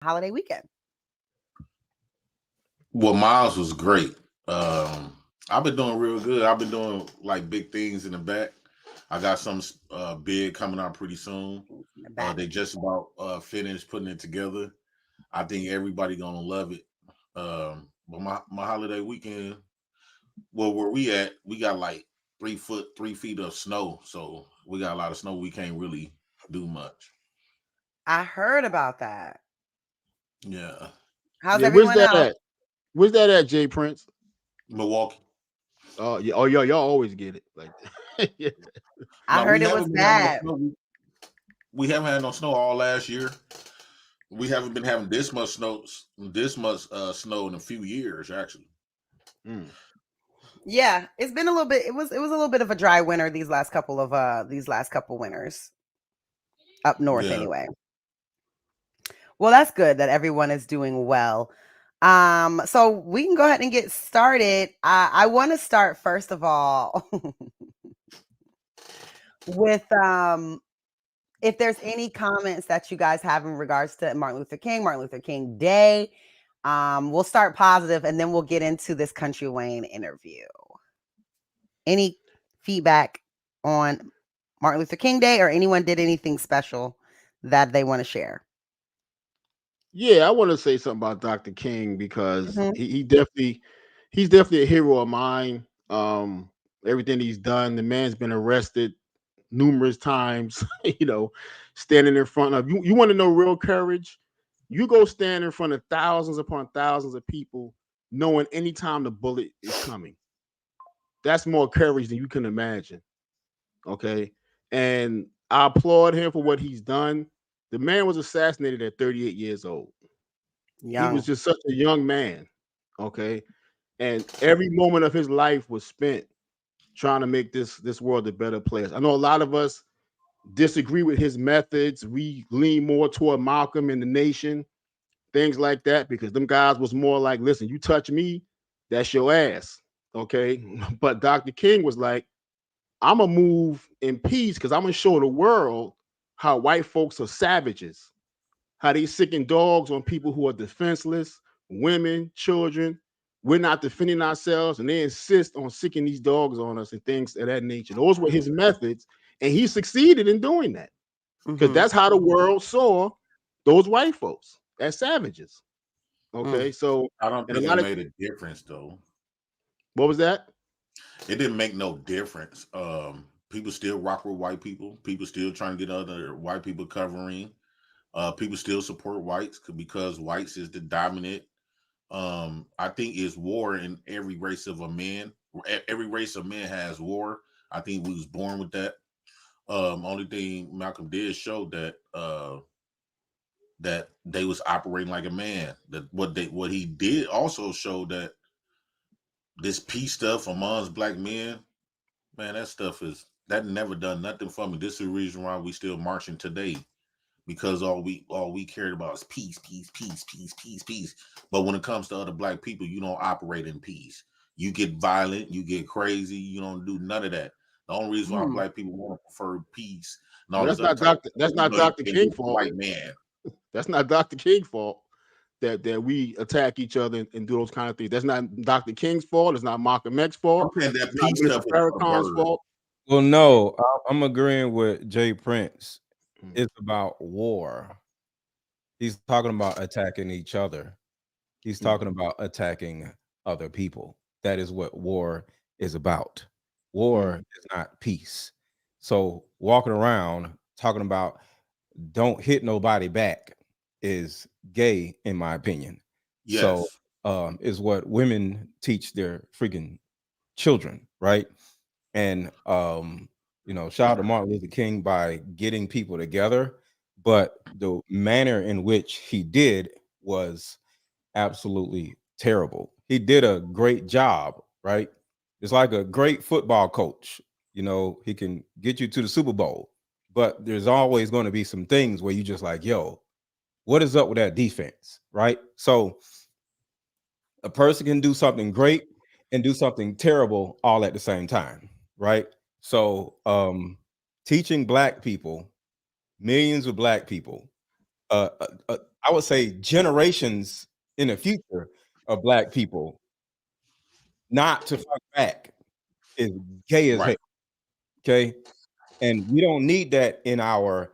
holiday weekend? Well, Miles was great. I've been doing real good. I've been doing like big things in the back. I got some big coming out pretty soon. Back. They just about finished putting it together. I think everybody gonna love it. But my holiday weekend, well, where we at, we got like 3 feet of snow, so we got a lot of snow. We can't really do much. I heard about that. Yeah, How's Yeah, where's everyone that else? at? Where's that at, Jay Prince? Milwaukee. Oh yeah, oh y'all always get it like that. Yeah. I No, heard it was bad. we haven't had no snow all last year. We haven't been having this much snow in a few years actually. Mm. Yeah, it's been a little bit. It was a little bit of a dry winter these last couple winters up north Yeah. anyway. Well, that's good that everyone is doing well. So we can go ahead and get started. I want to start first of all with if there's any comments that you guys have in regards to Martin Luther King Day. We'll start positive and then we'll get into this Country Wayne interview. Any feedback on Martin Luther King Day, or anyone did anything special that they want to share? Yeah, I want to say something about Dr. King because Mhm. he's definitely a hero of mine. Everything he's done, the man's been arrested numerous times, you know, standing in front of you. You want to know real courage? You go stand in front of thousands upon thousands of people, knowing anytime the bullet is coming. That's more courage than you can imagine. Okay. And I applaud him for what he's done. The man was assassinated at 38 years old. He was Young. just such a young man. Okay. And every moment of his life was spent trying to make this world a better place. I know a lot of us disagree with his methods. We lean more toward Malcolm and the Nation, things like that, because them guys was more like, listen, you touch me, that's your ass. Okay. But Dr. King was like, I'm gonna move in peace because I'm gonna show the world how white folks are savages, how they sicking dogs on people who are defenseless, women, children. We're not defending ourselves, and they insist on sicking these dogs on us and things of that nature. Those were his methods, and he succeeded in doing that because Mhm. that's how the world saw those white folks as savages. Mm. Okay, so I don't and a think it lot of made a difference though. what was that? It didn't make no difference. People still rock with white people. People still trying to get other white people covering. People still support whites because whites is the dominant. I think it's war in every race of a man. Every race of men has war. I think we was born with that. Only thing Malcolm did show that they was operating like a man. That what he did also show that this peace stuff amongst black men, man, that stuff is that never done nothing for me. This is the reason why we still marching today. Because all we cared about is peace, peace, peace, peace, peace, peace. But when it comes to other black people, you don't operate in peace. You get violent, you get crazy, you don't do none of that. The only reason why Mm. black people want to prefer peace and Well, all this other type of that's stuff, not you Dr. can't do King it with a fault. white man. That's not Dr. King fault that we attack each other and do those kind of things. That's not Dr. King's fault. It's not Malcolm X's I'm fault. saying that It's not peace Minister stuff is a Farrakhan's bird. fault. Well, no, I'm agreeing with Jay Prince. Mm. It's about war. He's talking about attacking each other. He's Mm. talking about attacking other people. That is what war is about. War Mm. is not peace. So walking around talking about don't hit nobody back is gay in my opinion. So Yes. is what women teach their freaking children, right? And shout out to Martin Luther King by getting people together, but the manner in which he did was absolutely terrible. He did a great job, right? It's like a great football coach. He can get you to the Super Bowl, but there's always going to be some things where you just like, yo, what is up with that defense, right? So a person can do something great and do something terrible all at the same time, right? So teaching black people, millions of black people, I would say generations in the future of black people not to fight back is gay as hell. Right. Okay. And we don't need that in our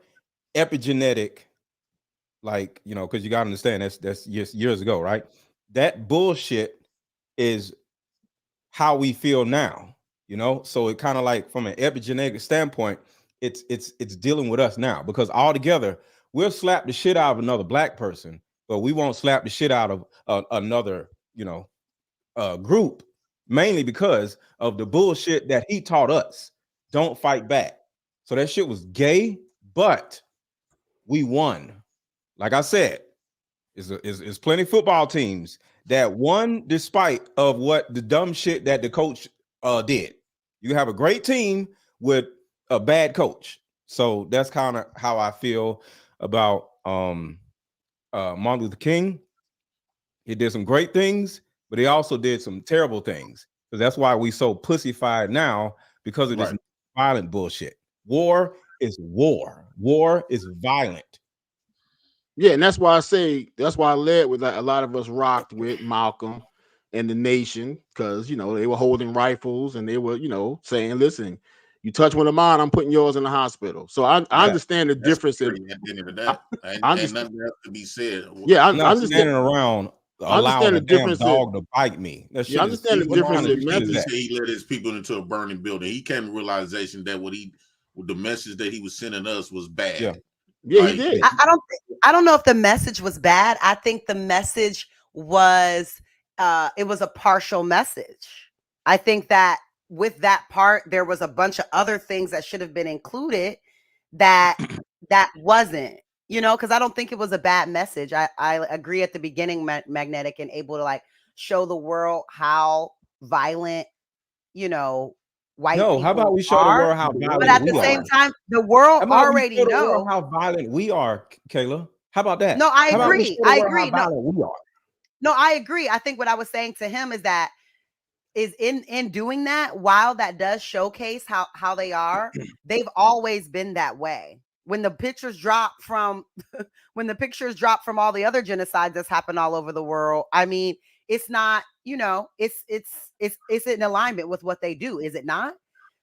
epigenetic, like, you know, because you got to understand that's years ago, right? That bullshit is how we feel now, you know. So it kind of like from an epigenetic standpoint, it's dealing with us now, because all together we'll slap the shit out of another black person, but we won't slap the shit out of another, you know, group, mainly because of the bullshit that he taught us. Don't fight back. So that shit was gay, but we won. Like I said, is plenty of football teams that won despite of what the dumb shit that the coach did. You have a great team with a bad coach. So that's kind of how I feel about Martin Luther King. He did some great things, but he also did some terrible things. Because that's why we so pussyfied now, because of this violent bullshit. War is war. War is violent. Yeah, and that's why I led with a lot of us rocked with Malcolm and the Nation, because you know they were holding rifles and they were, you know, saying, "Listen, you touch one of mine, I'm putting yours in the hospital." So I understand the difference. At the end of the day, and nothing else to be said. Yeah, I'm not standing around allowing a damn dog to bite me. That shit I understand the difference in message. He led his people into a burning building. He came to realization that the message that he was sending us was bad. Yeah, like, he did. I don't know if the message was bad. I think the message was it was a partial message. I think that with that part, there was a bunch of other things that should have been included that wasn't, you know, because I don't think it was a bad message. I agree at the beginning, Magnetic, and able to like show the world how violent, you know, white people how about we show the world how violent but at the same time, the world already knows how violent we are, Kayla. How about that? No, I agree. I agree. How violent we are. No, I agree. I think what I was saying to him is that in doing that, while that does showcase how they are, they've always been that way. When the pictures drop from all the other genocides that's happened all over the world, I mean, it's not, you know, it's in alignment with what they do, is it not?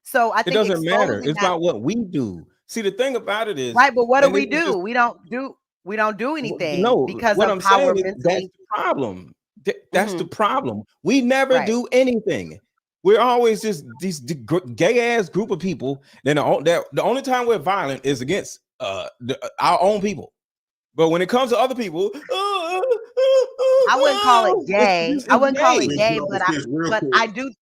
So I think it doesn't matter. It's about what we do. See, the thing about it is, right, but what do we do? We don't do anything. No, because what of I'm how saying we're is that's the problem. That's the problem. We never do anything. We're always just these gay ass group of people. Then the only time we're violent is against our own people. But when it comes to other people, I wouldn't call it gay. I wouldn't call it gay, but I do.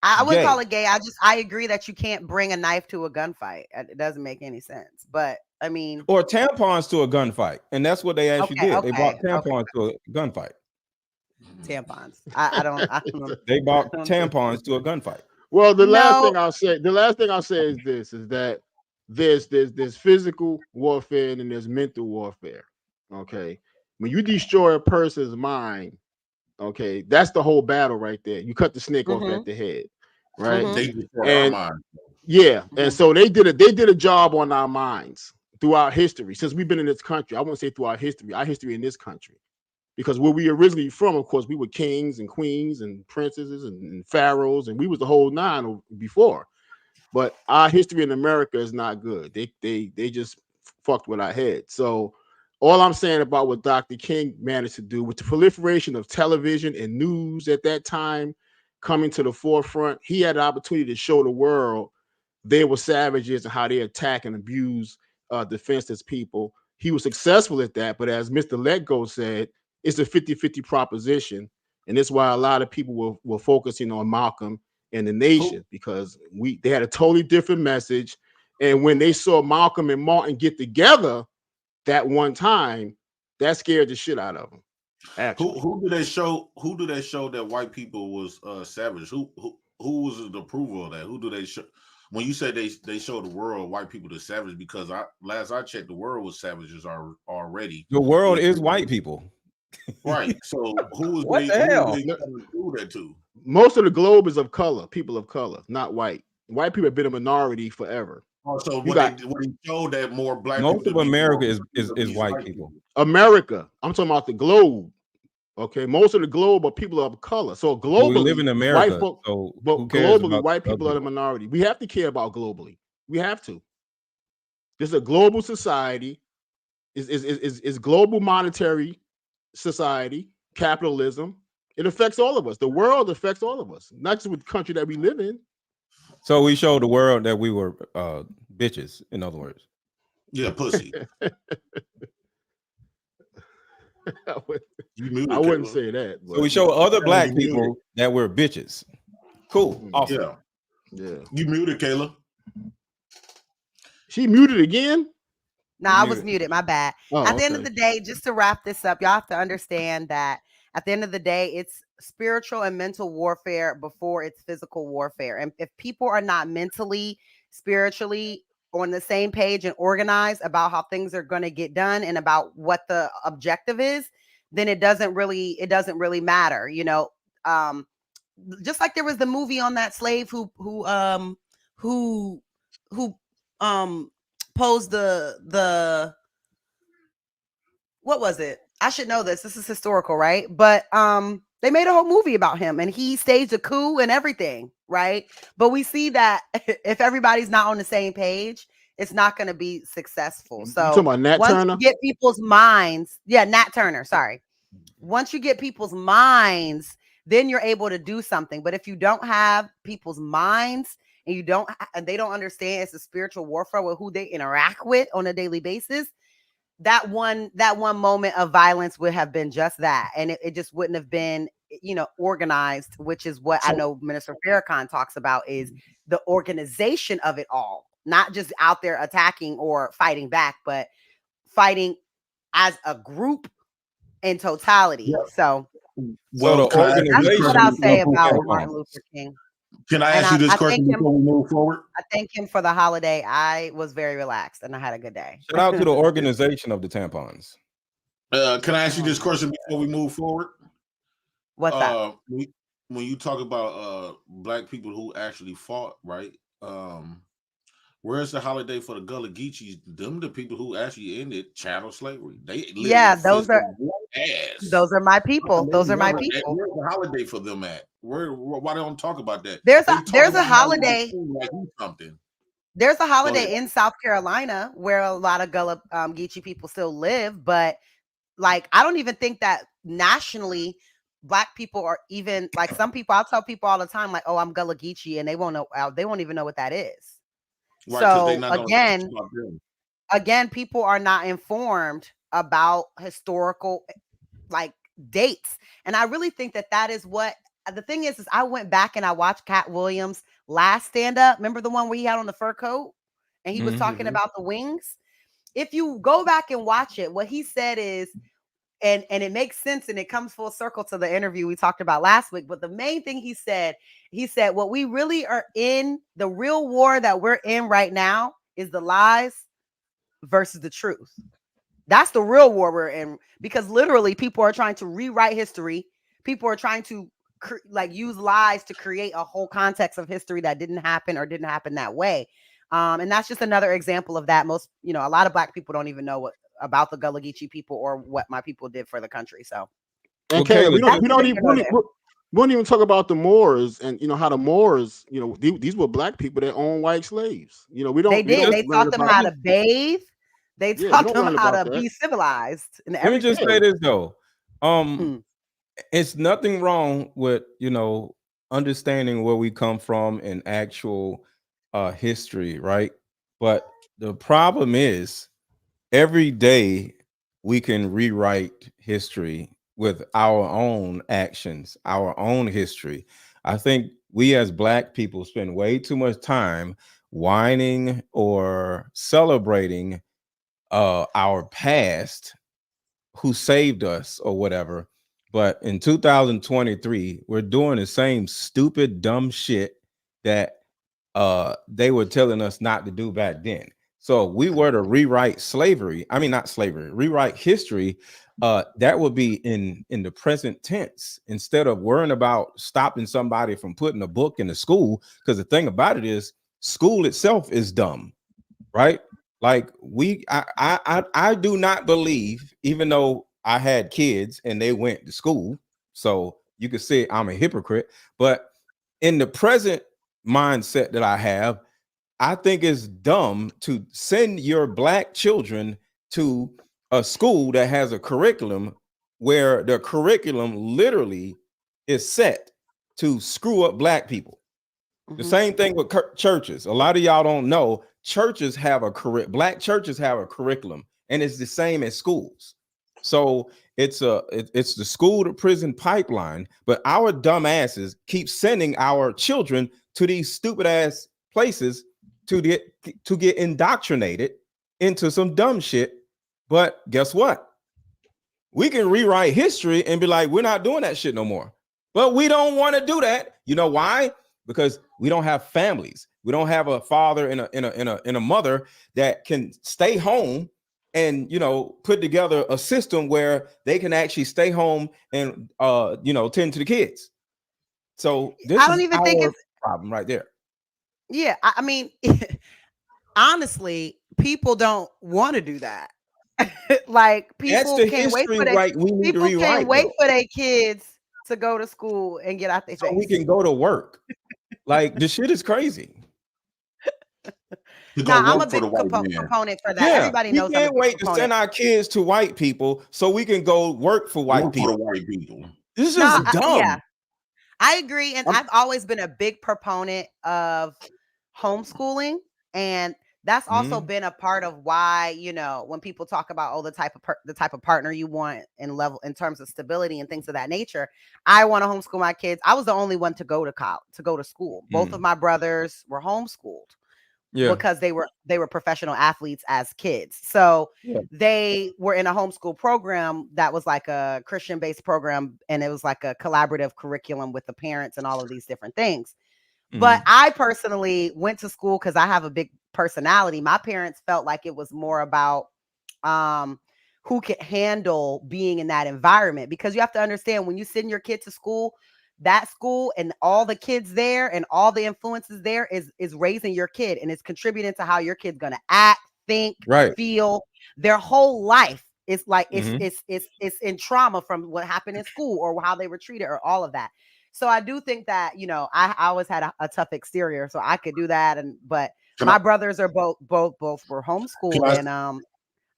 I wouldn't call it gay. I agree that you can't bring a knife to a gunfight. It doesn't make any sense. But I mean, or tampons to a gunfight, and that's what they actually did. They brought tampons to a gunfight. Tampons. I don't. They brought tampons to a gunfight. Well, the last thing I'll say is this: is that there's physical warfare and there's mental warfare. Okay, when you destroy a person's mind, okay, that's the whole battle right there. You cut the snake off at the head, right? And so they did a job on our minds throughout history since we've been in this country. I won't say throughout history, our history in this country, because where we originally from, of course, we were kings and queens and princesses and pharaohs, and we was the whole nine before. But our history in America is not good. They just fucked with our head. So all I'm saying about what Dr. King managed to do with the proliferation of television and news at that time coming to the forefront, he had an opportunity to show the world they were savages and how they attack and abuse defenseless people. He was successful at that, but as Mr. Letgo said, it's a 50-50 proposition, and that's why a lot of people were focusing on Malcolm and the Nation, because they had a totally different message. And when they saw Malcolm and Martin get together that one time, that scared the shit out of them. Actually, who do they show that white people was savage? Who was the approval of that? Who do they show? When you say they show the world white people the savage, because last I checked, the world was savages already. The world is white people. Right. So who what the hell? Do that to? Most of the globe is of color, people of color, not white. White people have been a minority forever. Also, You when got he showed that more black Most people of be America more is these white people. America. I'm talking about the globe. Okay, most of the globe are people of color. So We live globally, in white America, folk, so but who cares globally, about white the people are other? the minority. We have to care about globally. We have to. This is a global society. Is global monetary society, capitalism. It affects all of us. The world affects all of us, not just with the country that we live in. So we showed the world that we were bitches. In other words, Yeah, pussy. You muted, I wouldn't Kayla. say that. so we But show other You black muted. people that we're bitches. Cool, awesome. Yeah, yeah, you muted, Kayla. she muted again. No, I was muted. My bad. Oh, At the end of okay. the day, just to wrap this up, y'all have to understand that at the end of the day, it's spiritual and mental warfare before it's physical warfare. And if people are not mentally, spiritually on the same page and organized about how things are going to get done and about what the objective is, then it doesn't really matter, you know. Um, just like there was the movie on that slave who who um posed the what was it? I should know this. This is historical, right? But they made a whole movie about him and he staged a coup and everything, right? But we see that if everybody's not on the same page, it's not going to be successful. You So talking about Nat once Turner? you get people's minds, yeah, Nat Turner, sorry. Once you get people's minds, then you're able to do something. But if you don't have people's minds and and they don't understand it's a spiritual warfare with who they interact with on a daily basis, that one moment of violence would have been just that, and it just wouldn't have been, you know, organized, which is what I So, know Minister Farrakhan talks about, is the organization of it all, not just out there attacking or fighting back, but fighting as a group in totality. yeah. So So the Well, can I ask you that's this what organization I'll question? say of the about Martin tampons. Luther King. Can I And ask you this I question before we move forward? thank him for the holiday. I was very relaxed and I had a good day. Shout out to the organization of the tampons. Can I ask you Oh this my question God. before we move forward? What's that? When you talk about black people who actually fought, right? Where's the holiday for the Gullah Geechees? Them the people who actually ended chattel slavery. They literally Yeah, fisted ass. those are my people. And they Those are my never, people. where's the holiday for them at? Why they don't talk about that? There's They talk a about Martin Luther holiday. King like he's something. There's a Go ahead. holiday in South Carolina where a lot of Gullah Geechee people still live, but like I don't even think that nationally black people are even like some people. I'll tell people all the time, like, "Oh, I'm Gullah Geechee," and they won't know. They won't even know what that is. Right, because they're So not gonna talk about them. again, people are not informed about historical like dates. And I really think that that is what the thing is I went back and I watched Cat Williams' last stand up. Remember the one where he had on the fur coat and he was talking about the wings? If you go back and watch it, what he said is, and it makes sense and it comes full circle to the interview we talked about last week. But the main thing he said, what we really are in, the real war that we're in right now is the lies versus the truth. That's the real war we're in, because literally people are trying to rewrite history. People are trying to like use lies to create a whole context of history that didn't happen or didn't happen that way. And that's just another example of that. Most, you know, a lot of black people don't even know what about the Gullah Geechee people or what my people did for the country. So, And Okay, Kayla, that's we don't even we don't even talk about the Moors, and you know how the Moors, you know, these were black people that owned white slaves. You know, we they don't did. They learn taught them about. how to bathe. They Yeah, we taught don't them learn how about to that. be civilized and let me just everything. say this though. Mm. It's nothing wrong with, you know, understanding where we come from in actual history, right? But the problem is every day we can rewrite history with our own actions, our own history. I think we as black people spend way too much time whining or celebrating our past, who saved us or whatever. But in 2023, we're doing the same stupid, dumb shit that they were telling us not to do back then. So if we were to rewrite slavery, I mean not slavery, rewrite history, that would be in the present tense instead of worrying about stopping somebody from putting a book in the school. Because the thing about it is, school itself is dumb. right? Like I do not believe, even though I had kids and they went to school, so you could say I'm a hypocrite, but in the present mindset that I have, I think it's dumb to send your black children to a school that has a curriculum where the curriculum literally is set to screw up black people. The same thing with churches. A lot of y'all don't know churches have black churches have a curriculum, and it's the same as schools. So it's the school to prison pipeline, but our dumb asses keep sending our children to these stupid ass places to get indoctrinated into some dumb shit. But guess what? We can rewrite history and be like, we're not doing that shit no more. But we don't want to do that. You know why? Because we don't have families. We don't have a father and a mother that can stay home and put together a system where they can actually stay home and tend to the kids. So this I don't is even think our it's problem right there. yeah. I mean, honestly, people don't want to do that. Like That's people the can't wait history for right we need to people can't rewrite wait though, for their kids to go to school and get out their so we face. can go to work. Like this shit is crazy. To go Now, I'm a work for big the white man. proponent for that. Yeah, Everybody we knows I'm a can't big wait to proponent. send our kids to white people so we can go work for white Work for the people. white people. This is No, just yeah, dumb. I agree, and I'm, I've always been a big proponent of homeschooling, and that's also Mhm. been a part of why when people talk about the type of partner you want in terms of stability and things of that nature. I want to homeschool my kids. I was the only one to go to school. Both of Mm. my brothers were homeschooled Yeah, because they were professional athletes as kids. So yeah. they were in a homeschool program that was like a Christian based program, and it was like a collaborative curriculum with the parents and all of these different things. But Mhm. I personally went to school because I have a big personality. My parents felt like it was more about um who could handle being in that environment, because you have to understand, when you send your kid to school, that school and all the kids there and all the influences there is raising your kid, and it's contributing to how your kid's going to act, think, Right. feel. Their whole life is like Mhm. it's in trauma from what happened in school or how they were treated or all of that. So I do think that I always had a tough exterior, so I could do that. And but can I my brothers are both were can homeschooled, I and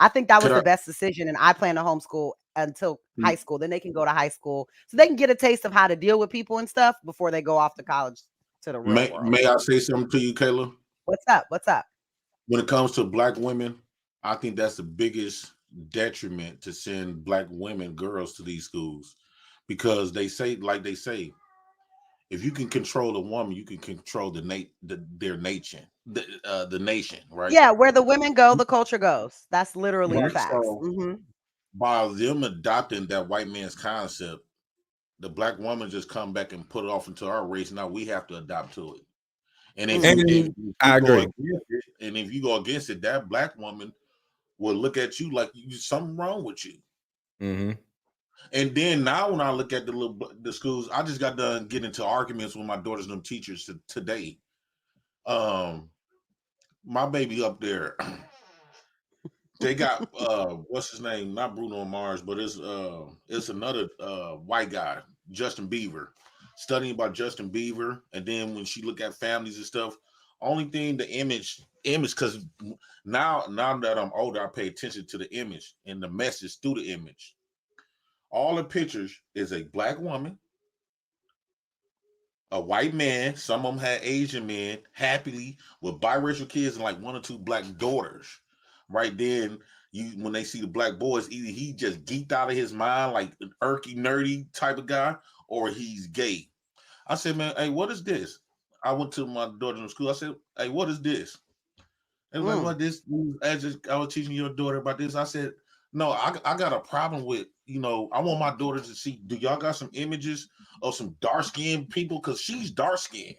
I think that was can I the best decision, and I plan to homeschool until high mm, school. Then they can go to high school so they can get a taste of how to deal with people and stuff before they go off to college to the real world. may I say something to you, Kayla? What's up? What's up? When it comes to black women, I think that's the biggest detriment to send black women, girls to these schools, because they say, if you can control a woman, you can control their nation, the nation, right? Yeah, where the women go, the culture goes. That's literally Right. facts. So by them adopting that white man's concept, the black woman just come back and put it off into our race. Now we have to adopt to it. And if you Mhm. if And you I go agree. against it, and if you go against it, that black woman will look at you like you something wrong with you. Mhm. And then now when I look at the schools, I just got done getting into arguments with my daughters and them teachers today. Um, my baby up there, they got what's his name? Not Bruno Mars, but it's another white guy, Justin Bieber, studying about Justin Bieber. And then when she look at families and stuff, only thing the image, because now that I'm older, I pay attention to the image and the message through the image. All the pictures is a black woman, a white man, some of them had Asian men, happily with biracial kids and like one or two black daughters. Right then, when they see the black boys, either he just geeked out of his mind, like an irky, nerdy type of guy, or he's gay. I said, man, hey, what is this? I went to my daughter in school. I said, hey, what is this? It was like, Mm. what this? I was teaching your daughter about this. I said, no, I got a problem with, I want my daughter to see, do y'all got some images of some dark skinned people? Because she's dark skinned.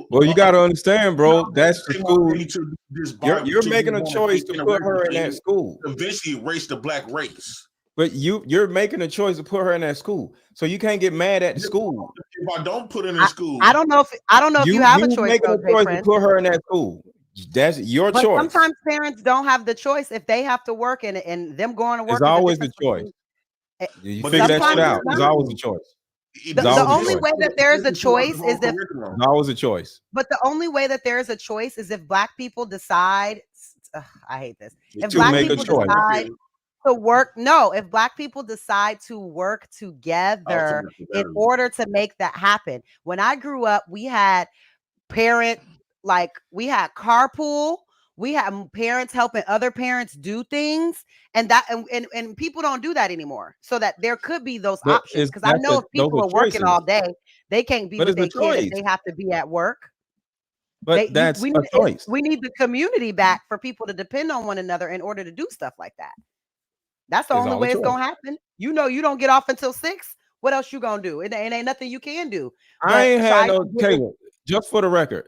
Well, you got to understand, bro. That's the My school. baby to this Bible You're to you making a want to choice be to put her interracial in that and school. eventually erase the black race. But you're making a choice to put her in that school. So you can't get mad at the school. If I don't put it in I, school, I don't know if you have a You choice making though, a Jay choice to Prince. put her in that school. That's your But choice. sometimes parents don't have the choice if they have to work, and them going to work It's is a always the difference choice. between. You But figure that shit Sometimes it's out. It's not. always a choice. It- The, It's this the always a only choice. way that there is a this throughout the choice whole is if, curriculum. It's always a choice. but the only way that there is a choice is if Black people decide. I hate this. If To Black make a people choice. decide to work, no, if Black people decide to work together in order to make that happen. When I grew up, we had we had carpool. We had parents helping other parents do things, and people don't do that anymore. So that there could be those But options. Because I know if those people are are working choices. all day, they can't be But with it's a their kid if choice. they have to be at work. But that's We a need choice. we need the community back for people to depend on one another in order to do stuff like that. That's the It's only all a way it's choice. gonna happen. You know, you don't get off until 6. What else you gonna do? It ain't nothing you can do. I ain't So had no Caleb. Just for the record,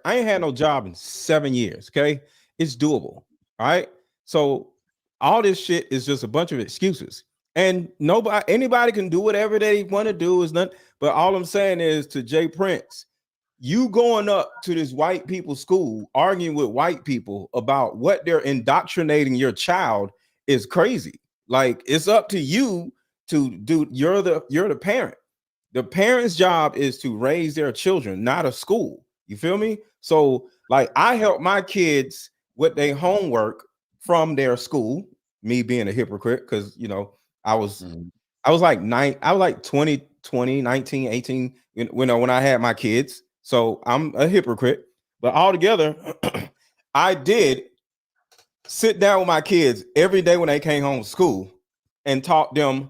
I ain't had no job in 7 years. Okay, it's doable. All right. So all this shit is just a bunch of excuses, and anybody can do whatever they want to do. Is nothing. But all I'm saying is to Jay Prince, you going up to this white people school, arguing with white people about what they're indoctrinating your child is crazy. Like it's up to you to do. You're the parent. The parent's job is to raise their children, not a school. You feel me? So, like, I help my kids with their homework from their school. Me being a hypocrite, because I was like 20, 19, 18 when I had my kids. So I'm a hypocrite. But altogether, I did sit down with my kids every day when they came home from school and taught them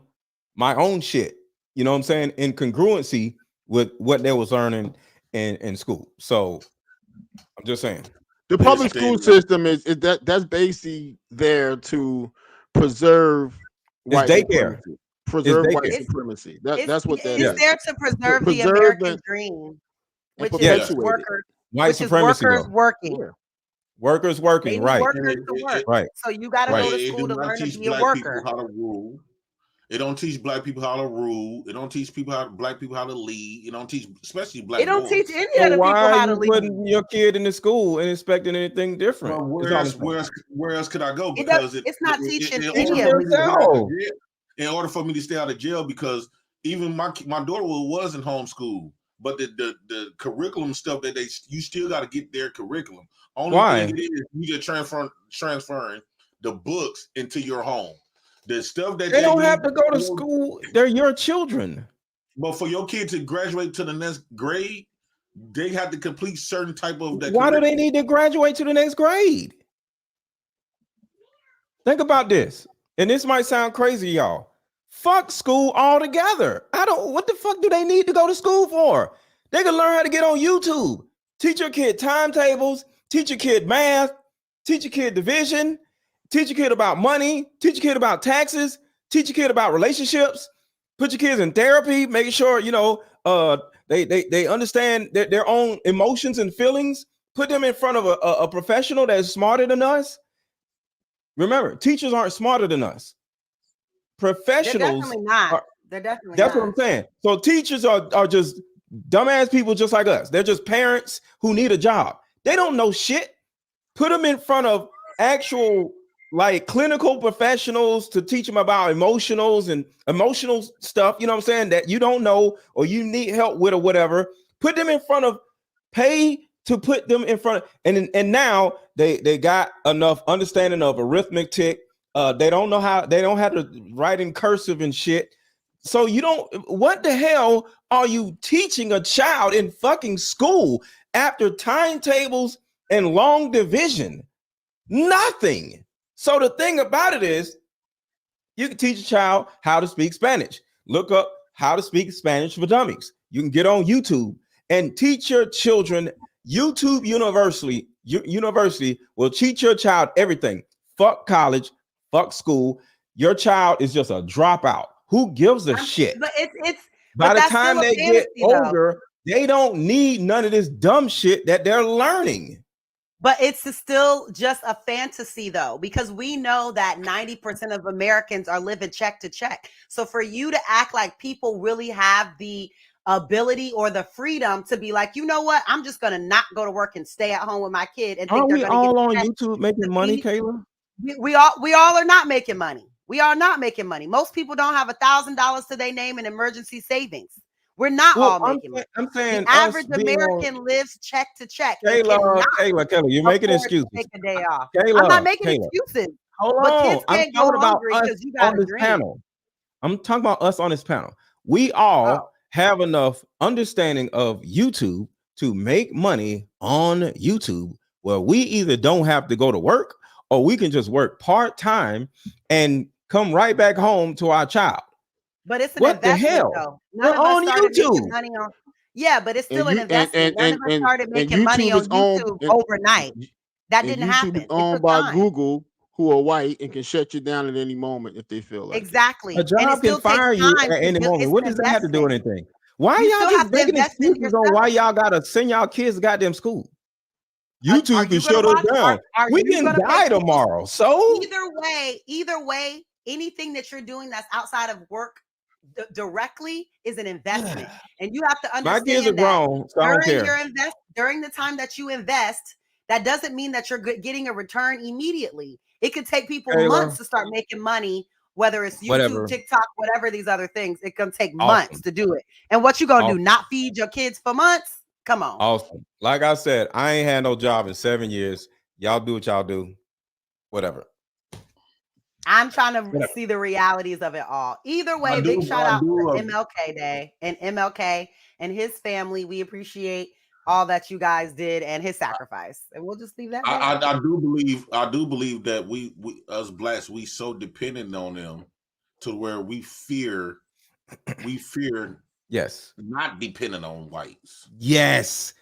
my own shit. You know what I'm saying? In congruency with what they was learning in school. So I'm just saying. The public school system that's basically there to preserve It's white daycare. supremacy. Preserve It's white daycare. supremacy. That's what that It's is. there to preserve the Preserve American dream, and which is perpetuate it. workers, White which is supremacy, workers though. working. Yeah. Workers They working, need right? workers to work. Right. So you got to Right. go to It school do to not learn to teach be a Black people worker. how to rule. It don't teach Black people how to rule. It don't teach Black people how to lead. It don't teach, especially Black It don't boys. teach any So of the why people are how to you lead. putting your kid in the school and expecting anything different? Well, where else could I go? Because It's not teaching in any order of for me to get out of yourself. jail, in order for me to stay out of jail, because even my daughter was in homeschool, but the curriculum stuff that you still got to get their curriculum. Only Why? thing it is, you just transferring the books into your home. The stuff that They don't need have to go to school. They're your children. But for your kid to graduate to the next grade, they have to complete certain type of that. Why do they need to graduate to the next grade? Think about this. And this might sound crazy, y'all. Fuck school altogether. What the fuck do they need to go to school for? They can learn how to get on YouTube. Teach your kid timetables, teach your kid math, teach your kid division, teach your kid about money, teach your kid about taxes, teach your kid about relationships, put your kids in therapy, making sure, they understand their own emotions and feelings, put them in front of a professional that's smarter than us. Remember, teachers aren't smarter than us. Professionals They're definitely not. That's what I'm saying. So teachers are just dumbass people just like us. They're just parents who need a job. They don't know shit. Put them in front of actual clinical professionals to teach them about emotional stuff, you know what I'm saying, that you don't know or you need help with or whatever. Put them in front of, pay to put them in front of, and now they got enough understanding of arithmetic. They don't have to write in cursive and shit. So what the hell are you teaching a child in fucking school after timetables and long division? Nothing. So the thing about it is, you can teach a child how to speak Spanish. Look up how to speak Spanish for dummies. You can get on YouTube and teach your children. YouTube University will teach your child everything. Fuck college, fuck school. Your child is just a dropout. Who gives a shit? But it's by the time they get older, they don't need none of this dumb shit that they're learning. But it's still just a fantasy, though, because we know that 90% of Americans are living check to check. So for you to act like people really have the ability or the freedom to be like, you know what, I'm just gonna not go to work and stay at home with my kid and think Aren't they're we gonna get all on checked YouTube making to money, feed. Kayla? We all are not making money. We are not making money. Most people don't have $1,000 to their name in emergency savings. We're not all making money. I'm The saying us average being on American lives check to check and Kayla, cannot Kayla, you're making afford to excuses. take a day off. I'm not Kayla, making Kayla, excuses, hold but on. kids I'm can't go talking about hungry us because you on got a this dream. panel. I'm talking about us on this panel. We Oh, all have enough understanding of YouTube to make money on YouTube where we either don't have to go to work or we can just work part-time and come right back home to our child. but it's an What the investment hell? though. We're None of us on started making YouTube. money on. Yeah, but it's And still an you investment. None of us started and making money YouTube is on owned YouTube and, overnight. That and didn't YouTube is happen. It owned took by time. Google, who are white and can shut you down at any moment if they feel like it. Exactly. A And it job can still takes fire you time at to any build. moment. It's What an does that have to do with investment. anything? Why You y'all still just have to making invest in excuses on why yourself. y'all gotta send y'all kids to goddamn school? Are YouTube can you gonna shut us watch? down. Are We you can gonna pay die people? tomorrow. So Either way, anything that you're doing that's outside of work directly is an investment, and you have to my kids are understand that grown, so I don't during care. during the time that you invest, that doesn't mean that you're getting a return immediately. It could take people months Kayla, to start making money, whether it's YouTube, whatever. TikTok, whatever these other things. It can take months Awesome. to do it. And what you gonna do? Awesome. Not feed your kids for months? Come on. Awesome. Like I said, I ain't had no job in 7 years. Y'all do what y'all do. Whatever. I'm trying to Whatever. see the realities of it all. Either way, I big do, shout I out do. to MLK Day and MLK and his family. We appreciate all that you guys did and his sacrifice. And we'll just leave that there. I do believe that we us blacks, we so dependent on them to where we fear Yes. not dependent on whites. Yes.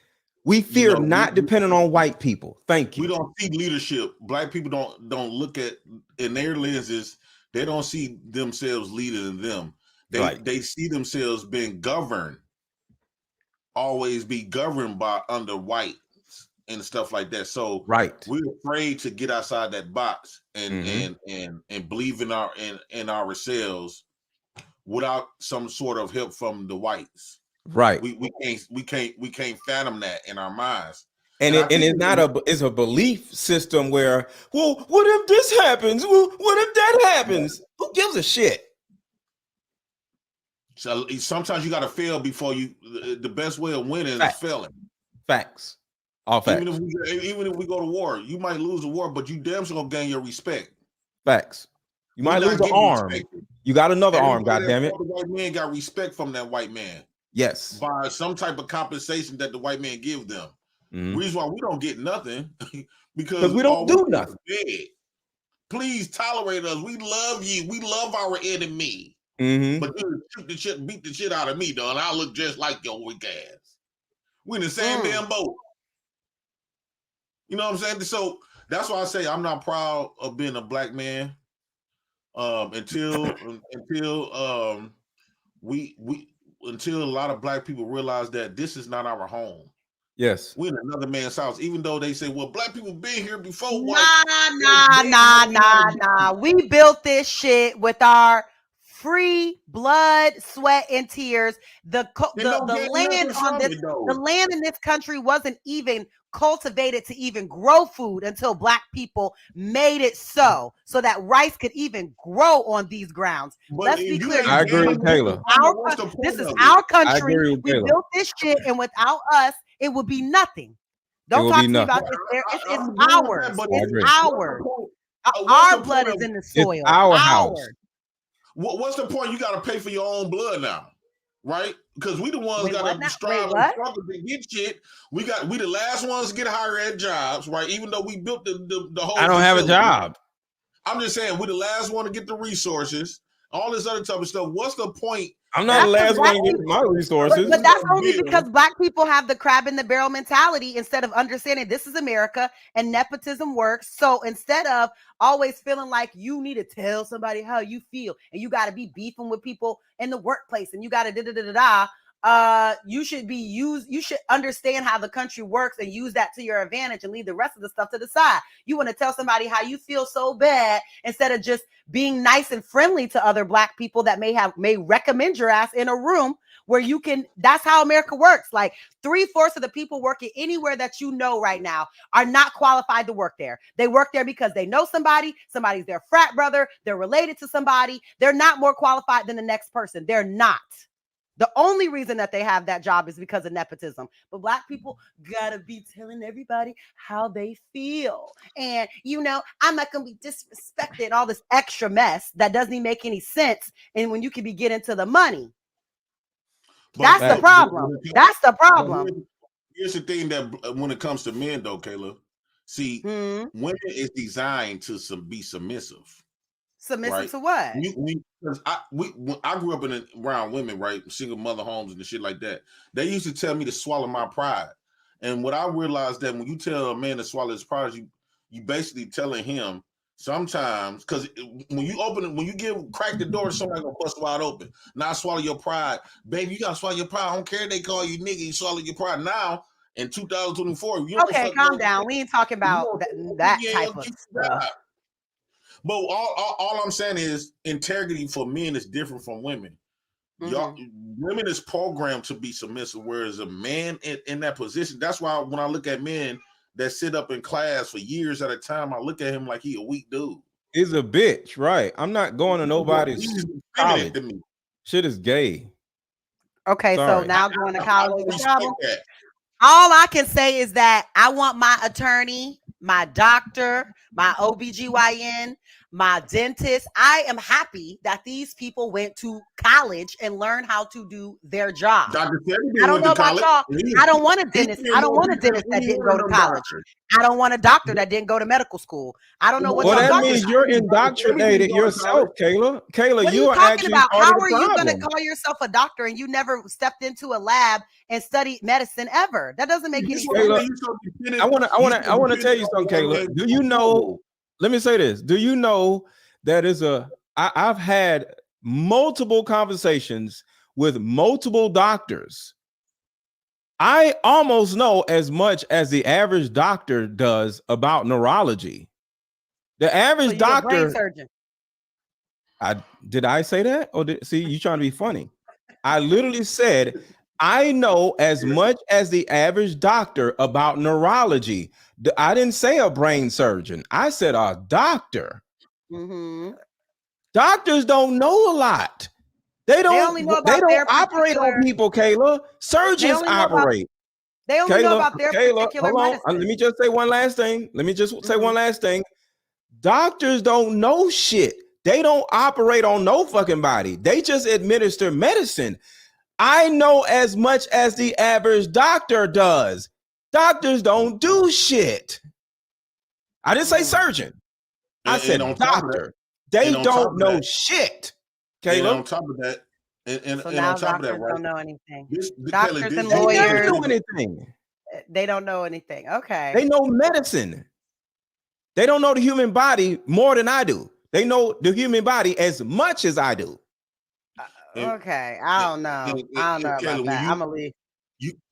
We You fear know, not depending on white people. Thank we you. don't see leadership. Black people don't look at in their lenses. They don't see themselves leading them. They see themselves being governed, always be governed by under whites and stuff like that. So we're afraid to get outside that box and believe in ourselves without some sort of help from the whites. Right. We can't fathom that in our minds. And it's not it's a belief system where, well, what if this happens? Well, what if that happens? Who gives a shit? So sometimes you got to fail before you. The best way of winning is failing. Facts. All facts. Even if we go to war, you might lose a war, but you damn sure gonna gain your respect. Facts. You might lose an arm. You got another arm. Goddamn it! The white man got respect from that white man. Yes. By some type of compensation that the white man give them. Reason why we don't get nothing because we don't do nothing. Please tolerate us. We love you. We love our enemy. But you shoot the shit, beat the shit out of me, though, and I look just like your weak ass. We in the same damn boat. You know what I'm saying? So that's why I say I'm not proud of being a black man. Until a lot of black people realize that this is not our home. Yes. We're in another man's house, even though they say, well, black people been here before. Nah. We built this shit with our free blood, sweat, and tears. The land in this country wasn't even cultivated to even grow food until black people made it so that rice could even grow on these grounds. Let's be clear. I agree with Taylor. This is our country. We built this shit, and without us, it would be nothing. Don't talk to me about this. It's ours. It's ours. Our blood is in the soil. It's our house. What's the point? You got to pay for your own blood now, right? Because we the ones got to strive and struggle to get shit. We the last ones to get hired at jobs, right? Even though we built the whole. I don't have a job. I'm just saying we're the last one to get the resources. All this other type of stuff. What's the point? I'm not the last one to get my resources. But that's only because black people have the crab in the barrel mentality instead of understanding this is America and nepotism works. So instead of always feeling like you need to tell somebody how you feel and you got to be beefing with people in the workplace and you got to you should understand how the country works and use that to your advantage and leave the rest of the stuff to the side. You want to tell somebody how you feel so bad instead of just being nice and friendly to other Black people that may recommend your ass in a room where you can. That's how America works. Like 3/4 of the people working anywhere that you know right now are not qualified to work there. They work there because they know somebody's their frat brother, they're related to somebody. They're not more qualified than the next person. They're not. The only reason that they have that job is because of nepotism. But Black people gotta be telling everybody how they feel. And, I'm not gonna be disrespected, all this extra mess that doesn't even make any sense. And when you can be getting to the money, that's the problem. That's the problem. Here's the thing that when it comes to men, though, Kayla, see, women is designed to be submissive. Submissive right? To what? I grew up around women, right? Single mother homes and the shit like that. They used to tell me to swallow my pride. And what I realized that when you tell a man to swallow his pride, you basically telling him sometimes, because when you crack the door, somebody gonna bust wide open. Now swallow your pride. Baby, you gotta swallow your pride. I don't care if they call you nigga, you swallow your pride. Now in 2024, okay, calm down. We ain't talking about that type of stuff. But all I'm saying is integrity for men is different from women. Women is programmed to be submissive, whereas a man in that position, that's why when I look at men that sit up in class for years at a time, I look at him like he a weak dude. He's a bitch, right? I'm not going to nobody's college. To me. Shit is gay. Okay, sorry. So now going to college is a problem. All I can say is that I want my attorney, my doctor, my OBGYN, my dentist. I am happy that these people went to college and learned how to do their job. I don't know about y'all. I don't want a dentist. I don't want a dentist that didn't go to college. I don't want a doctor that didn't go to medical school. I don't know what. Well, that means you're indoctrinated yourself, Kayla. Kayla, what you are talking about? How are you going to call yourself a doctor and you never stepped into a lab and studied medicine ever? That doesn't make any sense. I want to tell you something, Kayla. Do you know? Let me say this. Do you know that I've had multiple conversations with multiple doctors. I almost know as much as the average doctor does about neurology. The average doctor. A brain surgeon. Did I say that? Or see, you trying to be funny? I literally said I know as much as the average doctor about neurology. I didn't say a brain surgeon. I said a doctor. Doctors don't know a lot. They don't operate on people, Kayla. Surgeons operate. They only know about their particular medicine. Let me just say one last thing. Doctors don't know shit. They don't operate on no fucking body. They just administer medicine. I know as much as the average doctor does. Doctors don't do shit. I didn't say surgeon. I said doctor. They don't know shit. Kayla. And on top of that, and on top of that, right? Don't know anything. Doctors and lawyers don't know anything. They don't know anything. Okay. They know medicine. They don't know the human body more than I do. They know the human body as much as I do. Okay, I don't know. I don't know about that. I'm gonna leave.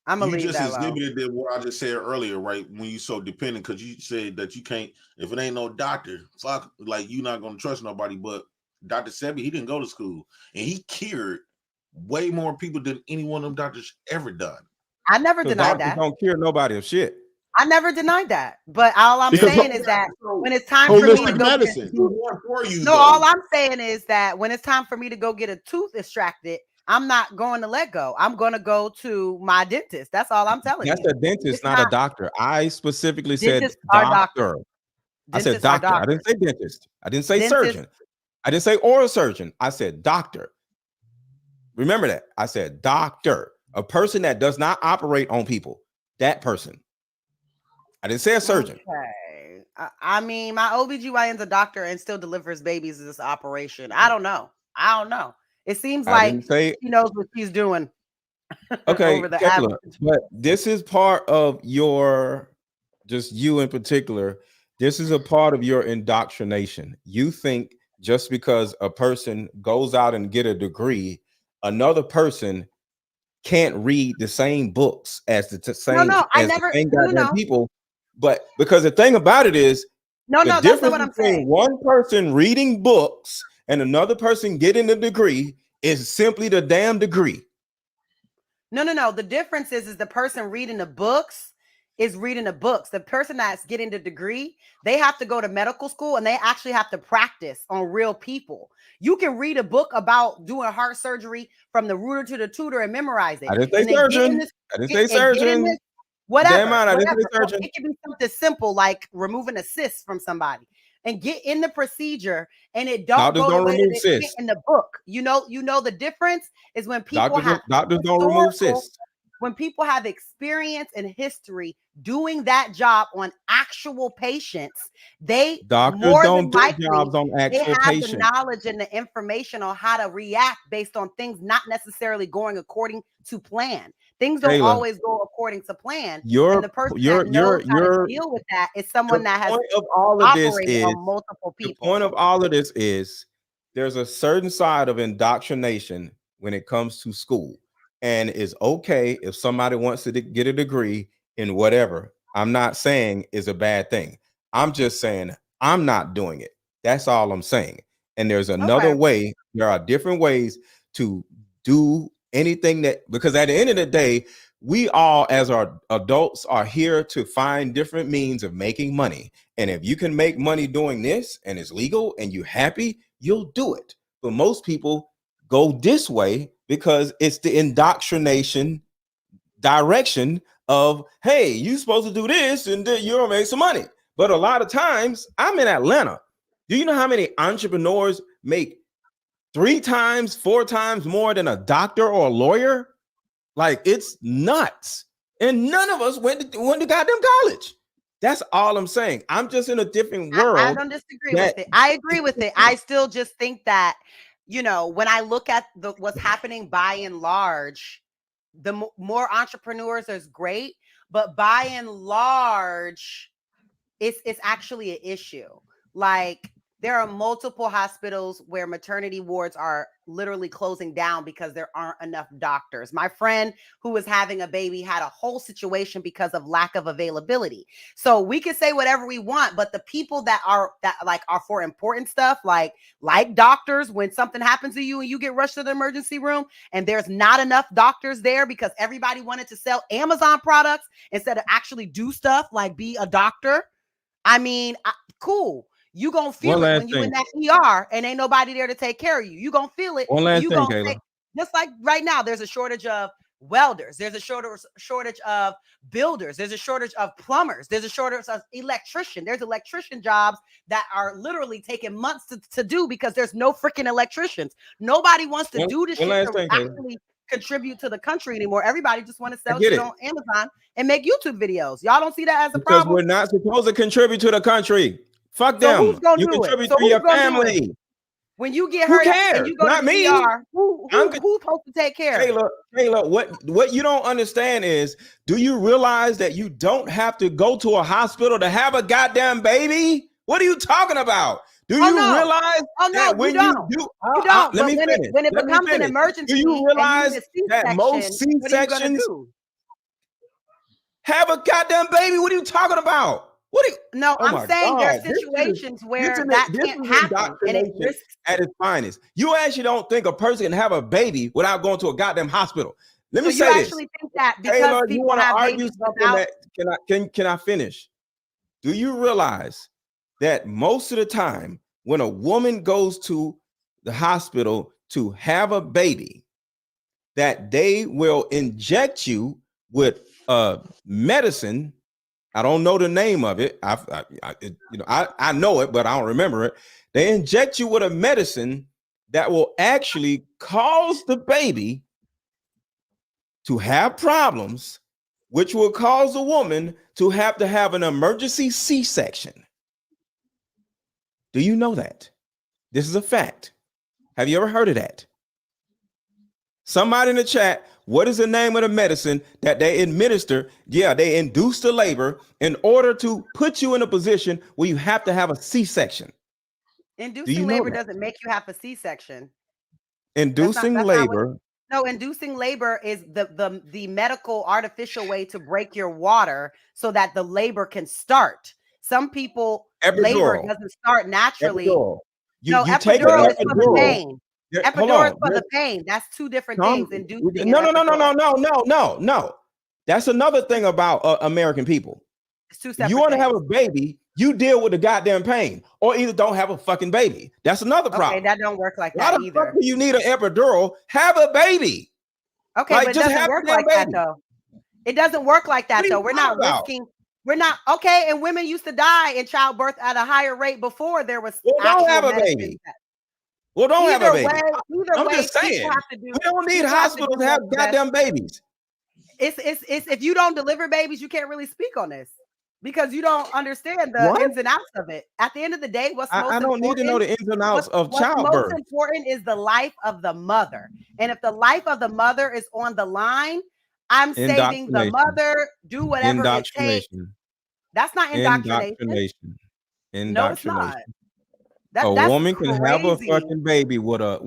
I'm gonna leave that alone. You just exhibited what I just said earlier, right? When you so dependent, because you said that you can't, if it ain't no doctor, fuck, like you're not gonna trust nobody. But Dr. Sebi, he didn't go to school, and he cured way more people than any one of them doctors ever done. I never denied that. Don't cure nobody of shit. I never denied that, but all I'm saying is that when it's time for me to go, all I'm saying is that when it's time for me to go get a tooth extracted, I'm not going to let go. I'm going to go to my dentist. That's all I'm telling you. That's a dentist, not a doctor. I specifically said doctor. I said doctor. I didn't say dentist. I didn't say surgeon. I didn't say oral surgeon. I said doctor. Remember that. I said doctor, a person that does not operate on people. That person. I didn't say a surgeon. Okay. I mean, my OBGYN's a doctor and still delivers babies in this operation. I don't know. It seems like she knows what she's doing. Okay, over the average. But this is part of your, just you in particular, this is a part of your indoctrination. You think just because a person goes out and get a degree, another person can't read the same books as the same No, I as the never. same No, goddamn no, people. But because the thing about it is no, the no. That's not difference what I'm between saying. one person reading books and another person getting a degree is simply the damn degree. No. The difference is the person reading the books is reading the books. The person that's getting the degree, they have to go to medical school and they actually have to practice on real people. You can read a book about doing heart surgery from the rooter to the tutor and memorize it, I didn't say and then get in surgeon. this I didn't say and get in surgeon. this Damn whatever, mind, I didn't say Or surgeon. it can be something simple like removing a cyst from somebody and get in the procedure, and it don't Doctors go the don't way that remove it went cysts. in the book. You know the difference is when people have Doctors don't remove historical cysts. when people have experience and history doing that job on actual patients, they Doctors more don't than do likely jobs on they actual have the patients. knowledge and the information on how to react based on things not necessarily going according to plan. Things don't Taylor, always go according to plan, and your the person that your knows your how to your deal with that is someone the that has point of all of this operated is on multiple the people. point of all of this is there's a certain side of indoctrination when it comes to school, and it's okay if somebody wants to get a degree in whatever. I'm not saying is a bad thing. I'm just saying I'm not doing it. That's all I'm saying. And there's another Okay. way. There are different ways to do anything that, because at the end of the day, we all as our adults are here to find different means of making money. And if you can make money doing this and it's legal and you're happy, you'll do it. But most people go this way because it's the indoctrination direction of, hey, you're supposed to do this and then you'll make some money. But a lot of times, I'm in Atlanta. Do you know how many entrepreneurs make 3 times, 4 times more than a doctor or a lawyer? Like, it's nuts. And none of us went to goddamn college. That's all I'm saying. I'm just in a different I world. don't disagree with it. I agree with it. I still just think that, when I look at what's happening by and large, the more entrepreneurs is great, but by and large, it's actually an issue. Like, there are multiple hospitals where maternity wards are literally closing down because there aren't enough doctors. My friend who was having a baby had a whole situation because of lack of availability. So we can say whatever we want, but the people that are for important stuff, like doctors, when something happens to you and you get rushed to the emergency room and there's not enough doctors there because everybody wanted to sell Amazon products instead of actually do stuff like be a doctor. I mean, cool. You gonna feel it when you in that ER and ain't nobody there to take care of you. You gonna feel it. One And last you thing, gonna Kayla. say, just like right now, there's a shortage of welders. There's a shortage of builders. There's a shortage of plumbers. There's a shortage of electrician. There's electrician jobs that are literally taking months to do because there's no freaking electricians. Nobody wants to do this One shit last to thing, Kayla. actually contribute to the country anymore. Everybody just want to I sell get shit it. on Amazon and make YouTube videos. Y'all don't see that as a Because problem? we're not supposed to contribute to the country. Fuck So who's them. gonna You do it? contribute So to who's your gonna do it? family. When you get Who hurt and cares? you go to Not the me. ER, who's supposed to take care of it? Kayla, what you don't understand is, do you realize that you don't have to go to a hospital to have a goddamn baby? What are you talking about? Do Oh you no. realize Oh no, that you when don't. you do, You don't. let But me finish. when it Let me becomes an finish. Do you emergency and you need realize a that most C-section, what are you gonna C-sections do? have a goddamn baby? What are you talking about? What are you? No, Oh I'm my saying there are God. situations This where that is can't happen and it indoctrination risks. at its finest. You actually don't think a person can have a baby without going to a goddamn hospital. Let So me you say this. actually think that because Taylor, you people want to have argue babies something without. that can I finish? Do you realize that most of the time when a woman goes to the hospital to have a baby, that they will inject you with medicine? I don't know the name of it. I know it, but I don't remember it. They inject you with a medicine that will actually cause the baby to have problems, which will cause the woman to have an emergency C-section. Do you know that? This is a fact. Have you ever heard of that? Somebody in the chat, what is the name of the medicine that they administer? Yeah, they induce the labor in order to put you in a position where you have to have a C-section. Do you Inducing know labor that? doesn't make you have a C-section. Inducing That's not what labor No, inducing labor is the medical artificial way to break your water so that the labor can start. Some people labor Epidural. doesn't start naturally. Epidural. No, You take an epidural is for the epidural. pain. Hold Epidural is on. for the pain. That's two different Tom, things. Inducing no, and epidural. no. That's another thing about American people. It's two You separate want to things. have a baby, you deal with the goddamn pain, or either don't have a fucking baby. That's another problem. Okay, that don't work like Why that the fuck either. do you need an epidural? Have a baby. Okay, Like, but it just doesn't have work a damn like that baby. though. It doesn't work like that What are though. you We're talking not about? risking. We're not okay. And women used to die in childbirth at a higher rate before there was Well, don't actual have a medicine. baby. Well, don't have a Either baby. way, I'm just saying. people have to do. We don't need people have to hospitals do to have what's best. goddamn babies. It's if you don't deliver babies, you can't really speak on this because you don't understand the What? ins and outs of it. At the end of the day, what's most I don't need to know the ins and outs of what's childbirth. most important is the life of the mother. And if the life of the mother is on the line, I'm saving the Indoctrination. mother. Do whatever it takes. Indoctrination. That's not indoctrination. Indoctrination. No, it's not. Indoctrination. That's woman can have a crazy. fucking baby with a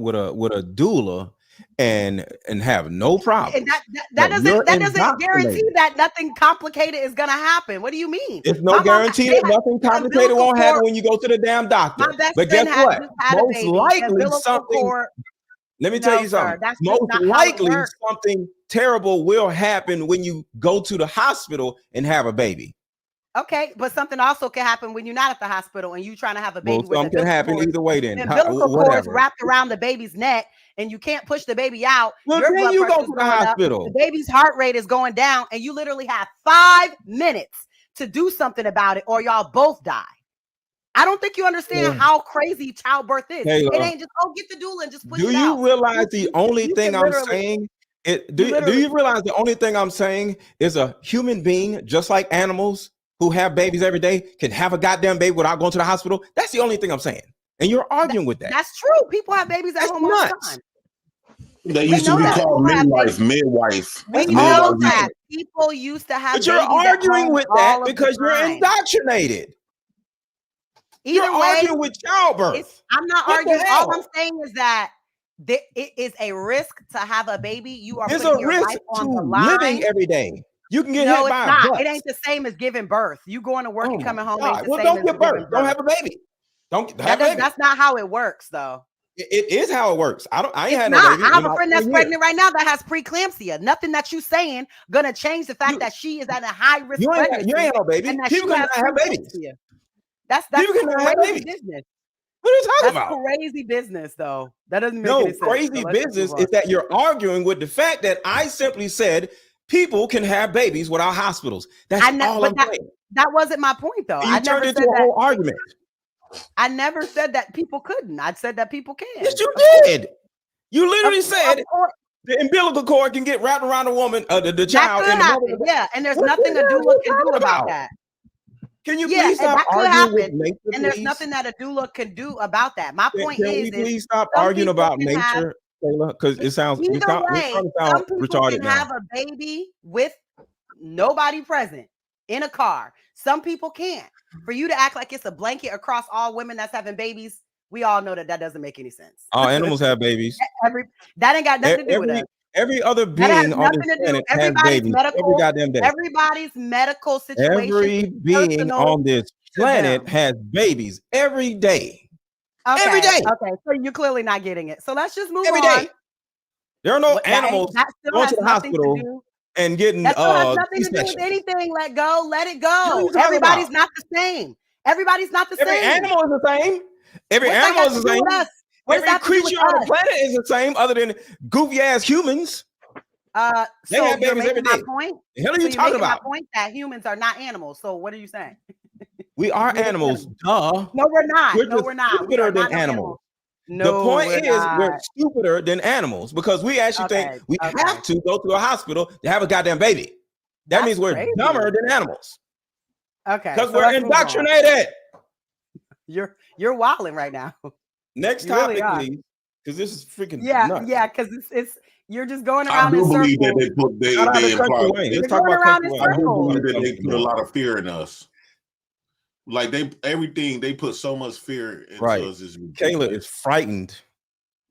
doula and have no problem. And that doesn't guarantee indoctrinated. that nothing complicated is gonna happen. What do you mean? It's no guarantee that nothing complicated won't happen when you go to the damn doctor. My best But guess friend what? just had a Most baby. likely Umbilical something. cord. Let me No, tell you sir, something. that's just Most not how it likely works. something terrible will happen when you go to the hospital and have a baby. Okay, but something also can happen when you're not at the hospital and you trying to have a baby. Well, something can happen either way. Then the umbilical cord is whatever. wrapped around the baby's neck, and you can't push the baby out. Well, Your then blood you pressure go is to the going up. hospital. The baby's heart rate is going down, and you literally have 5 minutes to do something about it, or y'all both die. I don't think you understand how crazy childbirth is. Kayla, it ain't just get the doula and just push do it you out. realize the only you thing can I'm literally- saying? Do you realize the only thing I'm saying is a human being, just like animals who have babies every day, can have a goddamn baby without going to the hospital? That's the only thing I'm saying. And you're arguing with that. That's true. People have babies at home all the time. They used to be called midwife. We know that. People used to have But you're babies at arguing home with all that of because the you're time. indoctrinated. Either You're way, arguing with childbirth. I'm not What the arguing. All hell? I'm saying is that it is a risk to have a baby. You are There's putting a your risk life to on the line. living every day. You can get No, hit it's by a not. bus. It ain't the same as giving birth. You going to work and coming home ain't the Well, same don't as give birth. giving Don't birth. have a baby. Don't have a baby. That's not how it works, though. It is how it works. I ain't It's had not. no baby. I have in a my friend that's 10 pregnant right now that has preeclampsia. Nothing that you saying gonna change the fact that she is at a high risk You ain't pregnancy. had no baby. And that People she cannot has have babies. preeclampsia. That's People cannot have crazy babies. business. What are you talking That's about? crazy business, though. That doesn't make No, any sense. crazy So let's just business move is on. that you're arguing with the fact that I simply said people can have babies without hospitals. That's all I'm saying. That wasn't my point, though. You I turned never into said a that. whole argument. I never said that people couldn't. I said that people can. Yes, you did. You literally said the umbilical cord can get wrapped around a woman, the child, that could and the happen. mother. Yeah, and there's What nothing the a hell are doula you can do talking about about? that. Can you Yeah, please and stop that could arguing with happen. nature, And there's please? nothing that a doula can do about that. My point Can we please stop arguing about nature, Taylor? Because it sounds either we're starting way. to Some sound people retarded can now. have a baby with nobody present in a car. Some people can't. For you to act like it's a blanket across all women that's having babies, we all know that doesn't make any sense. All animals have babies. That ain't got nothing to do with us. Every other being on this planet has babies every goddamn day. Everybody's medical situation. Every being on this planet has babies every day. Okay, every day. Okay, so you're clearly not getting it. So let's just move every on. Day. There are no animals going to the hospital and getting that still has nothing to do with anything. Let go, let it go. Everybody's not the same. Everybody's not the same. Every animal is the same. Every animal is the same. Every creature on the planet is the same, other than goofy ass humans. They have babies every day. The hell are you talking about? My point that humans are not animals. So what are you saying? We are animals. Duh. No, we're not. We're stupider than animals. The point is, we're stupider than animals because we actually think we have to go to a hospital to have a goddamn baby. That means we're dumber than animals. Okay. Because we're indoctrinated. You're wilding right now. Next topic, please. Because this is freaking nuts. Yeah, because it's you're just going around in circles. I do believe that they imply. Let's talk about Kuntry. I do believe that they put a lot of fear in us. Like they put so much fear into us. Kayla is frightened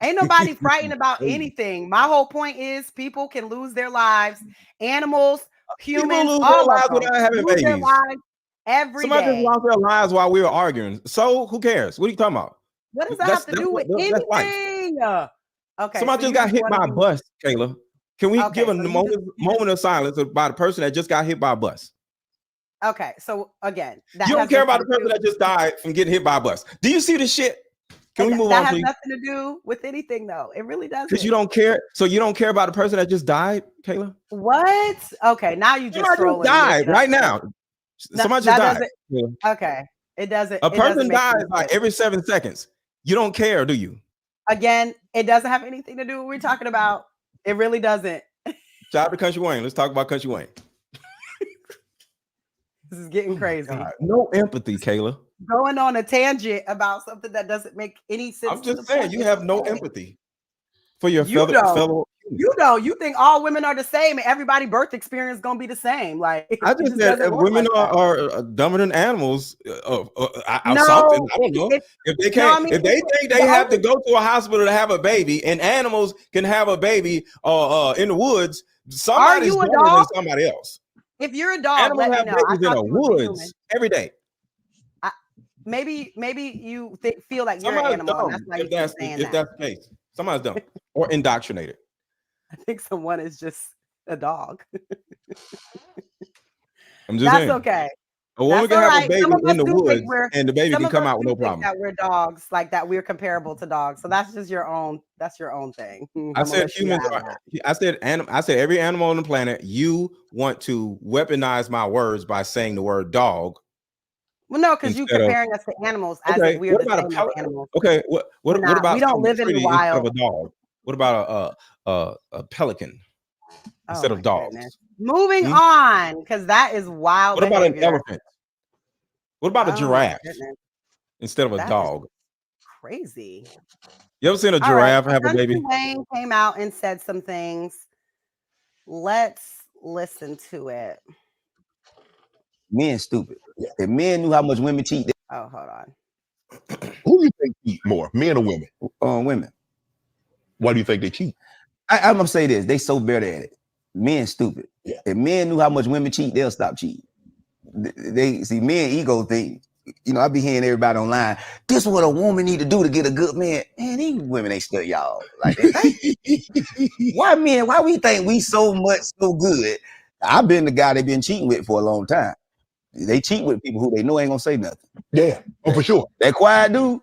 Ain't nobody frightened about anything. My whole point is people can lose their lives. Animals, People humans, lose their all of lives them without having lose their babies. lives every Somebody just day. lost their lives while we were arguing. So who cares? What are you talking about? What does that have to do with That's life. anything? Okay, Somebody so just got hit by a bus, Kayla. Can we give a moment of silence about a person that just got hit by a bus? Okay, so again, you don't care about the person that just died from getting hit by a bus. Do you see this shit? Can we move that on, has please? nothing to do with anything, though. It really doesn't. Because you don't care. So you don't care about the person that just died, Kayla? What? Okay, now you just somebody just died right now. Somebody just died. Okay, it doesn't. A person dies like every 7 seconds. You don't care, do you? Again, it doesn't have anything to do with what we're talking about. It really doesn't. Shout out to Country Wayne. Let's talk about Country Wayne. This is getting crazy. God, no empathy, Kayla. Going on a tangent about something that doesn't make any sense. I'm just saying, you have no empathy for your fellow. You don't. You think all women are the same and everybody's birth experience is gonna be the same. Like I just said, women are dumber than animals. No, something. I don't know. If they can't, if they think they have to go to a hospital to have a baby, and animals can have a baby in the woods, somebody's dumber than somebody else. If you're a dog, animals let me know. Babies in the woods every day. Maybe you feel like you're an animal. That's why if that's the case, somebody's dumb or indoctrinated. I think someone is just a dog. I'm just saying. That's okay. A woman can have a baby in the woods, and the baby can come out with no problem. That we're dogs, like that, we're comparable to dogs. So that's just your own. That's your own thing. I said humans. I said every animal on the planet. You want to weaponize my words by saying the word dog. Well, no, because you're comparing us to animals as if we're the same as animals. Okay, what about we don't live in the wild. Instead of a dog? What about a pelican instead of dogs? Goodness. Moving on, because that is wild. What about an elephant? What about a giraffe instead of a dog? Crazy. You ever seen a giraffe have a baby? Wayne came out and said some things. Let's listen to it. Men stupid. If men knew how much women cheat. Oh, hold on. Who do you think cheat more, men or women? Women. Why do you think they cheat? I'm gonna say this: they so better at it. Men stupid. Yeah. If men knew how much women cheat, they'll stop cheating. They see men ego thing. You know, I be hearing everybody online. This is what a woman need to do to get a good man. Man, these women ain't still y'all. Like, why men? Why we think we so good? I've been the guy they've been cheating with for a long time. They cheat with people who they know ain't gonna say nothing. Yeah, for sure. That quiet dude.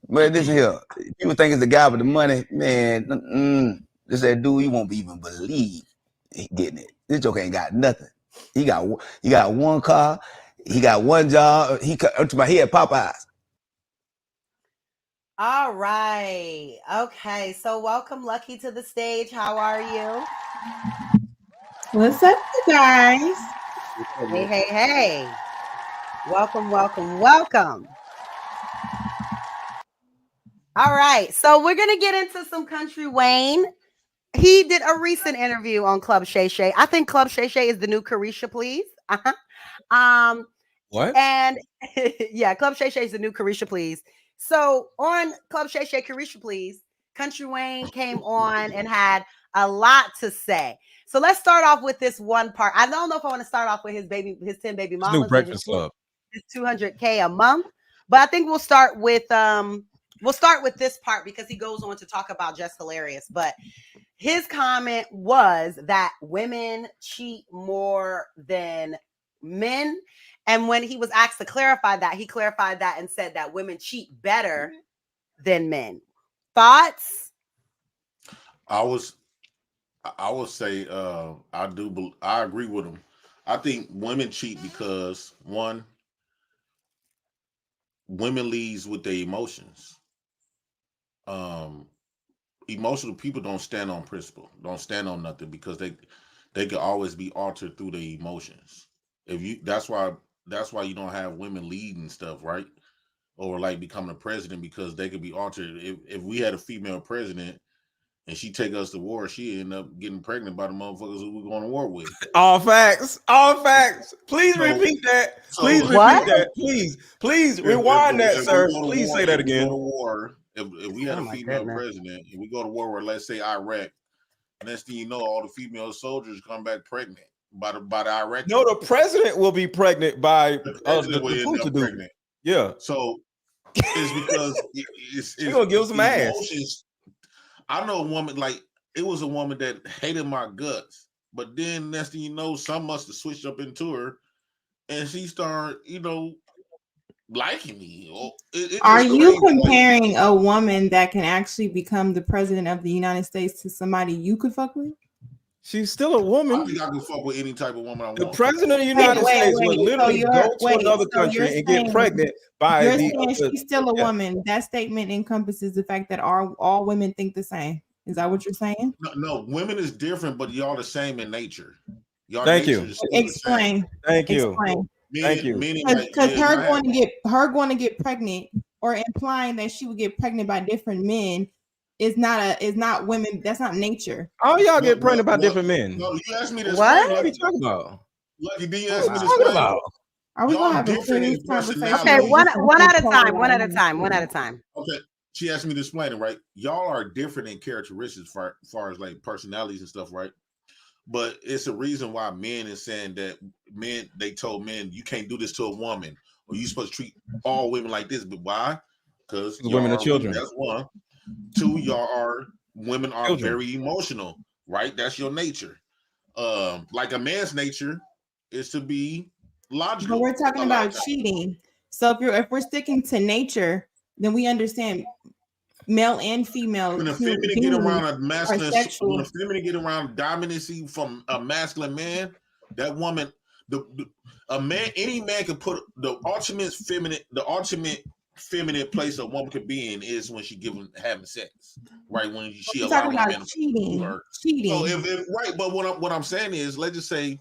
But this here, people think it's the guy with the money. Man, this that dude you won't even believe he getting it. This joke ain't got nothing. He got one car. He got one job. He had Popeyes. All right. Okay. So welcome, Lucky, to the stage. How are you? What's up, you guys? Hey. Welcome. All right. So we're going to get into some Country Wayne. He did a recent interview on Club Shay Shay. I think Club Shay Shay is the new Carisha Please. What? And yeah, Club Shay Shay is the new Carisha Please. So on Club Shay Shay Carisha Please, Country Wayne came on and had a lot to say. So let's start off with this one part. I don't know if I want to start off with his 10 baby mamas. New Breakfast Club. His $200K a month. But I think we'll start with this part because he goes on to talk about Jess Hilarious. But his comment was that women cheat more than men. And when he was asked to clarify that, he clarified that and said that women cheat better than men. Thoughts? I would say I agree with him. I think women cheat because one, women leads with their emotions. Emotional people don't stand on principle, don't stand on nothing because they can always be altered through their emotions. That's why you don't have women leading stuff, right? Or like becoming a president because they could be altered. If we had a female president and she take us to war, she end up getting pregnant by the motherfuckers who we're going to war with. All facts. Please repeat that. Please repeat that. Please rewind that, sir. Please say that again. War if we had Oh a my female goodness. president and we go to war with, let's say, Iraq, next thing you know, all the female soldiers come back pregnant by the Iraqis. No, the president will be pregnant by The president will the end Kuntry up dude. pregnant. Yeah. So it's because it's gonna give us some ass. emotions. I know a woman, like, it was a woman that hated my guts, but then next thing you know, some must have switched up into her, and she started, liking me. Are it's you crazy. Like, comparing a woman that can actually become the president of the United States to somebody you could fuck with? She's still a I woman. think I can fuck with any type of woman I The want. president of the United States would literally go to another country and get pregnant by You're the saying other. she's still a woman. That statement encompasses the fact that all women think the same. Is that what you're saying? No, women is different, but y'all the same in nature. Y'all Thank nature you. is still the same. Explain. Thank you. Explain. Thank you. Because her going to get pregnant, or implying that she would get pregnant by different men, is not women. That's not nature. All y'all get pregnant by different men. No, you asked me this. What? What are you talking about? Lucky, did you ask me What are this? you talking about? Are we Y'all gonna have a different in serious conversation? personality. Okay, one at a time. One at a time. One at a time. Okay, she asked me to explain it, right? Y'all are different in characteristics as far as like personalities and stuff, right? But it's a reason why men is saying that they told men you can't do this to a woman, or you supposed to treat all women like this. But why? Because women are children. That's one. Two, women are Children. very emotional, right? That's your nature. Like a man's nature is to be logical. But we're talking about cheating. So if we're sticking to nature, then we understand male and female. When a feminine get around a masculine, sexual. when a feminine get around dominancy from a masculine man, that woman, any man can put the ultimate feminine place a woman could be in is when she having sex, right? When she allowing about men cheating. to her. Cheating. So if right, but what I'm saying is, let's just say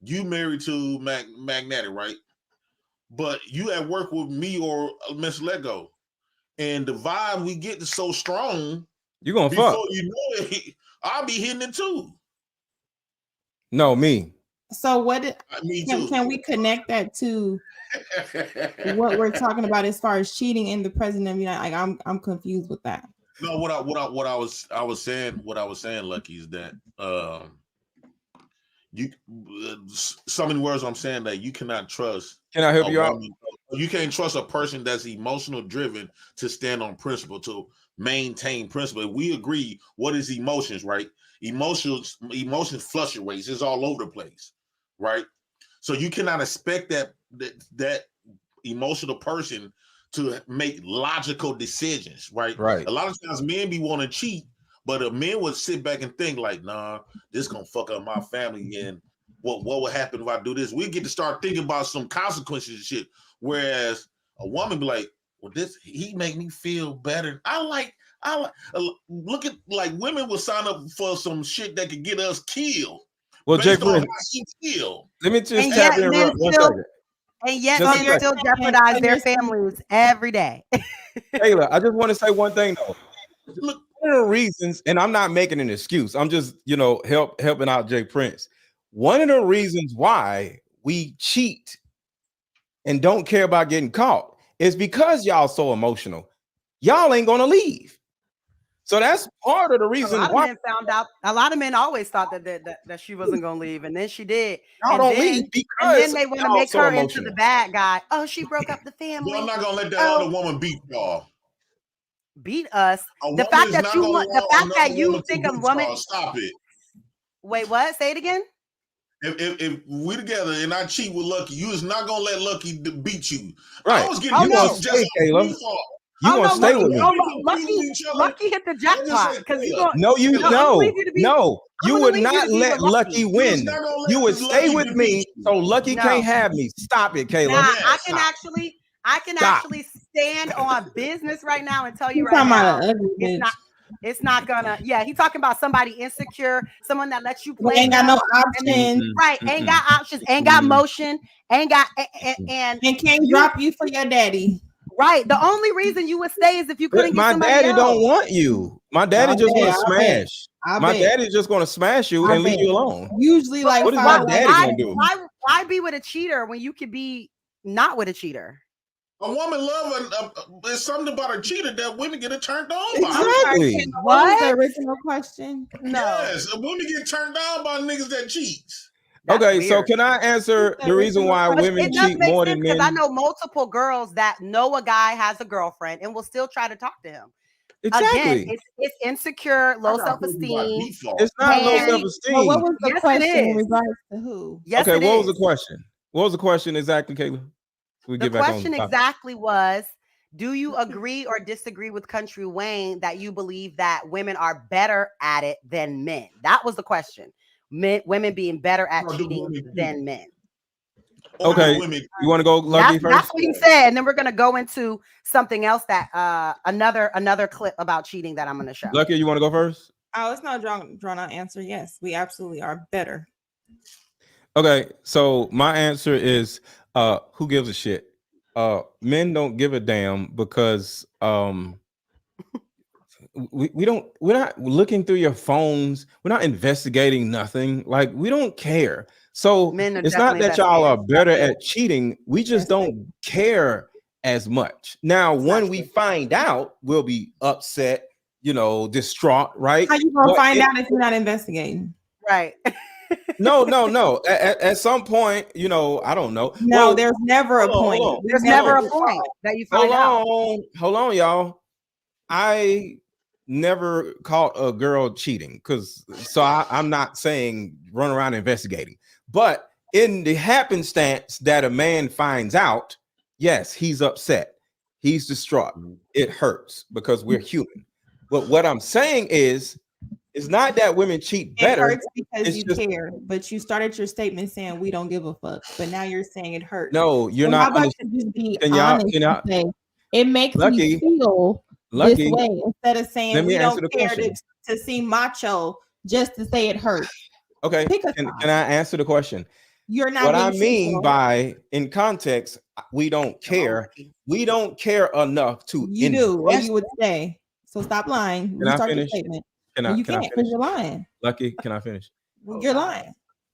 you married to Magnetic, right? But you at work with me or Miss Lego, and the vibe we get is so strong. You gonna before fuck? You know it, I'll be hitting it too. No, me. So Me can we connect that to what we're talking about as far as cheating in the president of the United? Like I'm confused with that. No, what I was saying, Lucky, is that you so many words I'm saying that you cannot trust. Can I help you out? You can't trust a person that's emotional driven to stand on principle, to maintain principle. We agree what is emotions, right? Emotions fluctuates. It's all over the place, right? So you cannot expect that emotional person to make logical decisions, right? Right. A lot of times men be want to cheat, but a man would sit back and think like, nah, this gonna fuck up my family, and what would happen if I do this? We get to start thinking about some consequences and shit. Whereas a woman be like, well, he make me feel better. I like look at, like, women will sign up for some shit that could get us killed. Well, Jay Prince, let me just tap in one second. And yet men still jeopardize their families every day. Taylor, I just want to say one thing though. Look, one of the reasons, and I'm not making an excuse, I'm just helping out Jay Prince. One of the reasons why we cheat and don't care about getting caught is because y'all so emotional. Y'all ain't gonna leave. So that's part of the reason why men found out. A lot of men always thought that she wasn't gonna leave, and then she did. Y'all don't leave because then they want to make her into the bad guy. Oh, she broke up the family. But I'm not gonna let that other woman beat y'all. Beat us. The fact that you think a woman. Stop it. Wait, what? Say it again. If we together and I cheat with Lucky, you is not gonna let Lucky beat you. Right. I was getting you gonna stay, Caleb. You gonna stay with me. Lucky hit the jackpot because you would not let Lucky win. You would stay with me, so Lucky can't have me. Stop it, Caleb. Nah, I can actually stand on business right now and tell you right now, it's not gonna. Yeah, he talking about somebody insecure, someone that lets you play. Ain't got no options, right? Ain't got options, ain't got motion, ain't got and can't drop you for your daddy. Right. The only reason you would stay is if you couldn't get somebody else. My daddy don't want you. My daddy just want to smash. My daddy's just going to smash you and leave you alone. Usually, like, what is my daddy gonna do? Why be with a cheater when you could be not with a cheater? A woman love there's something about a cheater that women get turned on by. Exactly. What was the original question? No. Yes, women get turned on by niggas that cheats. That's Okay, so weird. can I answer the reason why But women it does cheat make more sense than because I men? know multiple girls that know a guy has a girlfriend and will still try to talk to him. Exactly. Again, it's insecure, low self-esteem. It's not low And- But what self-esteem. was the Yes, it question in is. regards to who? Yes, Okay, it what was is. the question? What was the question exactly, Kayla? We The get back on question the topic. exactly was, do you agree or disagree with Country Wayne that you believe that women are better at it than men? That was the question. Women being better at Or do cheating women cheat? than men. Or do Okay, women you want to go Lucky That's first? what he said. And then we're gonna go into something else that another clip about cheating that I'm gonna show. Lucky, you want to go first? Oh, it's not drawn out answer. Yes, we absolutely are better. Okay, so my answer is who gives a shit? Men don't give a damn because we're not looking through your phones, we're not investigating nothing, like we don't care. So Men are it's not definitely that y'all are investigators. better at cheating, we just don't care as much. Now when we find out, we'll be upset, distraught, right? How you gonna But find out if you're not investigating? Right. No. At some point, I don't know. No, Well, there's never a hold on, point. hold on. There's never a point that you find out. Hold on, y'all. I never caught a girl cheating so I'm not saying run around investigating, but in the happenstance that a man finds out, yes, he's upset, he's distraught, it hurts because we're human. But what I'm saying is, it's not that women cheat It better. hurts because It's you just- care, but you started your statement saying we don't give a fuck, but now you're saying it hurts. No, you're So not. how about you just be Can y'all- honest can y'all- and say it makes Lucky- me feel Lucky, this way instead of let saying me we answer don't the care question. to seem macho just to say it hurts. Okay, Pick a can side. I answer the question? You're not What I being mean truthful. by in context, we don't care. We don't care enough to You do, or invest. you would say. So stop lying. Can I Restart your finish? statement. Can Well, I you can I can't because finish? you're lying. Lucky, can I finish? You're lying.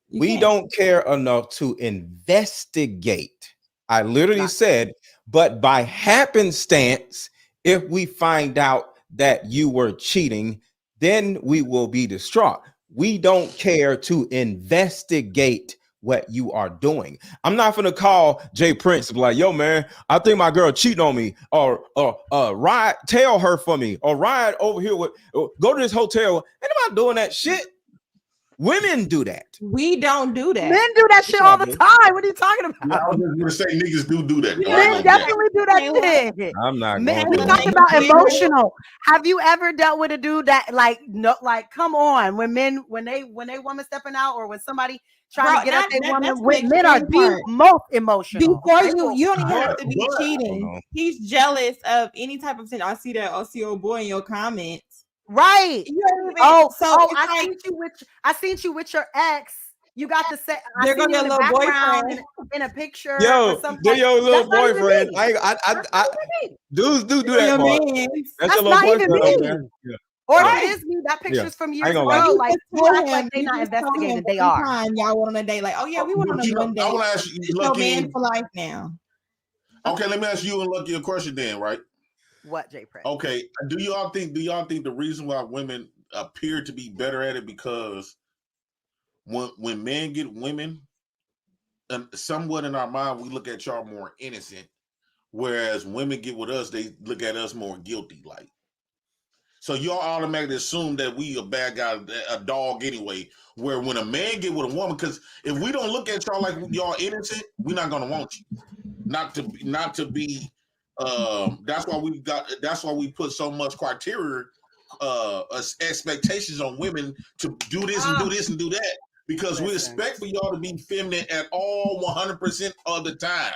You We can't. don't care enough to investigate. I literally said, but by happenstance, if we find out that you were cheating, then we will be distraught. We don't care to investigate what you are doing. I'm not gonna call Jay Prince and be like, yo, man, I think my girl cheating on me, or ride, tell her for me, or ride over here with, go to this hotel. Ain't nobody doing that shit. Women do that. We don't do that. Men do that shit all the time. What are you talking about? Yeah, I was just gonna say niggas do that. Though. Men definitely do that shit. I'm not Man, going we to talk that. about emotional. Have you ever dealt with a dude that come on, when they woman stepping out, or when somebody trying to get at their woman, men are the most emotional. Before They you will- don't even have to be But- cheating. He's jealous of any type of thing. I see your boy in your comments. Right. You don't even, I seen you with your ex. You got to say, I There seen go you in your the little background boyfriend. in a picture. Yo, or something. they're your little That's not even boyfriend. me. Dudes do They're that your part. man. That's your little not even boyfriend me. over there. Yeah. Or Right. if it is me, that picture's from I years ain't ago. gonna lie. Like, you act like they not investigated. They are. Time y'all went on a date, like, oh yeah, we went on a one date. I want to ask you, It's your Lucky. man for life now. Okay, let me ask you and Lucky a question then, right? What, Jay Prince? Okay, do y'all think the reason why women appear to be better at it because when men get women, and somewhat in our mind we look at y'all more innocent, whereas women get with us, they look at us more guilty, like. So y'all automatically assume that we a bad guy, a dog anyway. Where when a man get with a woman, because if we don't look at y'all like y'all innocent, we're not gonna want you. Not to be. That's why we put so much criteria, expectations on women to do this and do this and do that, because we expect for y'all to be feminine at all 100% of the time.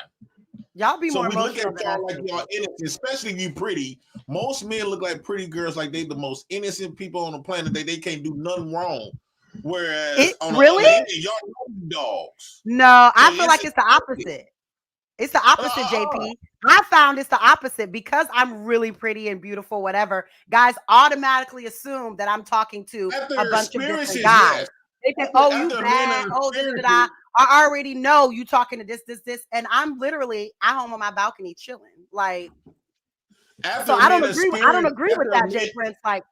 Y'all be So more we look emotional at than y'all us. like y'all innocent, especially if you pretty. Most men look like pretty girls, like they the most innocent people on the planet. They can't do nothing wrong. Whereas on the other hand, y'all know dogs. No, I So feel like it's the opposite. It's the opposite, JP. I found it's the opposite because I'm really pretty and beautiful, whatever. Guys automatically assume that I'm talking to a bunch of different guys. Yes. They think, oh, you bad. Oh, da-da-da-da. I already know you talking to this, and I'm literally at home on my balcony chilling. Like, After so a I man don't agree with after that, Jay Prince. Like,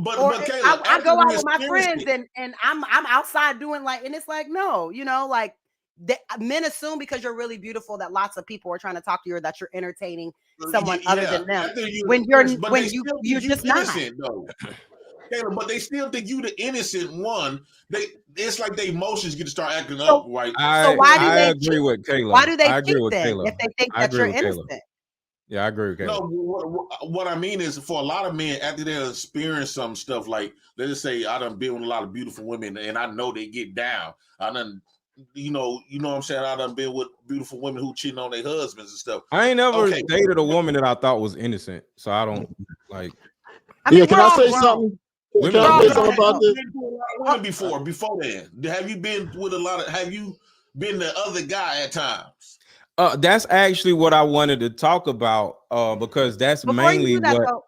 but I Kayla, after go we out with my experienced friends and I'm outside doing like, and it's like, no, like men assume because you're really beautiful that lots of people are trying to talk to you or that you're entertaining someone other than them. after you When but they still think you're you just not. innocent though. Kayla, but they still think you the innocent one. It's like their emotions get to start acting up, right? So why do I they agree cheat? with Kayla. Why do they I agree cheat with then Kayla. if they think I that agree you're with Kayla. innocent? Yeah, I agree with Kayla. No, what I mean is for a lot of men after they experience some stuff, like let's just say I done been with a lot of beautiful women and I know they get down. I done, you know what I'm saying? I done been with beautiful women who cheating on their husbands and stuff. I ain't never Okay. dated a woman that I thought was innocent, so I don't like. I mean, Yeah, can we're I all say grown. something? Women Can are I say grown. something about this? Been to a lot of women before then. Have you been with a lot of? Have you been the other guy at times? That's actually what I wanted to talk about, because that's Before you mainly do that, what. though,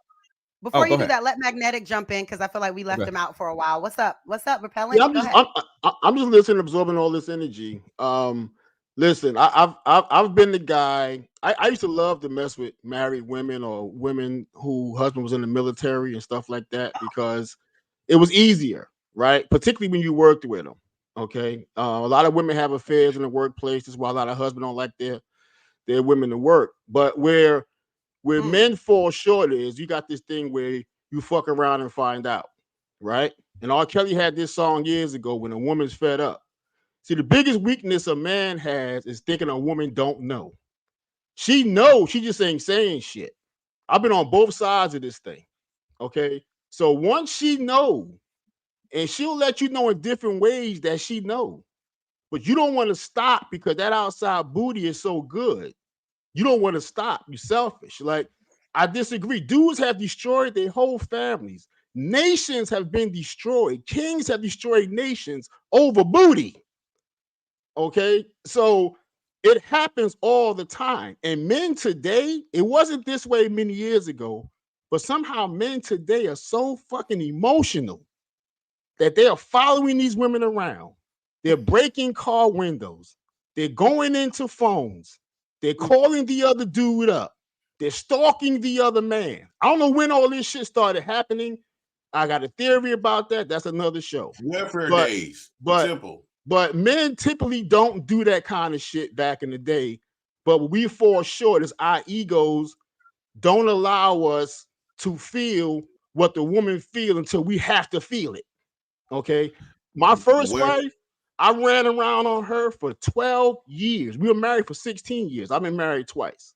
before Go you do ahead. that, let Magnetic jump in because I feel like we left Okay. him out for a while. What's up? What's up, Repellent? Yeah, Go ahead. I'm just listening, absorbing all this energy. Listen, I've been the guy. I used to love to mess with married women or women who husband was in the military and stuff like that because it was easier, right? Particularly when you worked with them. Okay, a lot of women have affairs in the workplace. That's why a lot of husbands don't like their women to work. But where men fall short is you got this thing where you fuck around and find out, right? And R. Kelly had this song years ago when a woman's fed up. See, the biggest weakness a man has is thinking a woman don't know. She knows, she just ain't saying shit. I've been on both sides of this thing. Okay. So once she knows, and she'll let you know in different ways that she knows, but you don't want to stop because that outside booty is so good. You don't want to stop. You're selfish. Like, I disagree. Dudes have destroyed their whole families. Nations have been destroyed. Kings have destroyed nations over booty. Okay. So it happens all the time. And men today, it wasn't this way many years ago, but somehow men today are so fucking emotional that they are following these women around. They're breaking car windows. They're going into phones. They're calling the other dude up. They're stalking the other man. I don't know when all this shit started happening. I got a theory about that. That's another show. Welfare But- days. but- Simple. But men typically don't do that kind of shit back in the day. But what we fall short is our egos don't allow us to feel what the woman feel until we have to feel it. Okay. My first wife, I ran around on her for 12 years. We were married for 16 years. I've been married twice.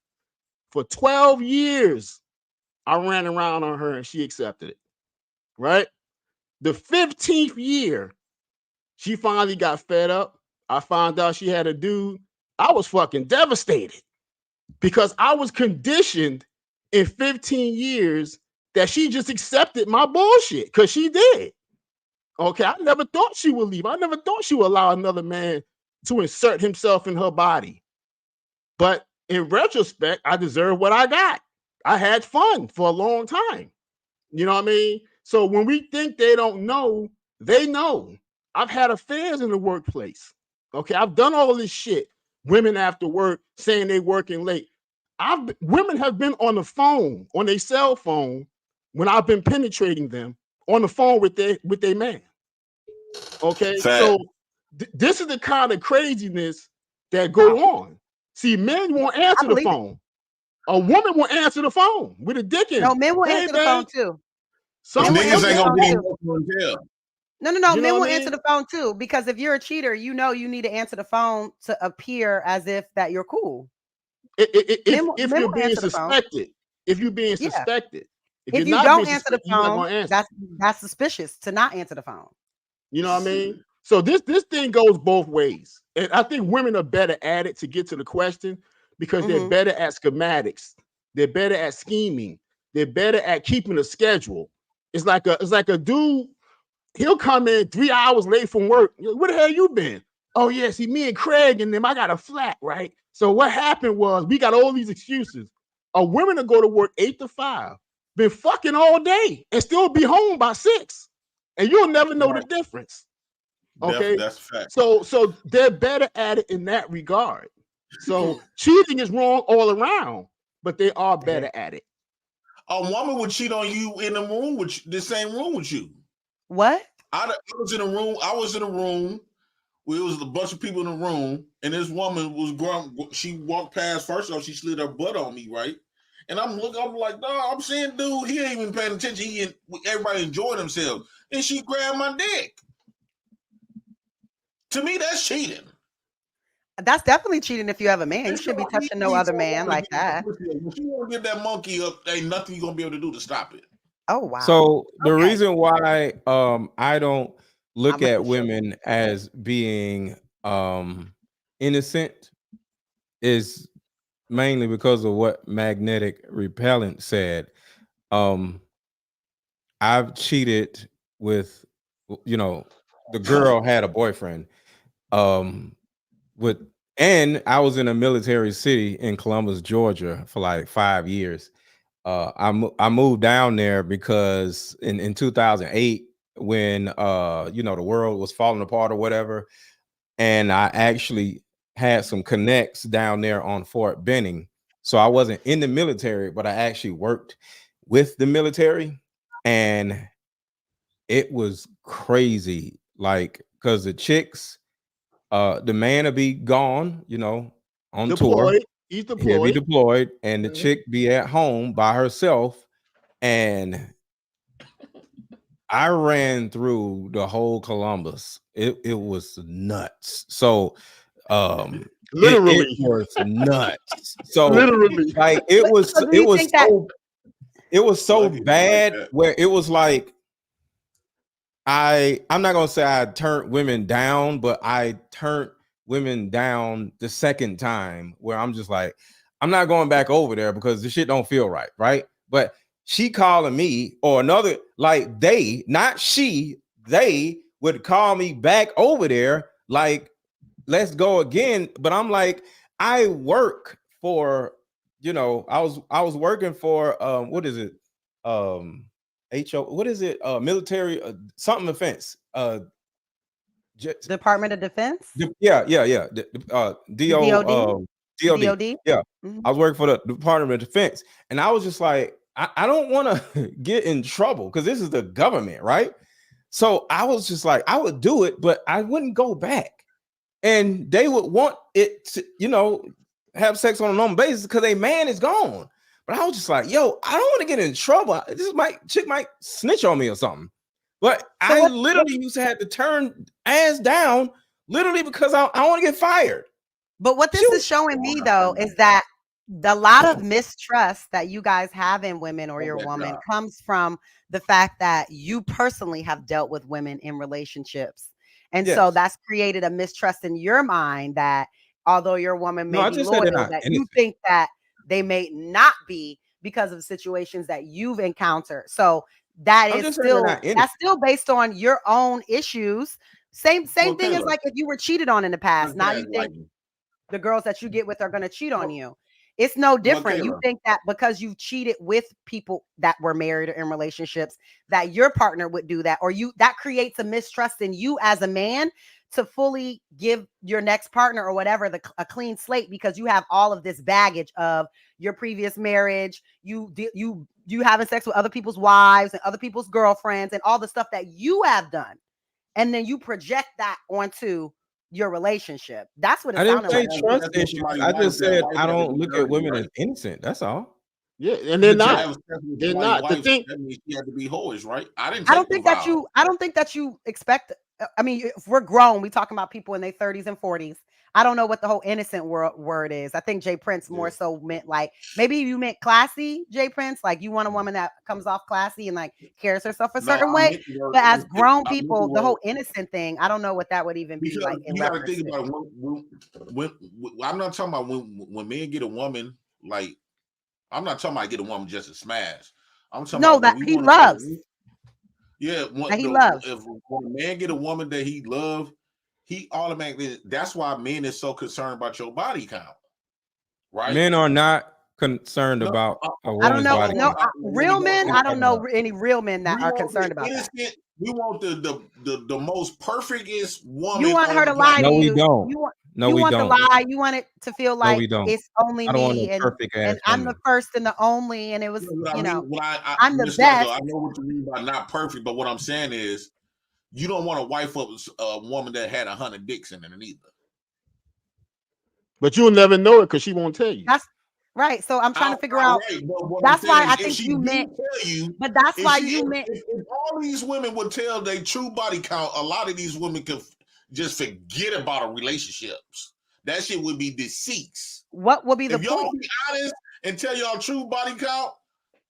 For 12 years, I ran around on her and she accepted it. Right? The 15th year, she finally got fed up. I found out she had a dude. I was fucking devastated because I was conditioned in 15 years that she just accepted my bullshit because she did. Okay, I never thought she would leave. I never thought she would allow another man to insert himself in her body. But in retrospect, I deserve what I got. I had fun for a long time. You know what I mean? So when we think they don't know, they know. I've had affairs in the workplace. Okay, I've done all this shit. Women after work saying they working late. Women have been on the phone, on their cell phone, when I've been penetrating them on the phone with their man. Okay, so this is the kind of craziness that go on. See, men won't answer the phone. A woman won't answer the phone with a dick in. No, men will answer the phone too. Niggas ain't gonna be emotional until. No. You Men know will what I answer mean? the phone too because if you're a cheater, you know you need to answer the phone to appear as if that you're cool. If men you're will being answer the phone. suspected, if you're being Yeah. suspected, if If you're you not being don't answer the suspected, you're not phone, gonna answer. that's suspicious to not answer the phone. You know what I mean? So this thing goes both ways, and I think women are better at it to get to the question because they're better at schematics, they're better at scheming, they're better at keeping a schedule. It's like a dude. He'll come in 3 hours late from work. Where the hell you been? Oh yeah, see me and Craig and them. I got a flat, right? So what happened was we got all these excuses. A women to go to work 8 to 5, been fucking all day, and still be home by 6, and you'll never know the difference. Okay, That's a fact. so they're better at it in that regard. So cheating is wrong all around, but they are better at it. A woman would cheat on you in the room with the same room with you. What? I was in a room. I was in a room. Where it was a bunch of people in the room, and this woman was going. She walked past. First off, she slid her butt on me, right? And I'm looking. I'm like, no, I'm saying, dude, he ain't even paying attention. Everybody enjoying themselves, and she grabbed my dick. To me, that's cheating. That's definitely cheating if you have a man. You shouldn't be touching no other man like that. If you want to get that monkey up, ain't nothing you're gonna be able to do to stop it. Oh wow. So the Okay. reason why I don't look I'm at for sure. women as being innocent is mainly because of what Magnetic Repellent said. I've cheated with, you know, the girl had a boyfriend. And I was in a military city in Columbus, Georgia for like 5 years. I moved down there because in 2008, when you know, the world was falling apart or whatever, and I actually had some connects down there on Fort Benning. So I wasn't in the military, but I actually worked with the military, and it was crazy. Like, because the chicks, the man will be gone, you know, on tour. Deployed. He's He'll be deployed. deployed, and the Mhm. chick be at home by herself. And I ran through the whole Columbus. It was nuts. So it Literally. was nuts. So Literally. like it was So do you think that? so Lucky bad like that. where it was like I'm not gonna say I turned women down, but I turned women down the second time where I'm just like, I'm not going back over there because the shit don't feel right, right? But she calling me or another, like they, not she, they would call me back over there, like, let's go again. But I'm like, I work for, you know, I was working for what is it? HO, what is it? Military something defense. Department of Defense? Yeah. DO DOD? DOD. DOD? Yeah. Mhm. I was working for the Department of Defense, and I was just like, I don't want to get in trouble because this is the government, right? So I was just like, I would do it, but I wouldn't go back. And they would want it to, you know, have sex on a normal basis because a man is gone. But I was just like, yo, I don't want to get in trouble. This chick might snitch on me or something. But So I literally used to have to turn ass down literally because I want to get fired. But what this is showing me though is that the lot of mistrust that you guys have in women or your woman comes from the fact that you personally have dealt with women in relationships. And so Yes. that's created a mistrust in your mind that although your woman No, may I be just said they're loyal, not that you innocent. think that they may not be because of situations that you've encountered. So that I'm is just saying they're still not innocent. that's still based on your own issues. Same Well, thing as Taylor, like if you were cheated on in the past. Now you think gaslighting. the girls that you get with are going to cheat on you. It's no different. You Kayla, think that because you've cheated with people that were married or in relationships, that your partner would do that, or that creates a mistrust in you as a man to fully give your next partner or whatever a clean slate because you have all of this baggage of your previous marriage, you having sex with other people's wives and other people's girlfriends and all the stuff that you have done, and then you project that onto your relationship. That's what it I didn't sounded say like. trust issues. I just said I don't look at women right? as innocent. That's all. Yeah, and they're But not. have sex with They're somebody's not. The wife, thing. that means she had to be whorish, right? I didn't I take don't the think that vow. I don't think that you expect. I mean, if we're grown, we talking about people in their 30s and 40s. I don't know what the whole innocent word is. I think Jay Prince more so meant like maybe you meant classy, Jay Prince. Like you want a woman that comes off classy and like carries herself a No, certain I way. meant the word. But as grown I meant the people, the word whole innocent thing, I don't know what that would even be because like in you got to reference think to. about it. When I'm not talking about when men get a woman like I'm not talking about get a woman just to smash. I'm talking No, about when that we he want loves. to. Yeah, That he loves. if when a man get a woman that he love, he automatically. That's why men is so concerned about your body count, right? Men are not concerned No, about a I don't woman's know. body No, count. real men. I don't know any real men that we are want concerned the about that. innocent. We want the most perfectest woman. You want on her the to lie planet. to No, we you. don't. You want No, you we want the don't. lie. You want it to feel No, like we don't. it's only I don't want me no and perfect ass I'm the woman. first and the only, and it was What I mean, I'm the Miss best. Lego, I know what you mean by not perfect, but what I'm saying is, you don't want to wife up a woman that had 100 dicks in it either. But you'll never know it because she won't tell you. That's right. So I'm trying to figure out. Right, but what That's I'm saying why I is, if think she you did meant. tell you, But that's why if you meant. if all these women would tell their true body count, a lot of these women could just forget about a relationships. That shit would be deceits. What would be the If y'all point? be honest and tell y'all true body count,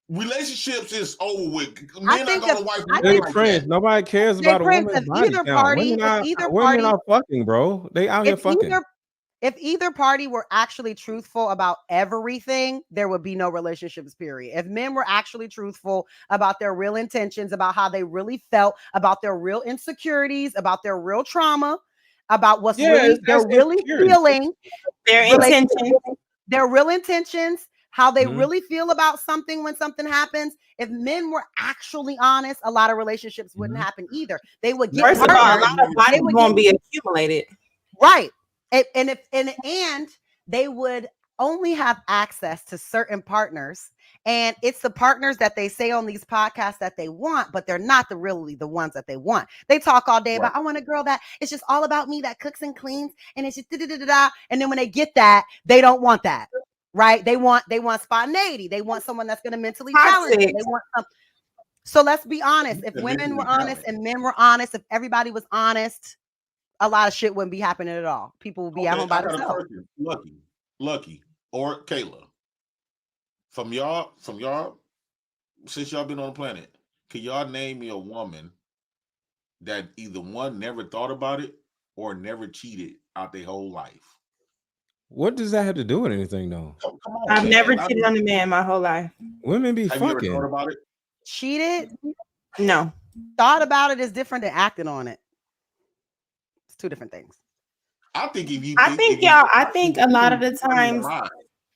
relationships is over with. I Men think not gonna if wife I women Hey, think like Prince, that. nobody cares they about a Prince, woman's if body either count. party, Women are fucking, bro. They out here if fucking. either party were actually truthful about everything, there would be no relationships, period. If men were actually truthful about their real intentions, about how they really felt, about their real insecurities, about their real trauma, about what's that's they're really insecurity. feeling, Their relationship- intention. their real intentions, how they Mhm. really feel about something when something happens. If men were actually honest, a lot of relationships wouldn't happen either. They would get First of all, a partners. lot of bodies would won't be accumulated. Right. And they would only have access to certain partners, and it's the partners that they say on these podcasts that they want, but they're not really the ones that they want. They talk all day about, I want a girl that it's just all about me, that cooks and cleans, and it's just da-da-da-da-da. And then when they get that, they don't want that. Right? They want spontaneity. They want someone that's going to mentally challenge them. They want some. So let's be honest. If women were honest and men were honest, if everybody was honest, a lot of shit wouldn't be happening at all. People would be at home by I got themselves. a question. Lucky, or Kayla. From y'all, since y'all been on the planet, can y'all name me a woman that either one never thought about it or never cheated out their whole life? What does that have to do with anything, though? Come on, I've man. never cheated on a man my whole life. Women be Have you ever thought fucking. about it? Cheated? No. Thought about it is different than acting on it. It's two different things. I think if you, I think a lot of the times,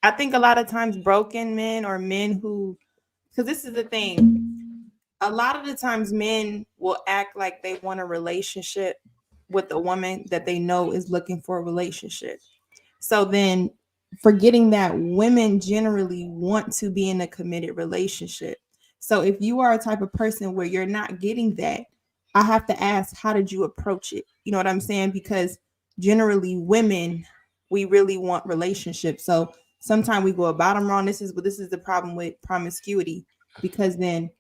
I think a lot of times broken men or men who, because this is the thing, a lot of the times men will act like they want a relationship with a woman that they know is looking for a relationship. So then forgetting that women generally want to be in a committed relationship. So if you are a type of person where you're not getting that, I have to ask, how did you approach it? You know what I'm saying? Because generally women, we really want relationships. So sometimes we go about them wrong. This is the problem with promiscuity, because then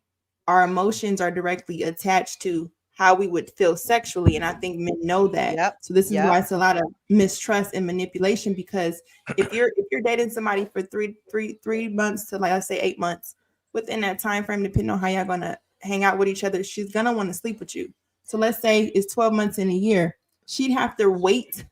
our emotions are directly attached to how we would feel sexually. And I think men know that. Yep. So this is why it's a lot of mistrust and manipulation, because if you're dating somebody for three months to, like, let's say 8 months, within that time frame, depending on how y'all gonna hang out with each other, she's gonna want to sleep with you. So let's say it's 12 months in a year, she'd have to wait.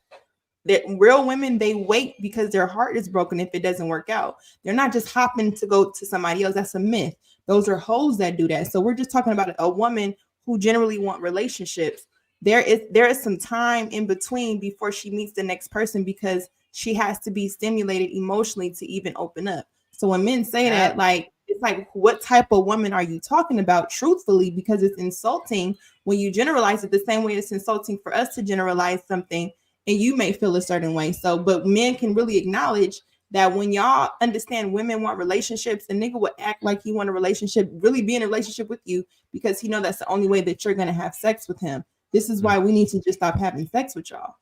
That real women, they wait because their heart is broken if it doesn't work out. They're not just hopping to go to somebody else. That's a myth. Those are hoes that do that. So we're just talking about a woman who generally want relationships. There is some time in between before she meets the next person, because she has to be stimulated emotionally to even open up. So when men say that, like, it's like, what type of woman are you talking about, truthfully? Because it's insulting when you generalize it the same way it's insulting for us to generalize something, and you may feel a certain way. So, but men can really acknowledge that when y'all understand women want relationships, the nigga would act like he want a relationship, really be in a relationship with you, because he know that's the only way that you're going to have sex with him. This is why we need to just stop having sex with y'all.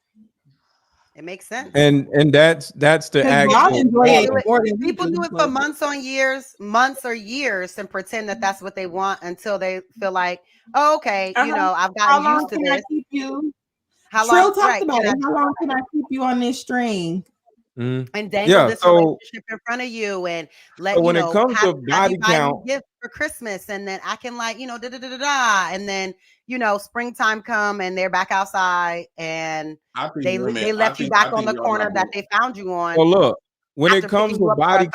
It makes sense. And that's the y'all enjoy it more than people do it for months or years, and pretend that that's what they want until they feel like, oh, okay, you know, I've gotten used to this. Keep you? How Trill long? talked Right, about it. How long can I keep you on this string? And dangle this relationship in front of you, and let so when you it know, comes to body buy count, me gift for Christmas, and then I can, like, you know, and then, you know, springtime come and they're back outside, and they left you back on the corner that they found you on. Well, look, when it comes to body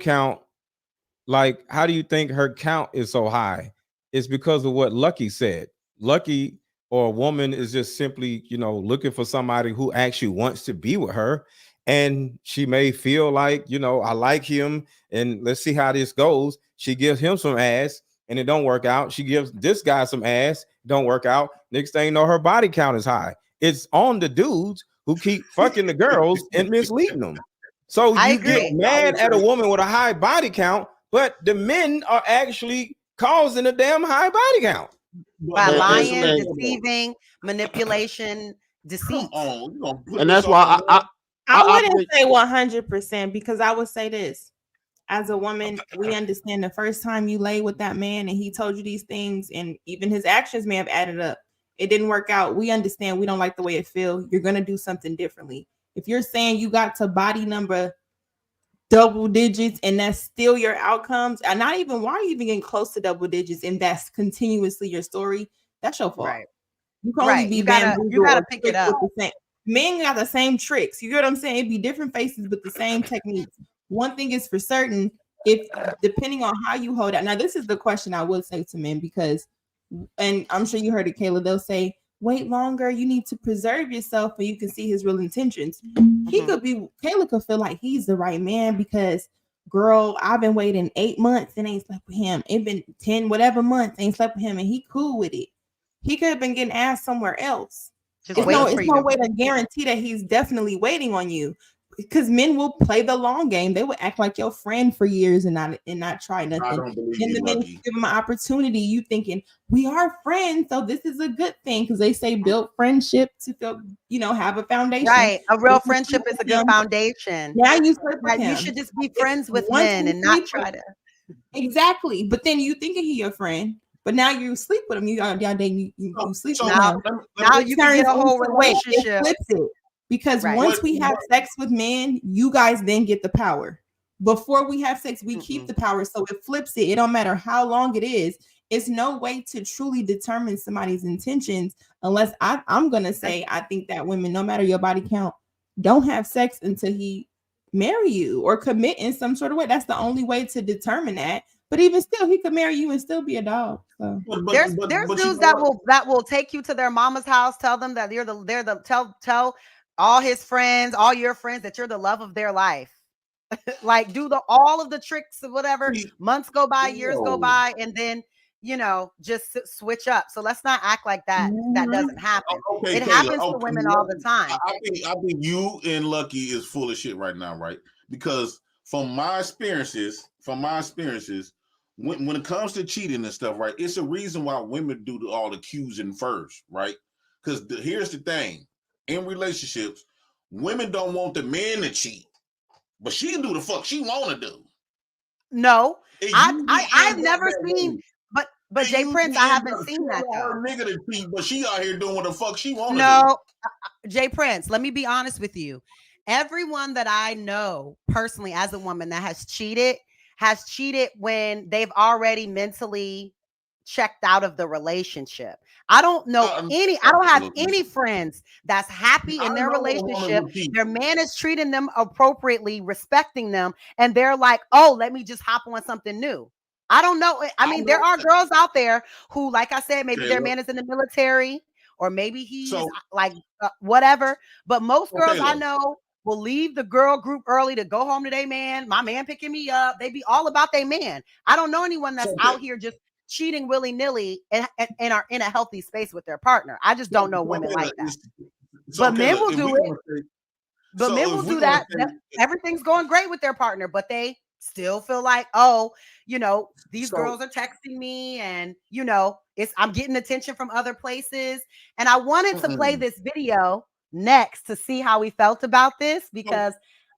count, like, how do you think her count is so high? It's because of what Lucky said. Lucky, or a woman, is just simply, you know, looking for somebody who actually wants to be with her. and she may feel like, you know, I like him and let's see how this goes. She gives him some ass and it don't work out. She gives this guy some ass, don't work out. Next thing you know, her body count is high. It's on the dudes who keep fucking the girls and misleading them. So I you get agree. mad at a woman with a high body count, but the men are actually causing a damn high body count. By And- lying, and- deceiving, manipulation, Come deceit. on, you gonna put And this that's why on I I wouldn't operate- say 100% because I would say this. As a woman, we understand the first time you lay with that man and he told you these things, and even his actions may have added up. It didn't work out. We understand we don't like the way it feels. You're going to do something differently. If you're saying you got to body number double digits and that's still your outcomes, and not even why are you even getting close to double digits and that's continuously your story, that's your fault. Right. You can only Right. be You gotta bamboozled or pick it tricked up. with the same. Men got the same tricks. You get what I'm saying? It'd be different faces, but the same techniques. One thing is for certain, if depending on how you hold out. Now, this is the question I would say to men because, and I'm sure you heard it, Kayla. They'll say, "Wait longer. You need to preserve yourself, and you can see his real intentions." He Mhm. could be. Kayla could feel like he's the right man because, girl, I've been waiting 8 months and ain't slept with him. It's been 10 whatever months ain't slept with him, and he cool with it. He could have been getting asked somewhere else. Just It's waiting for no you. way to guarantee that he's definitely waiting on you, because men will play the long game. They will act like your friend for years and not try I nothing. don't believe And you, the minute Lucky. you give them an opportunity, you thinking we are friends, so this is a good thing because they say build friendship to feel, have a foundation. Right. A real If you friendship sleep is a with good him, foundation. now you sleep with Right. You him. should just be friends with Once men you and not sleep try with- to. Exactly, but then you thinking he your friend, but now you sleep with him. You sleep So with now- him. Now It you can get a turns whole into- wait, it relationship. flips it. Because Right. once we have sex with men, you guys then get the power. Before we have sex, we keep Mm-mm. the power. So it flips it. It don't matter how long it is. It's no way to truly determine somebody's intentions unless I'm gonna say I think that women, no matter your body count, don't have sex until he marry you or commit in some sort of way. That's the only way to determine that. But even still, he could marry you and still be a dog. So. There's you dudes know that will take you to their mama's house, tell them that tell all his friends, all your friends that you're the love of their life. Like do all of the tricks or whatever. See, Months go by, years go no. by, and then just switch up. So let's not act like that doesn't happen. Okay, It Kayla, happens to okay, women all the time. I think you and Lucky is full of shit right now, right? Because from my experiences, when it comes to cheating and stuff, right, it's a reason why women do all the accusing first, right? Because here's the thing: in relationships, women don't want the man to cheat, but she can do the fuck she want to do. No, It I've usually I've ends never up that seen, way. but It Jay usually Prince, I ends haven't up seen that telling though. her nigga to cheat, but she out here doing what the fuck she want to do. No, Jay Prince, let me be honest with you. Everyone that I know personally as a woman that has cheated when they've already mentally checked out of the relationship. I don't know I don't have any friends that's happy in their relationship. Their man is treating them appropriately, respecting them, and they're like, "Oh, let me just hop on something new." I don't know. I mean, there are girls out there who, like I said, maybe their man is in the military, or maybe he's whatever. But most girls I know will leave the girl group early to go home to their man. My man picking me up. They be all about their man. I don't know anyone that's out here just cheating willy-nilly and are in a healthy space with their partner. I just don't know women like that. But men will do it. But men will do that. Everything's going great with their partner, but they still feel like, oh, these girls are texting me and, I'm getting attention from other places. And I wanted to play this video next to see how we felt about this because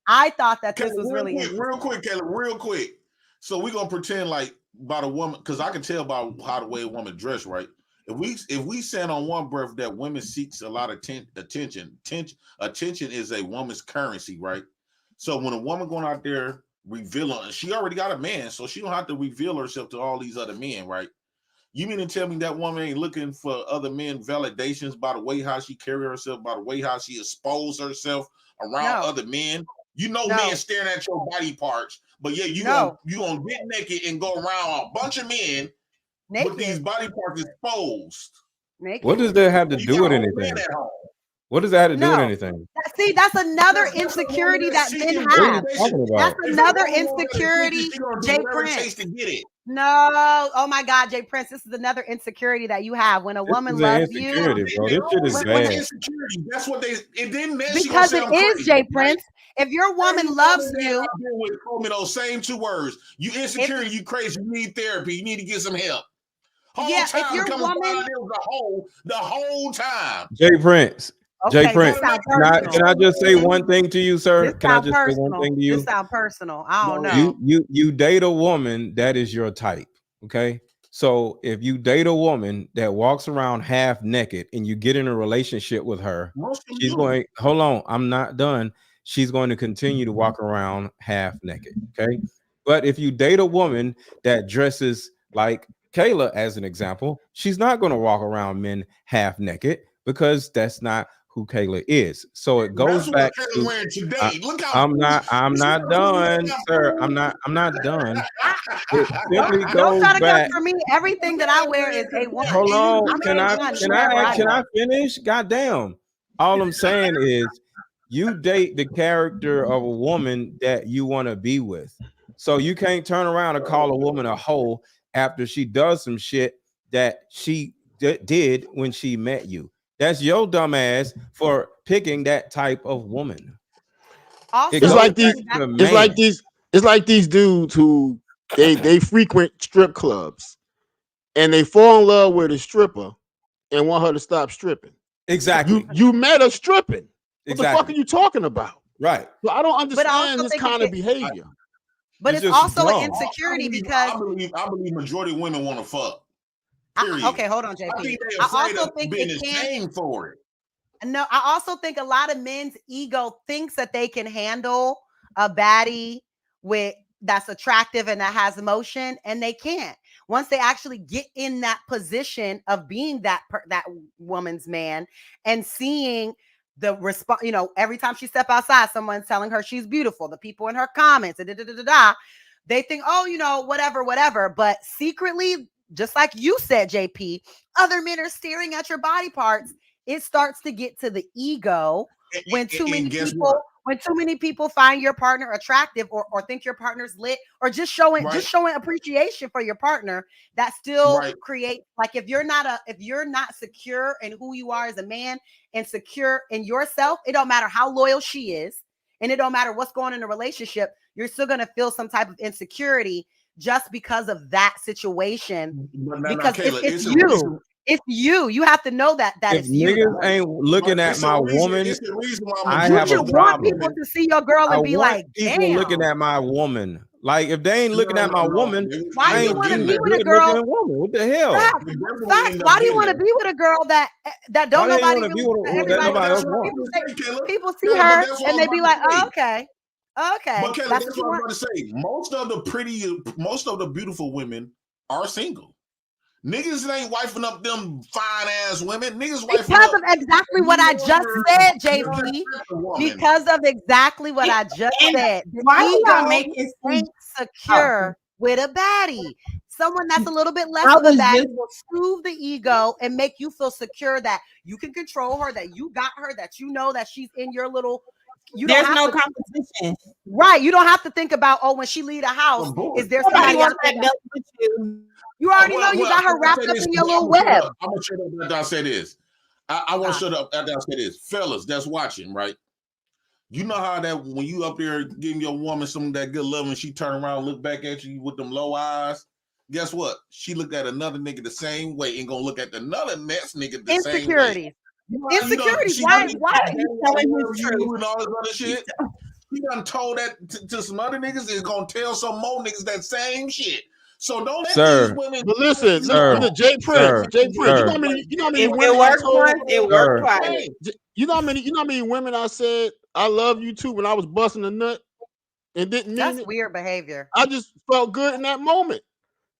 I thought that this was really interesting. Real quick, Kayla, real quick. So we're going to pretend like about a woman, because I can tell by how the way a woman dress, right? If we said on one breath that women seeks a lot of attention is a woman's currency, right? So when a woman going out there revealing, she already got a man, so she don't have to reveal herself to all these other men, right? You mean to tell me that woman ain't looking for other men validations by the way how she carry herself, by the way how she expose herself around other men? Men staring at your body parts, but yeah, you gonna get naked and go around a bunch of men with these body parts exposed. Naked. What does that have to do with anything? What does that have to do with No. anything? See, that's another insecurity that men What are have. you talking That's about? another insecurity, Jay Whatever it takes Prince. to get it. No, oh my God, Jay Prince, this is another insecurity that you have when a This woman is an loves you. insecurity, bro. This shit is When- bad. Insecurity. That's what they. It didn't. Then she gonna Because say it I'm is, crazy, Jay right? Prince. If your woman Every loves woman that you, I've been with told me those same two words. You insecure, you crazy, you need therapy, you need to get some help. Whole yeah, time if your coming woman, out there the whole time. Jay Prince. Jay okay, Prince. this sounds Can I personal. just say one thing to you, sir? This Can I sounds just say one personal. thing to you? This sounds personal. I don't Go know. ahead. You date a woman that is your type. Okay. So if you date a woman that walks around half naked and you get in a relationship with her, Most of them she's do. going, hold on, I'm not done. She's going to continue to walk around half naked. Okay. But if you date a woman that dresses like Kayla, as an example, she's not going to walk around men half naked because that's not who Kayla is. So it goes That's back what Kayla to wearing today. Look how I'm not done, sir. I'm not done. It simply Don't goes try to come back. for me. Everything that I wear is A1. Hold on. I'm Can I A1 wherever I go. finish? Goddamn. All I'm saying is you date the character of a woman that you want to be with. So you can't turn around and call a woman a hoe after she does some shit that she did when she met you. That's your dumb ass for picking that type of woman. Also, It's like these. back to It's like man. these. It's like these dudes who they frequent strip clubs and they fall in love with a stripper and want her to stop stripping. Exactly. You met her stripping. What the fuck Exactly. are you talking about? Right. So I don't But I understand also this think kind it of behavior. but It's it's just also an dumb. insecurity I because believe majority of women want to fuck. Period. okay, hold on, I JP. think they're I afraid also of think being it can ashamed for it. no, I also think a lot of men's ego thinks that they can handle a baddie with that's attractive and that has emotion, and they can't. Once they actually get in that position of being that woman's man and seeing the response, you know, every time she step outside, someone's telling her she's beautiful. The people in her comments, they think, oh, you know, whatever. But secretly, just like you said, JP, other men are staring at your body parts. It starts to get to the ego when too many people find your partner attractive or think your partner's lit or just showing appreciation for your partner. That still creates, like, if you're not secure in who you are as a man and secure in yourself, it don't matter how loyal she is and it don't matter what's going on in the relationship, you're still going to feel some type of insecurity just because of that situation. Because it's you have to know that if it's you. niggas ain't looking at my woman, I have a want problem. people to see your girl and be like, people damn. looking at my woman. Like, if they ain't looking at my woman, why do you want to be with a girl? Woman. What the hell? Facts. Why do you want to be with a girl that don't nobody really people see her and they be like, oh, okay. But Kelly, That's what I'm about to say. Most of the beautiful women are single. Niggas ain't wifing up them fine ass women. Niggas wifing because up of exactly what I just said, JP. Because of exactly what I just said. Why do y'all make it ain't secure with a baddie? Someone that's a little bit less of a baddie will soothe the ego and make you feel secure that you can control her, that you got her, that you know that she's in your little. There's no competition, right? You don't have to think about, oh, when she leave the house, is there somebody else that does with you? You already know you got her wrapped up in your little web. I'm gonna shut up after I say this. I want to shut up after I say this, fellas that's watching, right? You know how that when you up there giving your woman some of that good love and she turn around and look back at you with them low eyes. Guess what? She looked at another nigga the same way and gonna look at another next nigga the same way. Insecurities. Why are you telling me the truth? And all this other shit. She done told that to some other niggas. Is gonna tell some more niggas that same shit. So don't let these women. But listen, Jay Prince. You know how many women I told? It worked twice. You know how many women I said I love you too when I was busting a nut and didn't mean That's it. weird behavior. I just felt good in that moment.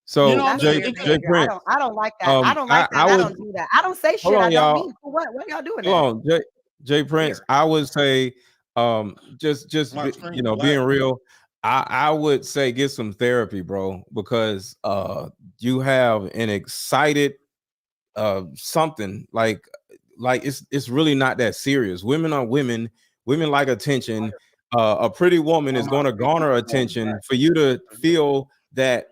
So you know Jay Prince, I don't like that. I don't like that. I don't do that. I don't say shit I don't mean. What y'all doing? Hold on, Jay Prince. I would say, just you know, being real, I would say get some therapy, bro, because you have an excited something like like it's really not that serious. Women are women. Women like attention. A pretty woman is going to garner attention. For you to feel that,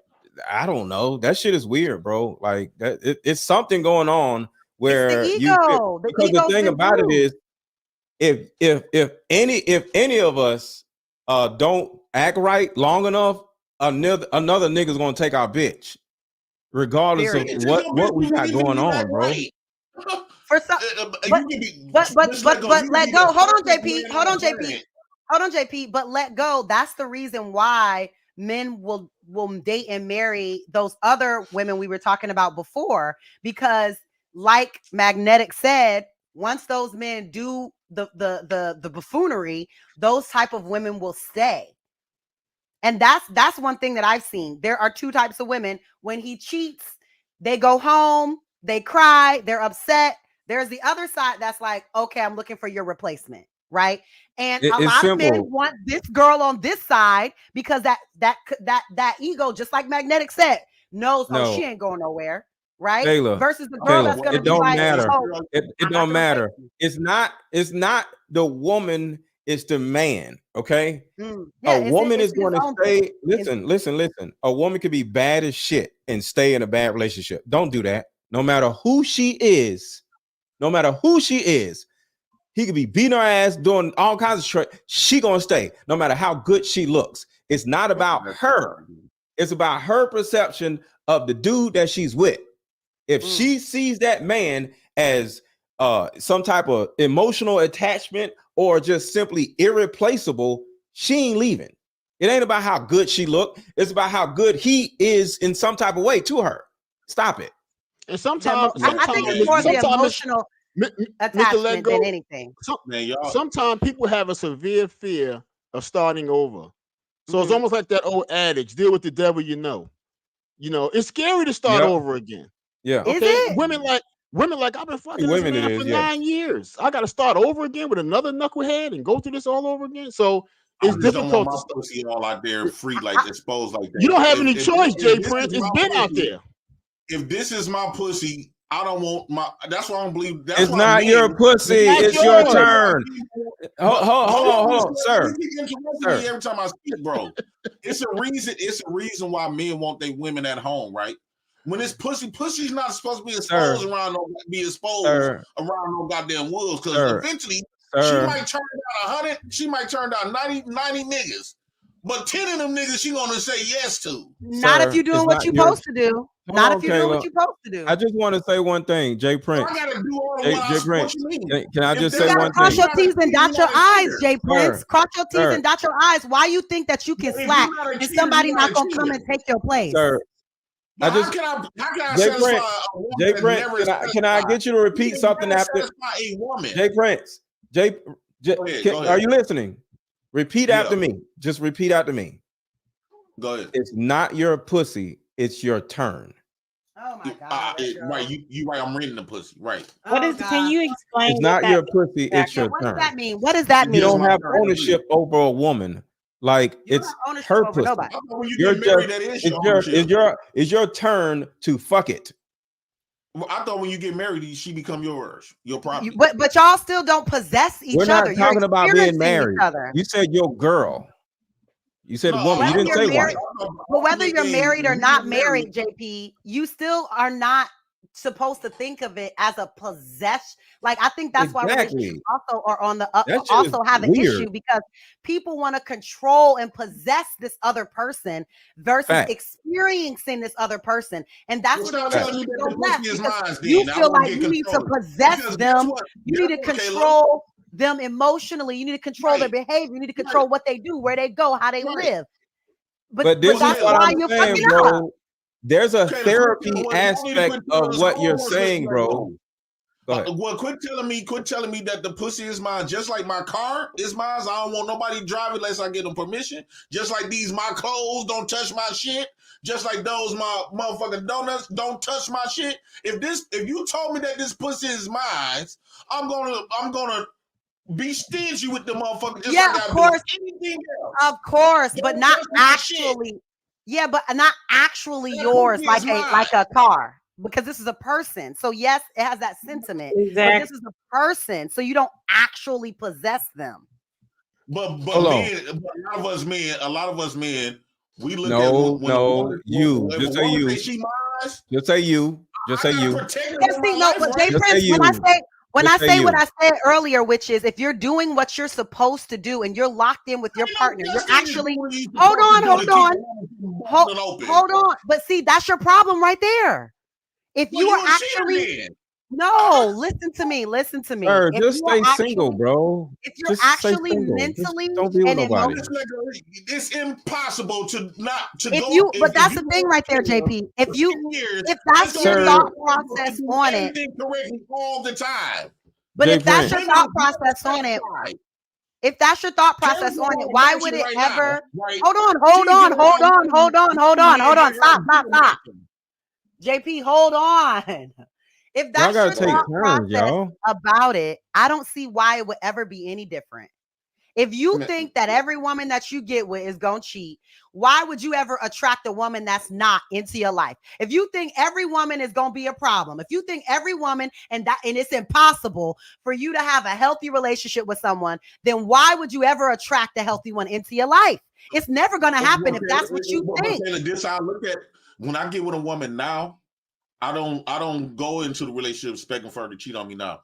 I don't know, that shit is weird, bro. Like that, it's something going on where it's the you ego. because the thing about it is, if any of us don't act right long enough, another nigga's gonna take our bitch, regardless Period. of what we got going on, bro. For some, but let go. Hold on, JP. Hold on, JP. Hold on, JP. But let go. That's the reason why men will date and marry those other women we were talking about before, because like Magnetic said, once those men do the buffoonery, those type of women will stay. And that's one thing that I've seen. There are two types of women. When he cheats, they go home, they cry, they're upset. There's the other side that's like, okay, I'm looking for your replacement, right? And a lot of men want this girl on this side because that ego, just like Magnetic said, knows, oh, she ain't going nowhere, right? Taylor, versus the girl that's going to be like, oh, it don't matter. It's not the woman, it's the man, okay? Yeah, a woman is going to stay. Listen. A woman could be bad as shit and stay in a bad relationship. Don't do that. No matter who she is, he could be beating her ass, doing all kinds of shit. She gonna stay, no matter how good she looks. It's not about her. It's about her perception of the dude that she's with. If she sees that man as some type of emotional attachment or just simply irreplaceable, she ain't leaving. It ain't about how good she look. It's about how good he is in some type of way to her. Stop it. And sometimes I think it's more the emotional attachment than anything. Sometimes people have a severe fear of starting over. So it's almost like that old adage, deal with the devil you know. You know, it's scary to start over again. Yeah. Okay. Is it? Women like I've been fucking this man for 9 years. I gotta start over again with another knucklehead and go through this all over again. So it's difficult to pussy all out there free, like exposed like that. You don't have any choice, Jay Prince. It's been out there. If this is my pussy, I don't want my. That's why I don't believe. That's it's not your pussy. It's your turn. Hold on, sir. Every time I see it, bro, it's a reason. It's a reason why men want their women at home, right? When it's pussy's not supposed to be exposed around no goddamn wolves, because eventually she might turn down 100. She might turn down 90 niggas, but 10 of them niggas she gonna say yes to. Not if you're doing what you're supposed to do. Not if you're doing what you're supposed to do. I just want to say one thing, Jay Prince. I gotta do all Jay Prince. Can I just say one thing? Cross your T's and dot your I's, Jay Prince. Cross your T's and dot your I's. Why you think that you can slack and somebody not gonna come and take your place? Sir. How can I satisfy a woman? Jay Prince, can I get you to repeat something after? A woman. Jay Prince. Are you listening? Repeat after me. Just repeat after me. Go ahead. It's not your pussy. It's your turn. Oh my God! Right, you right. I'm reading the pussy. Right. Can you explain? It's not your pussy. It's your turn. What does that mean? What does that mean? You don't have ownership over a woman. Like it's her pussy. It's your turn to fuck it. Well, I thought when you get married, she become yours, your property. But y'all still don't possess each other. We're not talking about being married. You said your girl. You said woman. You didn't say wife. But whether you're married or not married, JP, you still are not supposed to think of it as a possession. Like I think that's why relationships also are on the also have an issue, because people want to control and possess this other person versus experiencing this other person, and that's what you feel like you need to possess them. You need to control them emotionally. You need to control their behavior. You need to control what they do, where they go, how they live. But this is what I'm saying, bro. There's a therapy aspect of what you're saying, bro. Well, quit telling me that the pussy is mine. Just like my car is mine, I don't want nobody driving unless I get them permission. Just like my clothes don't touch my shit. Just like those my motherfucking donuts don't touch my shit. If you told me that this pussy is mine, I'm gonna be stingy with the motherfucker. Just like of course, of course, but not actually. Yeah, but not actually yours, like a car. because this is a person. So yes, it has that sentiment, but Exactly. this is a person. So you don't actually possess them. But Hold on. men, but a lot of us men, we look No, at when a no, woman, you. if Just a say woman you. say she mine, Just say you. Just say I gotta you. protect her Yes, in see, my no, life, but right? Jay Just say Prince, when I you. say Just say what you. I said earlier, which is if you're doing what you're supposed to do and you're locked in with your Ain't no partner, you're such thing as actually doing what you hold supposed to on, do hold to keep a on, woman from hold, busting open. hold on. But see, that's your problem right there. If Well, you are you a cheater actually then. no, listen to me, listen to me. Sir, If just you are stay single, actually, bro. if you're Just stay actually single. Just mentally don't be with and nobody. emotionally, It's impossible to if go. you, but If that's you the thing right there, care JP. If for you, 10 years, if it's that's your gonna be Sir, thought impossible to process do on it, everything correctly all the time. but Jay if that's Prince. your Women thought will get process on it, satisfied. if that's your thought Tell process me on it, what why about would you it right ever? now, right? Hold on, She hold on, get hold around on, hold on, hold on, hold on. Stop, stop, stop. JP, hold on. If Y'all that's gotta your take thought turns, process y'all. about it, I don't see why it would ever be any different. If you think that every woman that you get with is gonna cheat, why would you ever attract a woman that's not into your life? If you think every woman is gonna be a problem, if you think every woman and it's impossible for you to have a healthy relationship with someone, then why would you ever attract a healthy one into your life? It's never gonna happen if that's what you think. Taylor, this I look at when I get with a woman now. I don't go into the relationship expecting for her to cheat on me now.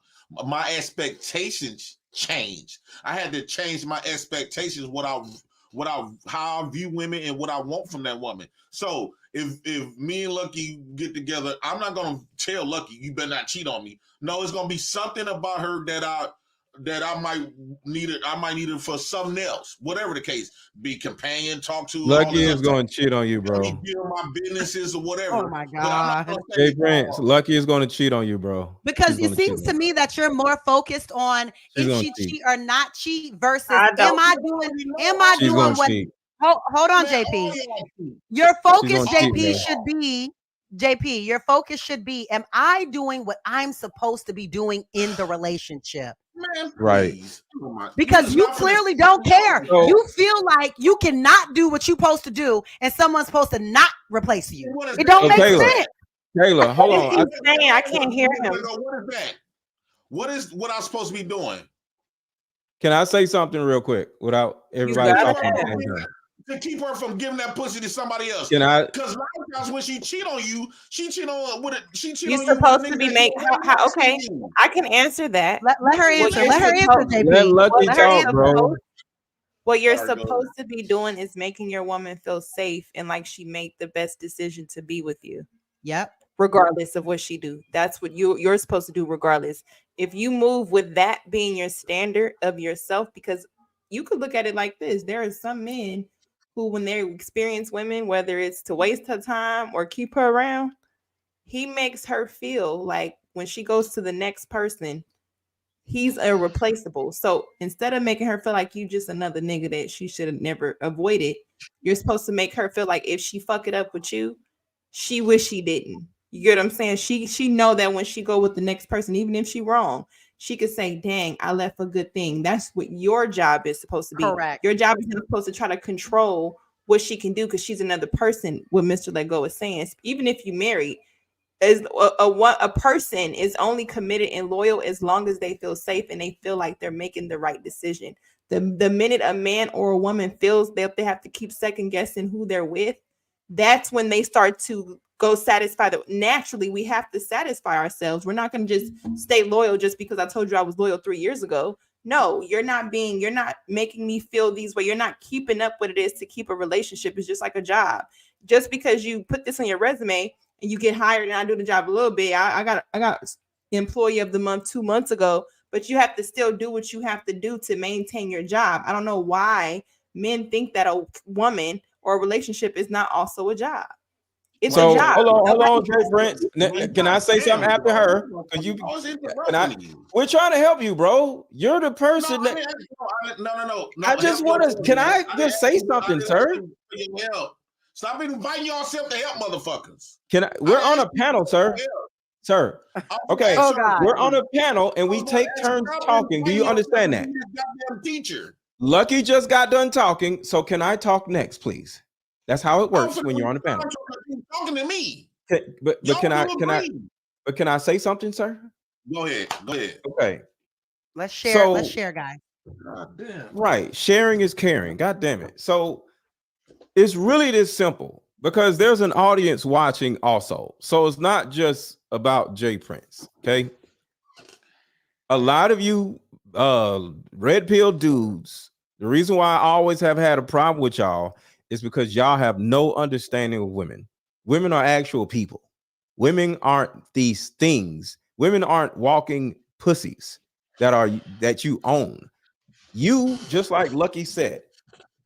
My expectations change. I had to change my expectations, how I view women and what I want from that woman. So if me and Lucky get together, I'm not gonna tell Lucky you better not cheat on me. No, it's gonna be something about her that I might need it. I might need it for something else, whatever the case. Be companion, talk to, all Lucky this is other stuff. going to cheat on you, bro. Deal my businesses or whatever. Oh my But I'm not God. gonna say, Jay Prince, Lucky is going to cheat on you, bro. Because She's it going to cheat seems on to you. me that you're more focused on She's if going she to cheat. cheat or not cheat versus I am don't. I She's going doing to what cheat. hold on, man, JP. all y'all cheat. Your She's going focus, to cheat, JP, bro. should be JP. Your focus should be: am I doing what I'm supposed to be doing in the relationship? Man, Right. please. Oh my- Because is you not finna clearly sit don't down care. with So- You feel like you cannot do what you're supposed to do, and someone's supposed to not replace that. you. What is It don't So make Taylor, sense. Taylor, hold on. He's saying I can't hear him. What is that? What I'm supposed to be doing? Can I say something real quick without everybody got talking it. at the same time? To keep her from giving that pussy to somebody else. Can I? Because a lot of times when she cheat on you, she cheat on with it. She cheat You're on you with a supposed nigga to be that make you don't how, have okay. to see. I can answer that. Let her Well, answer. you're Let her answer, supposed- JP. Let Lucky Let her talk, answer. bro. What you're Sorry, go supposed to be doing is making your woman feel safe and like she made the best decision to be with you, Yep. regardless of what she do. That's what you're supposed to do, regardless. If you move with that being your standard of yourself, because you could look at it like this: there are some men who, when they experience women, whether it's to waste her time or keep her around, he makes her feel like when she goes to the next person, he's irreplaceable. So instead of making her feel like you just another nigga that she should have never avoided, you're supposed to make her feel like if she fuck it up with you, she wish she didn't. You get what I'm saying? She know that when she go with the next person, even if she wrong, she could say, dang, I left a good thing. That's what your job is supposed to be. Correct. Your job is not supposed to try to control what she can do because she's another person, what Mr. Lego is saying. Even if you married, as a person is only committed and loyal as long as they feel safe and they feel like they're making the right decision. The minute a man or a woman feels that they have to keep second guessing who they're with, that's when they start to go satisfy that. Naturally, we have to satisfy ourselves. We're not going to just stay loyal just because I told you I was loyal 3 years ago. No, you're not making me feel these way. You're not keeping up what it is to keep a relationship. It's just like a job. Just because you put this on your resume and you get hired and I do the job a little bit. I got employee of the month 2 months ago, but you have to still do what you have to do to maintain your job. I don't know why men think that a woman or a relationship is not also a job. It's So a job. hold on, Jay Prince. Can I say something after her? Because we're trying to help you, bro. You're the person No, that. I just want to. Can I just say something, sir? Stop inviting yourself to help motherfuckers. Can I? We're on a panel, sir. Sir. Okay. Oh, God. We're on a panel and we take turns talking. Do you understand that? Teacher. Lucky just got done talking. So can I talk next, please? That's how it works when you're on the panel. Talking to me. But Y'all can I will can I agree. but can I say something, sir? Go ahead. Go ahead. Okay. Let's share. Let's So share, guys. God damn. right, sharing is caring. God damn it. So it's really this simple because there's an audience watching also. So it's not just about Jay Prince. Okay. A lot of you red pill dudes, the reason why I always have had a problem with y'all is because y'all have no understanding of women. Women are actual people. Women aren't these things. Women aren't walking pussies that you own. You, just like Lucky said,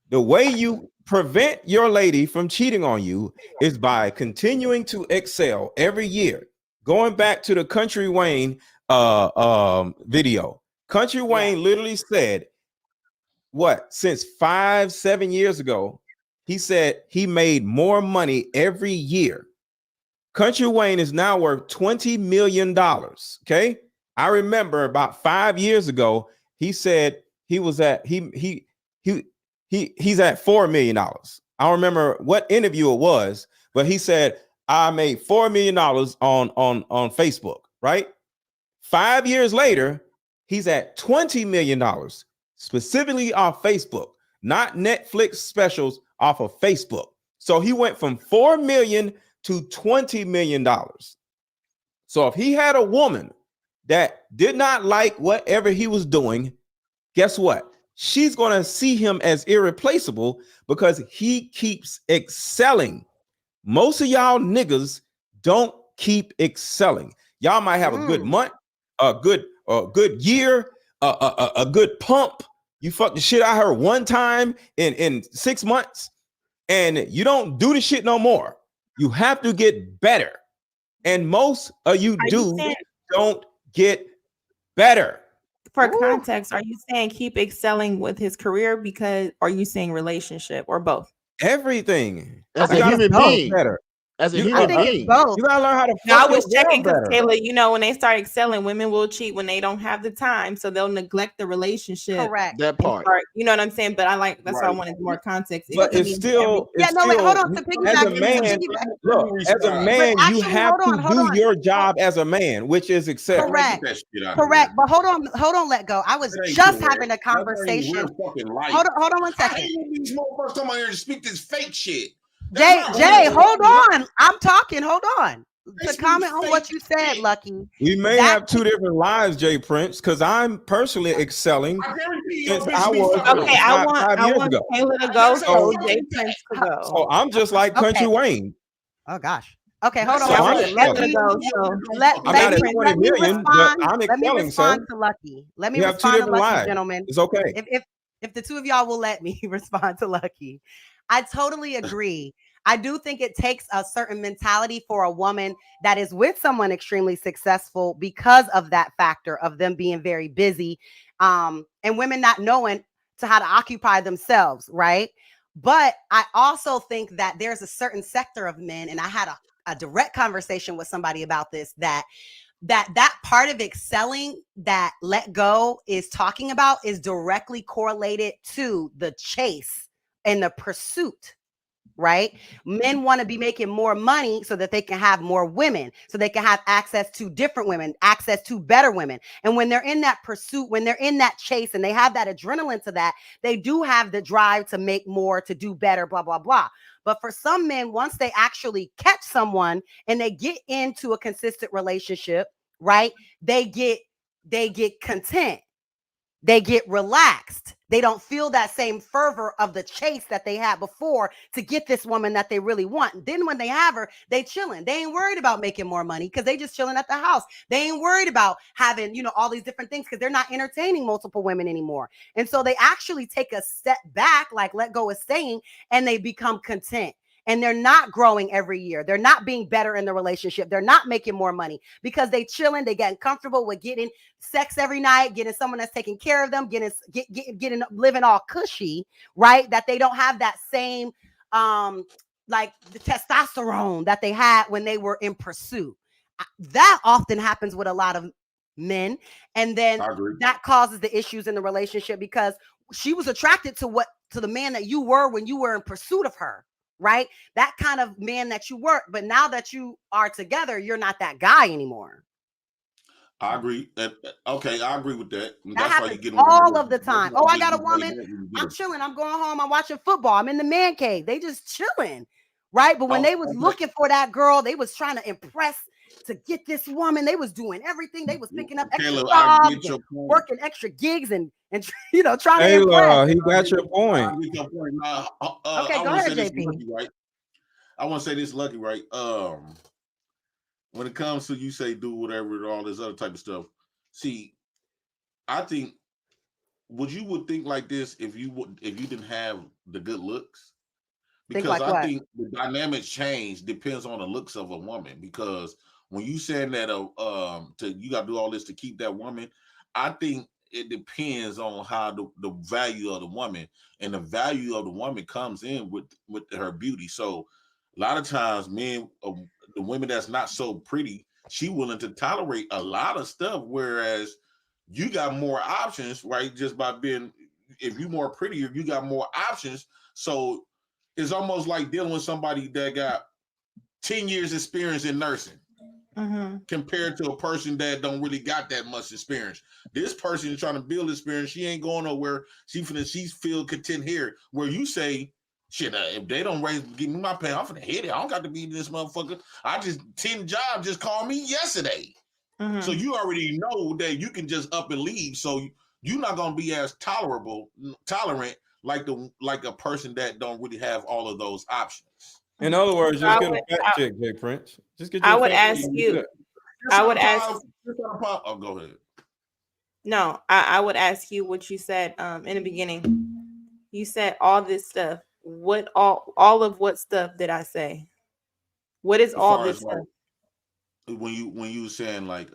the way you prevent your lady from cheating on you is by continuing to excel every year. Going back to the Country Wayne video. Country Wayne literally said, what, since 5-7 years ago, he said he made more money every year. Country Wayne is now worth $20 million. Okay. I remember about 5 years ago, he said he was at he's at $4 million. I don't remember what interview it was, but he said I made $4 million on Facebook, right? 5 years later, he's at $20 million specifically off Facebook, not Netflix specials, off of Facebook. So he went from 4 million to $20 million. So if he had a woman that did not like whatever he was doing, guess what? She's going to see him as irreplaceable because he keeps excelling. Most of y'all niggas don't keep excelling. Y'all might have a good month, a good year, a good pump. You fuck the shit out of her one time in 6 months, and you don't do the shit no more. You have to get better. And most of you dudes don't get better. For context, are you saying keep excelling with his career because are you saying relationship or both? Everything. As You a gotta human know being. better. As a You- human I think being. it's both. You gotta learn how to No, I fuck your was checking girl because better. Kayla, you know, when they start excelling, women will cheat when they don't have the time, so they'll neglect the relationship. Correct. That and part. start- you know what I'm saying? But I like that's why I Right. wanted more context. But to it's me, still, Yeah, no, wait, hold on. To as a piggyback, man, look, as a man, you actually, have hold to on. do your job as a man, which is excel. Correct. Get that shit out Correct. of But hold on, let go. I was here. That ain't just correct. having a That's not even conversation. real fucking life. Hold on one I second. hate when these motherfuckers come out here and speak this fake shit. Jay, That's not real hold life. on. I'm talking. Hold on. They To speak comment on what fake you said, shit. Lucky. We may That- have two different lives, Jay Prince, because I'm personally excelling I guarantee you, since bitch I be was fucking okay, up. I 5 years want ago. Kayla to go so So- Jay Prince could go. So I'm just like Country Wayne. Oh gosh. Okay, hold on. So I'm let excelling. her go. So I'm not at 20 let me million, but respond. I'm Let me excelling, respond sir. to Lucky. Let me We have two respond to different Lucky, lives. gentlemen. It's okay. If the two of y'all will let me respond to Lucky, I totally agree. I do think it takes a certain mentality for a woman that is with someone extremely successful because of that factor of them being very busy, and women not knowing to how to occupy themselves, right? But I also think that there's a certain sector of men, and I had a direct conversation with somebody about this, that part of excelling that Let Go is talking about is directly correlated to the chase and the pursuit, right? Men want to be making more money so that they can have more women, so they can have access to different women, access to better women. And when they're in that pursuit, when they're in that chase and they have that adrenaline to that, they do have the drive to make more, to do better, blah, blah, blah. But for some men, once they actually catch someone and they get into a consistent relationship, right? They get content. They get relaxed. They don't feel that same fervor of the chase that they had before to get this woman that they really want. And then when they have her, they chilling. They ain't worried about making more money because they just chilling at the house. They ain't worried about having, all these different things because they're not entertaining multiple women anymore. And so they actually take a step back, like Let Go is saying, and they become content. And they're not growing every year. They're not being better in the relationship. They're not making more money because they chilling. They getting comfortable with getting sex every night, getting someone that's taking care of them, getting living all cushy, right? That they don't have that same like the testosterone that they had when they were in pursuit. That often happens with a lot of men, and then that causes the issues in the relationship because she was attracted to the man that you were when you were in pursuit of her, right? That kind of man that you were. But now that you are together, you're not that guy anymore. I agree. Okay, I agree with that. That That's why you happens get all of the time. Oh, I got a woman. I'm I'm chilling. I'm going home. I'm watching football. I'm in the man cave. They just chilling, right? But when they was looking for that girl, they was trying to impress to get this woman. They was doing everything. They was picking up extra Caleb, I jobs get your and point. working extra gigs and you know, trying to Taylor, impress. he got your I point. get your point. Okay, I go want to ahead, say this JP. lucky, right? I want to say this lucky, right? When it comes to you say do whatever, all this other type of stuff. See, I think would think like this if you didn't have the good looks? Think Because like I what? think the dynamics change depends on the looks of a woman. Because when you saying that you got to do all this to keep that woman, I think it depends on how the value of the woman, and the value of the woman comes in with her beauty. So a lot of times, men, the women that's not so pretty, she willing to tolerate a lot of stuff, whereas you got more options, right? Just by being, if you're more prettier, you got more options. So it's almost like dealing with somebody that got 10 years experience in nursing compared to a person that don't really got that much experience. This person is trying to build experience. She ain't going nowhere. She's feel content here. Where you say, shit, if they don't give me my pay, I'm finna hit it. I don't got to be this motherfucker. 10 jobs just called me yesterday. So you already know that you can just up and leave. So you're not gonna be as tolerant like a person that don't really have all of those options. In other words, just get a fat chick, Jay Prince. Just get you I a would fat ask chick. you. I would ask. Oh, go ahead. No, I would ask you what you said in the beginning. You said all this stuff. What all of what stuff did I say? What is As all far this as like stuff? when you were saying like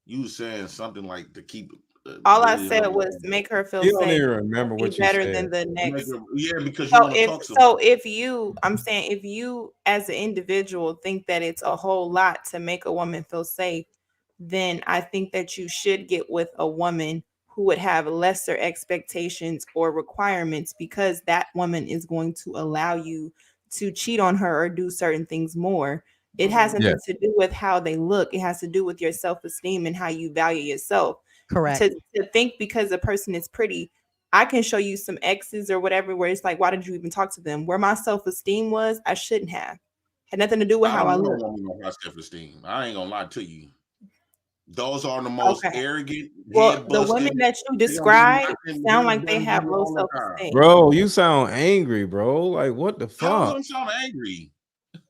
you were saying something like to keep All I said was make her feel You don't safe. even remember Be what you better said. than the next. Yeah, because you want to talk I'm saying if you as an individual think that it's a whole lot to make a woman feel safe, then I think that you should get with a woman who would have lesser expectations or requirements, because that woman is going to allow you to cheat on her or do certain things more. It has nothing to do with how they look. It has to do with your self-esteem and how you value yourself. Correct. To think because a person is pretty, I can show you some exes or whatever where it's like, why did you even talk to them? Where my self-esteem was, I shouldn't have. Had nothing to do with how I look. high self-esteem. I ain't gonna lie to you. Those are the most arrogant. Well, the women that you describe sound like they have low self-esteem. Bro, you sound angry, bro. Like, what the fuck? How don't sound angry?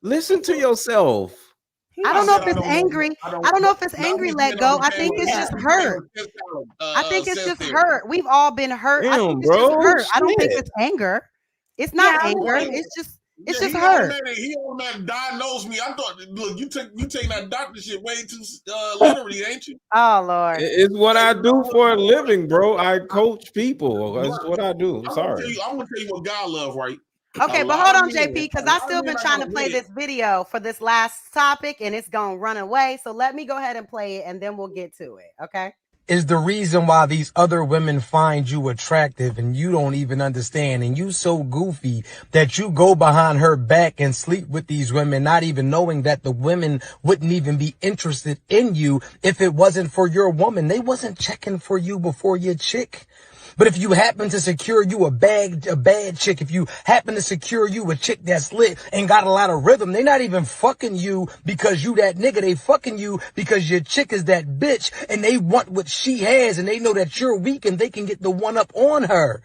Listen to yourself. I don't know if it's angry. I don't know if it's angry. Let go. I think it's just hurt. I think it's just hurt. We've all been hurt. I think it's just hurt. I don't think it's anger. It's not anger. It's just hurt. He automatically diagnosed me. I thought, look, you taking that doctor shit way too literally, ain't you? Oh Lord, it's what I do for a living, bro. I coach people. That's what I do. I'm sorry. I'm gonna tell you what God love, right? Okay, but hold on, JP, because I still been trying to play this video for this last topic, and it's gonna run away. So let me go ahead and play it, and then we'll get to it. Okay. Is the reason why these other women find you attractive and you don't even understand, and you so goofy that you go behind her back and sleep with these women, not even knowing that the women wouldn't even be interested in you if it wasn't for your woman. They wasn't checking for you before your chick. But if you happen to secure you a bad chick, if you happen to secure you a chick that's lit and got a lot of rhythm, they not even fucking you because you that nigga. They fucking you because your chick is that bitch and they want what she has, and they know that you're weak and they can get the one up on her.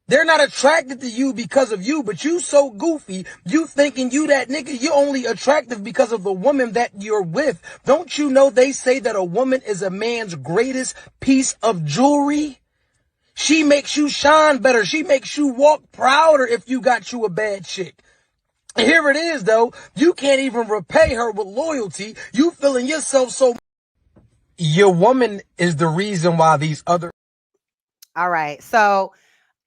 They're not attracted to you because of you, but you so goofy, you thinking you that nigga, you're only attractive because of the woman that you're with. Don't you know they say that a woman is a man's greatest piece of jewelry? She makes you shine better. She makes you walk prouder if you got you a bad chick. And here it is, though. You can't even repay her with loyalty. You feeling yourself so... Your woman is the reason why these other... All right. So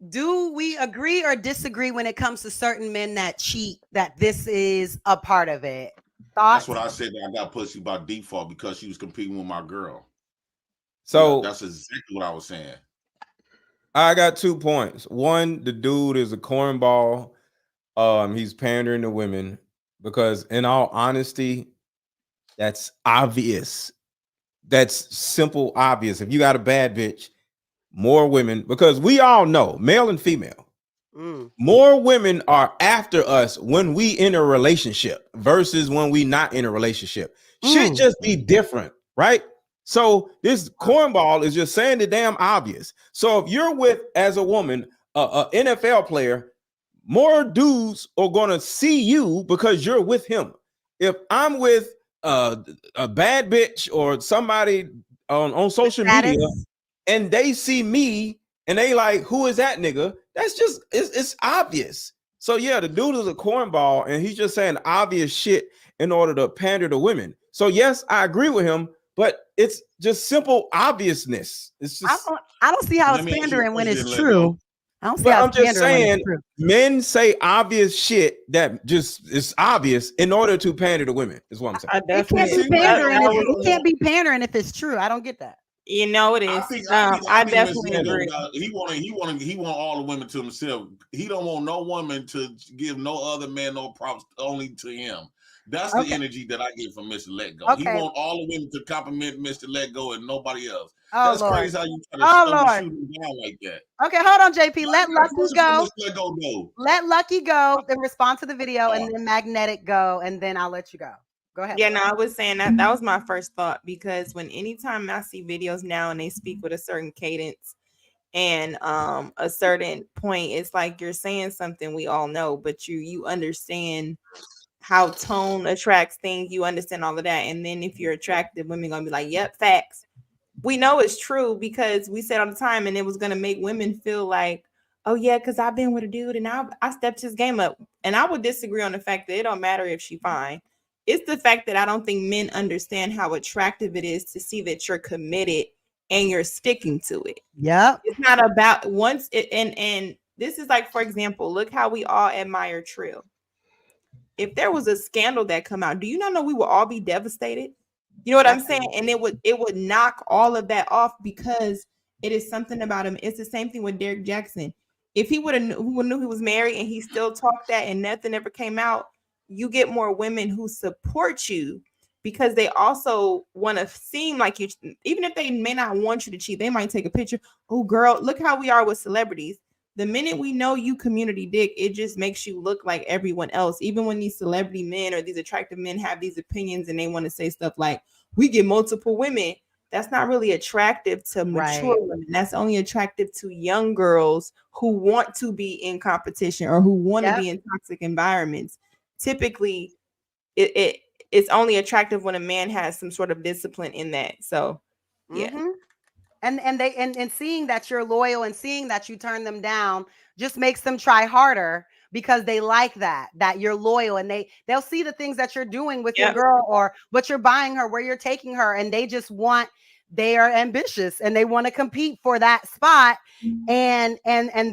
do we agree or disagree when it comes to certain men that cheat, that this is a part of it? Thoughts? That's what I said. That I got pussy by default because she was competing with my girl. So that's exactly what I was saying. I got 2 points. One, the dude is a cornball. he's pandering to women because, in all honesty, that's obvious. That's simple, obvious. If you got a bad bitch, more women, because we all know, male and female, more women are after us when we in a relationship versus when we not in a relationship. Should just be different, right? So this cornball is just saying the damn obvious. So if you're with, as a woman, a NFL player, more dudes are gonna see you because you're with him. If I'm with a bad bitch or somebody on social media and they see me and they like, who is that nigga? That's just, it's obvious. So yeah, the dude is a cornball and he's just saying obvious shit in order to pander to women. So yes, I agree with him, but it's just simple obviousness. It's just, I don't see how Let it's me ask you a pandering when question, it's let go. true. I don't see but how I'm it's just pandering when saying, it's true. men say obvious shit that just is obvious in order to pander to women, is what I'm saying. I It can't be definitely pandering. that It was can't be pandering if it's true. I don't get that. you know it I is. think I definitely Mr. agree. Lego, he want all the women to himself. He don't want no woman to give no other man no props, only to him. That's the energy that I get from Mr. Let Go. He Okay. want all the women to compliment Mr. Let Go and nobody else. Oh, That's Lord. crazy how you try to Oh, stumble Lord. shoot him down like that. Okay, hold on, JP. Why Let you gotta Lucky push it for go. Mr. Let Go though? Let Lucky go and respond to the video, and then Magnetic go, and then I'll let you go. Go ahead. Yeah, no, I was saying that was my first thought, because when anytime I see videos now and they speak with a certain cadence and a certain point, it's like you're saying something we all know, but you understand how tone attracts things, you understand all of that. And then if you're attractive, women gonna be like, yep, facts. We know it's true because we said all the time, and it was gonna make women feel like, oh yeah, because I've been with a dude and I stepped his game up. And I would disagree on the fact that it don't matter if she fine. It's the fact that I don't think men understand how attractive it is to see that you're committed and you're sticking to it. Yep. It's not about once it, and this is like, for example, look how we all admire Trill. If there was a scandal that come out, do you not know we will all be devastated? You know what I'm saying? And it would knock all of that off because it is something about him. It's the same thing with Derek Jackson. If he would have knew he was married and he still talked that and nothing ever came out, you get more women who support you because they also want to seem like you. Even if they may not want you to cheat, they might take a picture. Oh, girl, look how we are with celebrities. The minute we know you community dick, it just makes you look like everyone else. Even when these celebrity men or these attractive men have these opinions and they want to say stuff like, we get multiple women, that's not really attractive to mature women. That's only attractive to young girls who want to be in competition or who want to be in toxic environments. Typically, it's only attractive when a man has some sort of discipline in that. So, yeah. Mm-hmm. And seeing that you're loyal and seeing that you turn them down just makes them try harder because they like that you're loyal, and they'll see the things that you're doing with your girl or what you're buying her, where you're taking her, and they are ambitious and they want to compete for that spot, and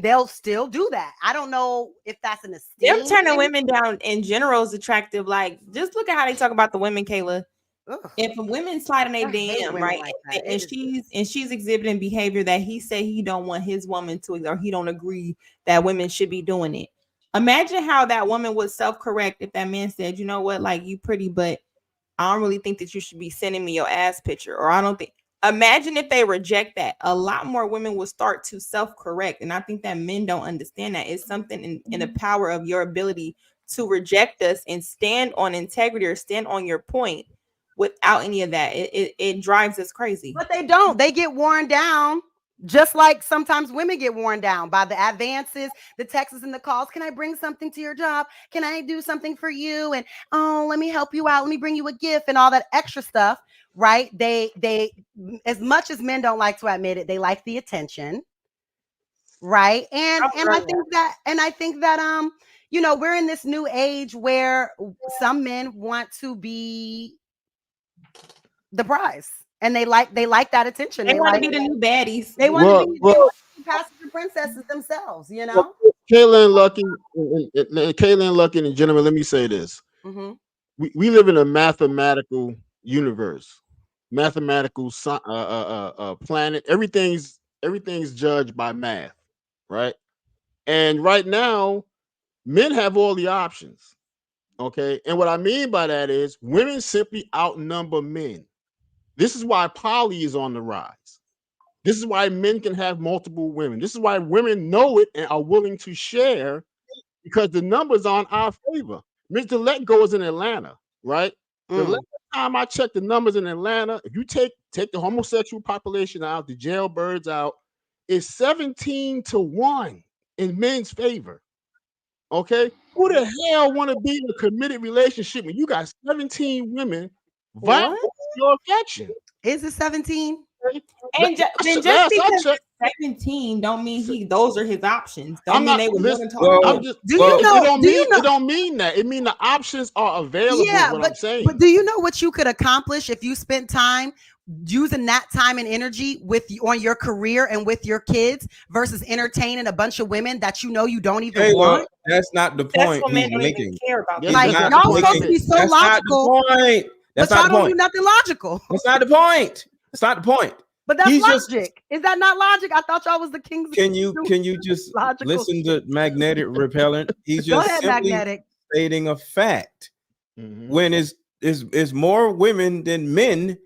they'll still do that. I don't know if that's an esteem. Them turning women down in general is attractive. Like, just look at how they talk about the women, Kayla. Ugh. If a women slide in a DM, right, like and she's exhibiting behavior that he said he don't want his woman to, or he don't agree that women should be doing it. Imagine how that woman would self-correct if that man said, you know what, like, you pretty, but I don't really think that you should be sending me your ass picture, or I don't think. Imagine if they reject that. A lot more women will start to self-correct, and I think that men don't understand that. It's something in the power of your ability to reject us and stand on integrity or stand on your point. Without any of that, it drives us crazy. But they don't. They get worn down, just like sometimes women get worn down by the advances, the texts and the calls. Can I bring something to your job? Can I do something for you? And oh, let me help you out. Let me bring you a gift and all that extra stuff. Right? They as much as men don't like to admit it, they like the attention. Right? And I think that we're in this new age where some men want to be the prize, and they like that attention. They want to be the new baddies. They want to be passenger princesses themselves, Kayla and Lucky, Kayla and Lucky, and gentlemen, let me say this: we live in a mathematical universe, mathematical planet. Everything's judged by math, right? And right now, Men have all the options. Okay. And what I mean by that is women simply outnumber men. This is why poly is on the rise. This is why men can have multiple women. This is why women know it and are willing to share because the numbers are in our favor. Mr. Let Go is in Atlanta, right? The last time I checked the numbers in Atlanta, if you take the homosexual population out, the jailbirds out, it's 17-1 in men's favor. Okay, who the hell want to be in a committed relationship when you got 17 women vying What? for your affection? Is it 17? And then just Last I because checked, it's 17 don't mean those are his options. Don't I'm mean not. they would want Listen, to talk to I'm him. just. Do you It know? don't Do mean you know? it don't mean that. It mean the options are available. Yeah, Is what I'm saying. but do you know what you could accomplish if you spent time using that time and energy on your career and with your kids versus entertaining a bunch of women that you know you don't even Taylor, want? that's not the That's point what he's men don't even making. care about. Yes, that. Like that's not not the y'all point supposed I'm to be making. so That's not the logical, point. That's but not y'all the don't do point. nothing logical. That's not the point. It's not the point. But that's He's just logic. Is that not logic? I thought y'all was the kings. of can you just logical listen shit. to magnetic repellent? He's Go just ahead, simply magnetic. stating a fact. Mhm. When is more women than men,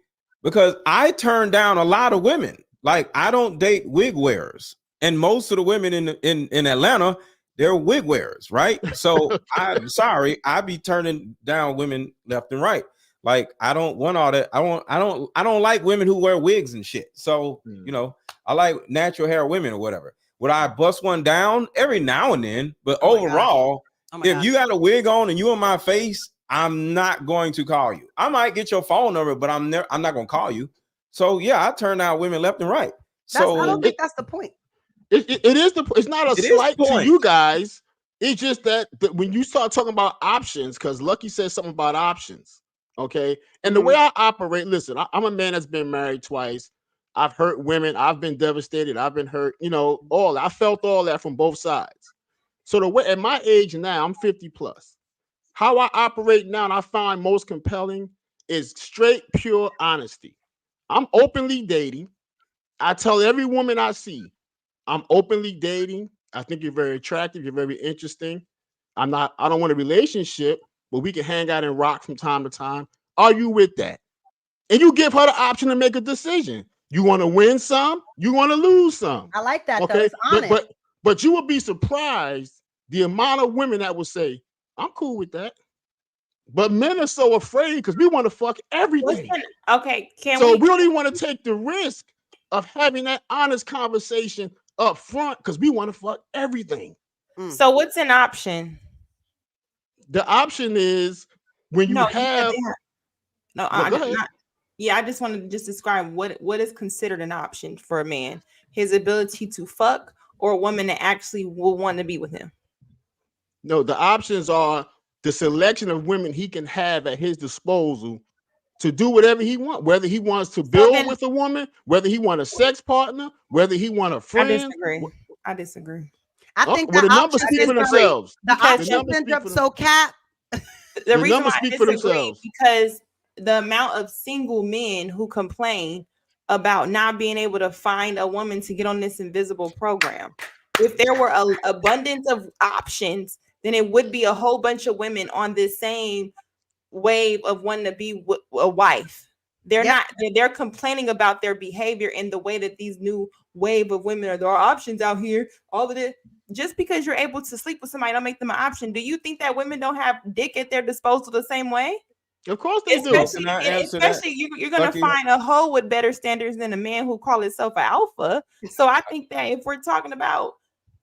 because I turn down a lot of women. Like I don't date wig wearers, and most of the women in Atlanta, they're wig wearers, right? So I'm sorry, I be turning down women left and right. Like I don't want all that. I don't like women who wear wigs and shit. So you know, I like natural hair women or whatever. Would I bust one down every now and then? But Oh my God. overall, Oh my if God. you got a wig on and you in my face, I'm not going to call you. I might get your phone number, but I'm not going to call you. So yeah, I turn down women left and right. I don't So think that's the point. It is the. It's not a It is the slight to point. you guys. It's just that when you start talking about options, because Lucky said something about options. Okay, and the way I operate. Listen, I'm a man that's been married twice. I've hurt women. I've been devastated. I've been hurt. You know, I felt all that from both sides. So the way at my age now, I'm 50 plus. How I operate now, and I find most compelling, is straight, pure honesty. I'm openly dating. I tell every woman I see, I'm openly dating. I think you're very attractive. You're very interesting. I don't want a relationship, but we can hang out and rock from time to time. Are you with that? And you give her the option to make a decision. You want to win some, you want to lose some. I like that though. Okay. It's honest. But you would be surprised the amount of women that will say, I'm cool with that. But men are so afraid because we want to fuck everything. Okay, So we don't even want to take the risk of having that honest conversation up front because we want to fuck everything. So what's an option? The option is when you have. No, go ahead. I just wanted to just describe what is considered an option for a man. His ability to fuck or a woman that actually will want to be with him. No, the options are the selection of women he can have at his disposal to do whatever he wants, whether he wants to build with a woman, whether he wants a sex partner, whether he wants a friend. I disagree. I think the numbers speak for themselves. The options end up so capped. The reason why I disagree because the amount of single men who complain about not being able to find a woman to get on this invisible program. If there were an abundance of options, then it would be a whole bunch of women on this same wave of wanting to be a wife. They're complaining about their behavior and the way that these new wave of women there are options out here. All of it, just because you're able to sleep with somebody don't make them an option. Do you think that women don't have dick at their disposal the same way? Of course they do. Especially you're gonna find a hoe with better standards than a man who calls himself an alpha. So I think that if we're talking about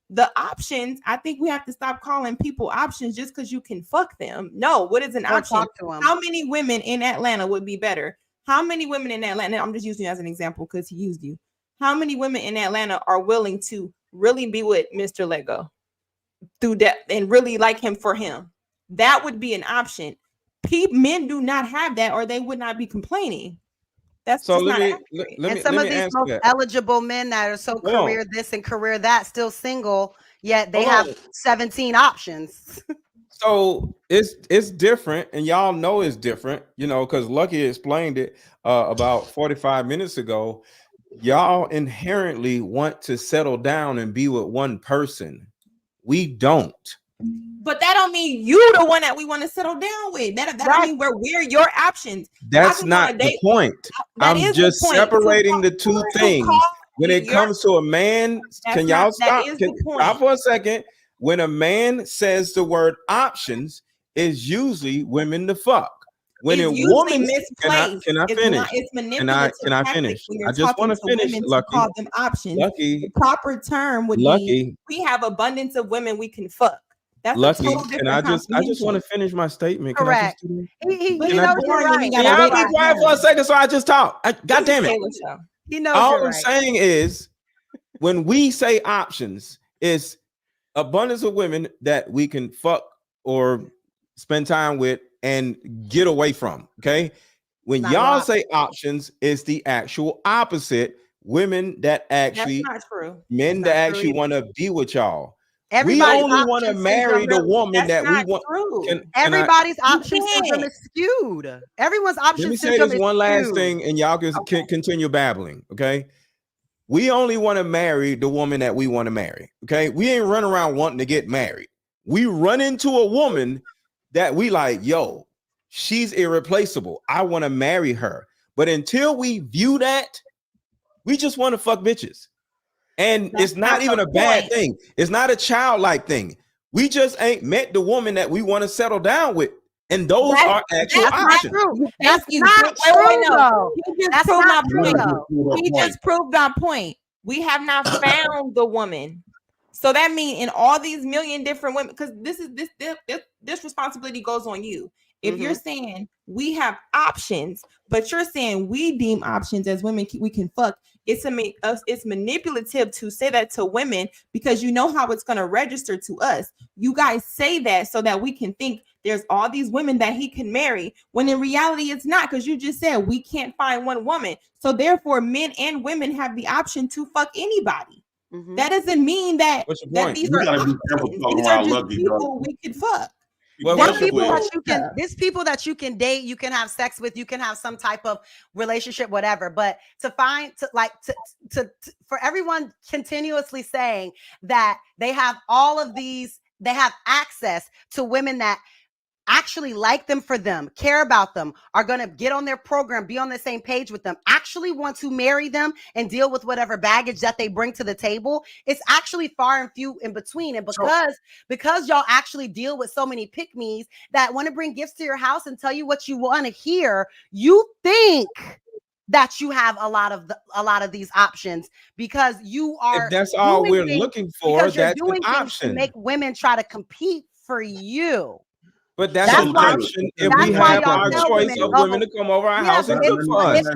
the options, I think we have to stop calling people options just because you can fuck them. No, what is an option? How many women in Atlanta would be better? How many women in Atlanta? I'm just using you as an example because he used you. How many women in Atlanta are willing to really be with Mr. Lego through that and really like him for him? That would be an option. Men do not have that, or they would not be complaining. That's so. Let and some of these most eligible men that are so career this and career that still single, yet they have 17 options. So it's different, and y'all know it's different, you know, because Lucky explained it about 45 minutes ago. Y'all inherently want to settle down and be with one person. We don't. But that don't mean you the one that we want to settle down with. That don't mean we're your options. That's not the point. I'm just separating the two things. When it comes to a man, can y'all stop? Stop for a second. When a man says the word options, is usually women to fuck. When a woman, can I finish? It's manipulative. Can I finish? I just want to finish. Lucky, call them options. Lucky, the proper term would be we have abundance of women we can fuck. That's Lucky. And I just want to finish my statement. Correct. Can he knows you're right. Can y'all be quiet for a second so I just talk? God damn it. He knows All you're I'm saying is, when we say options, it's abundance of women that we can fuck or spend time with and get away from. Okay. When y'all say options, it's the actual opposite. Women that actually, men that actually want to be with y'all. We only want to marry the woman that we want. Everybody's option system is skewed. Everyone's option system is skewed. Let me say this one last thing, and y'all can continue babbling. Okay. We only want to marry the woman that we want to marry. Okay. We ain't run around wanting to get married. We run into a woman that we like, yo, she's irreplaceable. I want to marry her. But until we view that, we just want to fuck bitches. And it's not even a bad thing. It's not a childlike thing. We just ain't met the woman that we want to settle down with. And those are actual options. That's not true. He just proved my point. We have not found the woman. So that means in all these million different women, because this responsibility goes on you. If you're saying we have options, but you're saying we deem options as women we can fuck, it's manipulative to say that to women because you know how it's going to register to us. You guys say that so that we can think there's all these women that he can marry, when in reality it's not, because you just said we can't find one woman. So therefore, men and women have the option to fuck anybody. That doesn't mean that these are just people we can fuck. There's people that you can date, you can have sex with, you can have some type of relationship, whatever. But for everyone continuously saying that they have all of these, they have access to women that actually like them for them, care about them, are going to get on their program, be on the same page with them, actually want to marry them and deal with whatever baggage that they bring to the table. It's actually far and few in between. And because y'all actually deal with so many pick-me's that want to bring gifts to your house and tell you what you want to hear, you think that you have a lot of these options because you are. If that's all we're looking for, that's an option. To make women try to compete for you. But that's an option if we have our choice of women to come over our house and cook for us.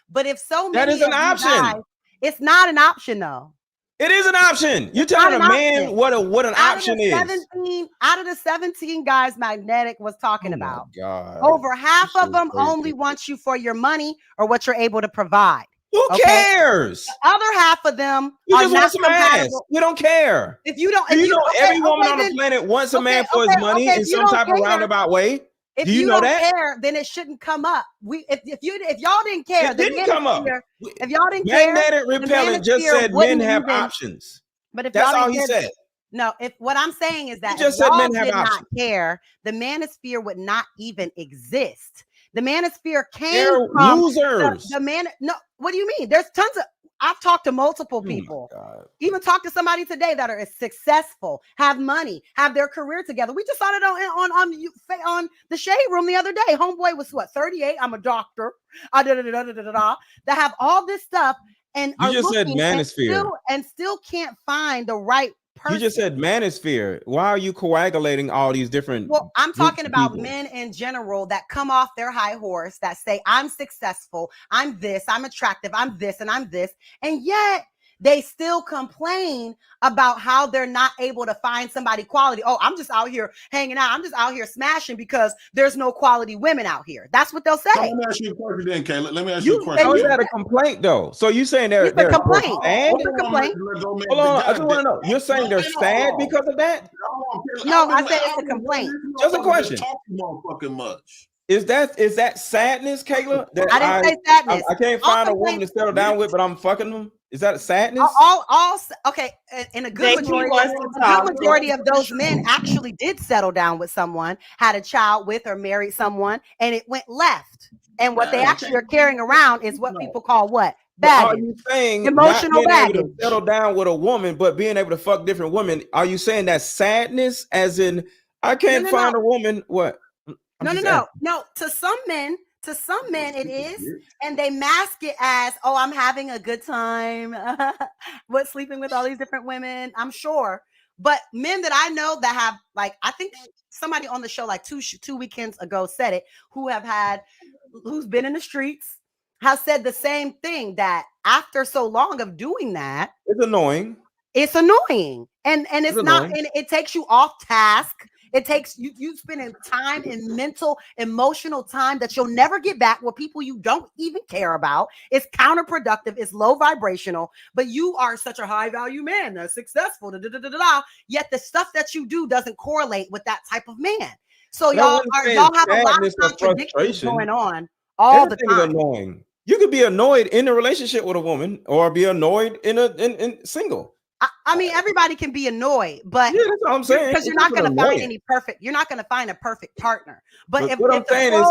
But if so many, that is an option. Guys, it's not an option though. It is an option. You're telling a man what an option is. Out of the 17 guys Magnetic was talking about, God. Over half of them only want you for your money or what you're able to provide. Who cares? The other half of them are not compatible. We don't care. If you don't, every woman on the planet wants a man for his money in some type of roundabout way. If you know that? Care, then it shouldn't come up. If y'all didn't care, it didn't come up. If y'all didn't care, Magnetic Repellent just said men have options. But if that's all he said. No, if what I'm saying is that he just said men have options. Not care, the manosphere would not even exist. The manosphere came from losers. The man. No, what do you mean? There's tons of. I've talked to multiple people. Even talked to somebody today that are successful, have money, have their career together. We just saw it on the Shade Room the other day. Homeboy was 38. I'm a doctor. That have all this stuff and you just said manosphere and still can't find the right person. You just said manosphere. Why are you coagulating all these different? Well, I'm talking about men in general that come off their high horse that say, I'm successful, I'm this, I'm attractive, I'm this, and I'm this. And yet they still complain about how they're not able to find somebody quality. Oh, I'm just out here hanging out. I'm just out here smashing because there's no quality women out here. That's what they'll say. Let me ask you a question then, Kayla. Let me ask you a question. How is that a complaint, though? So you saying they're a complaint? Hold on, I just want to know. You're saying they're sad because of that? No, I said it's a complaint. Just a question. Talking motherfucking much. Is that sadness, Kayla? That I didn't say sadness. I can't find a woman to settle down with, but I'm fucking them. Is that sadness? Okay. In a good majority of those men actually did settle down with someone, had a child with or married someone, and it went left. And what they actually are carrying around is what people call what? Baggage. Are you saying emotional not being baggage? able to settle down with a woman, but being able to fuck different women? Are you saying that sadness, as in I can't find a woman? What? No. To some men it is, and they mask it as, oh, I'm having a good time with sleeping with all these different women. I'm sure, but men that I know that have, like, I think somebody on the show like two weekends ago said it, who's been in the streets, has said the same thing, that after so long of doing that, it's annoying. And it's not, and it takes you off task. It takes you spending time in mental, emotional time that you'll never get back with people you don't even care about. It's counterproductive. It's low vibrational, but you are such a high value man that's successful. Yet the stuff that you do doesn't correlate with that type of man. So y'all have a lot of contradictions going on all the time. Is annoying. You could be annoyed in a relationship with a woman, or be annoyed in single. I mean, everybody can be annoyed, but yeah, that's what I'm saying. Because you're not going to find you're not going to find a perfect partner. But if, what I'm saying is,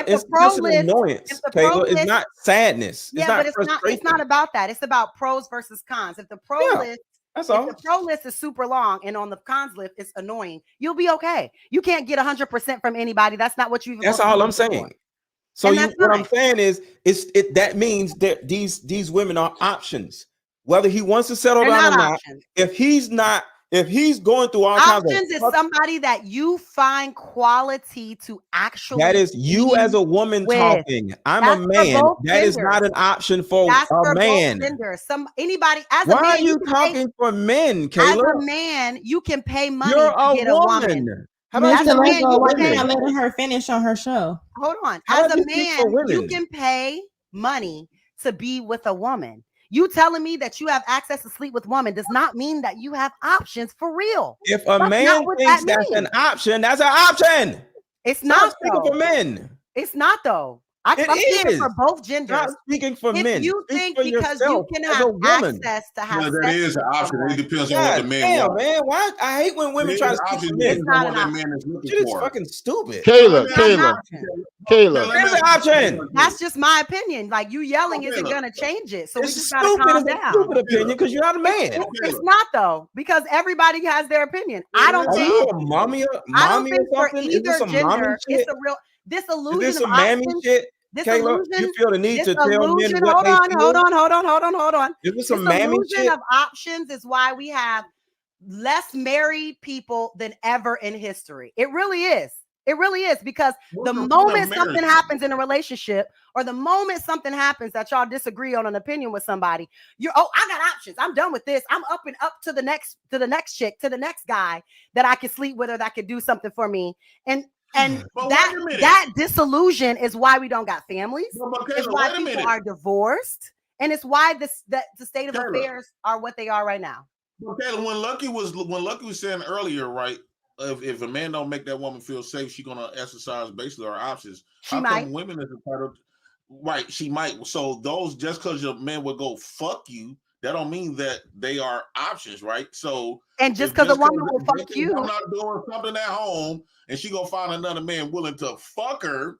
it's just an annoyance, Kayla. It's not sadness. It's not about that. It's about pros versus cons. If the pro list, if the pro list is super long, and on the cons list it's annoying, you'll be okay. You can't get 100% from anybody. That's not what you. That's all I'm saying. So what I'm saying is, that means that these women are options. Whether he wants to settle down or not, if he's going through all kinds of options, is somebody that you find quality to actually. That is you as a woman talking. I'm a man. That is not an option for a man. Anybody as a man. Why are you talking for men, Kayla? As a man, you can pay money to get a woman. How about letting her finish on her show? Hold on. As a man, you can pay money to be with a woman. You telling me that you have access to sleep with women does not mean that you have options for real. If a man thinks that's an option, that's an option. It's not for men. It's not though. I'm speaking for both genders. Not speaking for men. If you think because you can have access to have sex, that is an option. It depends on what the man wants. Man, why? I hate when women try to speak for men. It's not an option. Shit is fucking stupid. Kayla. There's an option. That's just my opinion. Like, you yelling isn't gonna change it. So it's we just gotta calm down. It's a stupid opinion because you're not a man. It's not though, because everybody has their opinion. I don't think. I don't think for either gender it's a real illusion. Is this some mammy shit? Kayla, you feel the need to tell men what they feel? Hold on. Is this some mammy shit? Of options is why we have less married people than ever in history. It really is. It really is, because the moment something happens in a relationship, or the moment something happens that y'all disagree on an opinion with somebody, I got options. I'm done with this. I'm up and up to the next chick, to the next guy that I could sleep with or that could do something for me. And that disillusion is why we don't got families. It's why people are divorced, and it's why the state of affairs are what they are right now. Okay, when Lucky was saying earlier, right? If a man don't make that woman feel safe, she's gonna exercise basically her options. She might. Women is entitled, right? She might. So those, just because your man would go fuck you, that don't mean that they are options, right? So, and just because a woman will fuck you, I'm not doing something at home, and she gonna find another man willing to fuck her.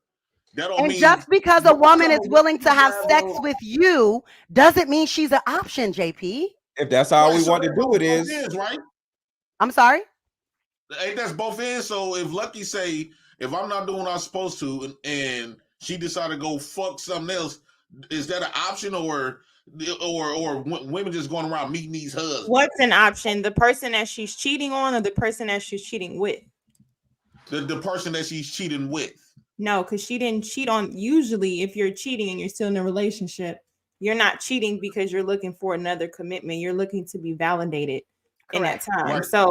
That don't mean. Just because a woman is willing to have sex with you doesn't mean she's an option, JP. If that's how we want to do it, is right? I'm sorry. Ain't that's both ends? So if Lucky say, if I'm not doing what I'm supposed to, and she decided to go fuck something else, is that an option, or women just going around meeting these husbands? What's an option? The person that she's cheating on, or the person that she's cheating with? The person that she's cheating with. No, because she didn't cheat on. Usually, if you're cheating and you're still in a relationship, you're not cheating because you're looking for another commitment. You're looking to be validated. Correct. In that time. Right. So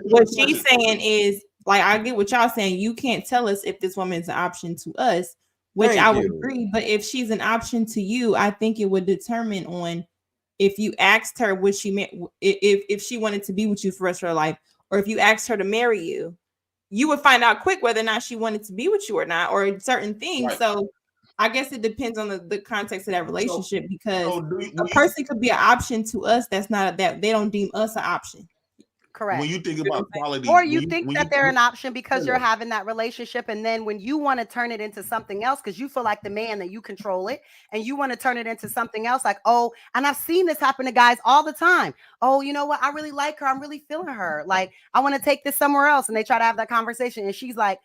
what she's saying is, like, I get what y'all saying. You can't tell us if this woman is an option to us, which I would agree. But if she's an option to you, I think it would determine on if you asked her what she meant, if she wanted to be with you for the rest of her life, or if you asked her to marry you, you would find out quick whether or not she wanted to be with you or not, or certain things. Right. So I guess it depends on the context of that relationship, because So a person could be an option to us that's not that they don't deem us an option. Correct. when you think about quality, Or you think that they're an option because you're Yeah. having that relationship, and then when you want to turn it into something else because you feel like the man that you control it, and you want to turn it into something else, like, oh, and I've seen this happen to guys all the time. Oh, you know what? I really like her. I'm really feeling her. Like, I want to take this somewhere else, and they try to have that conversation, and she's like,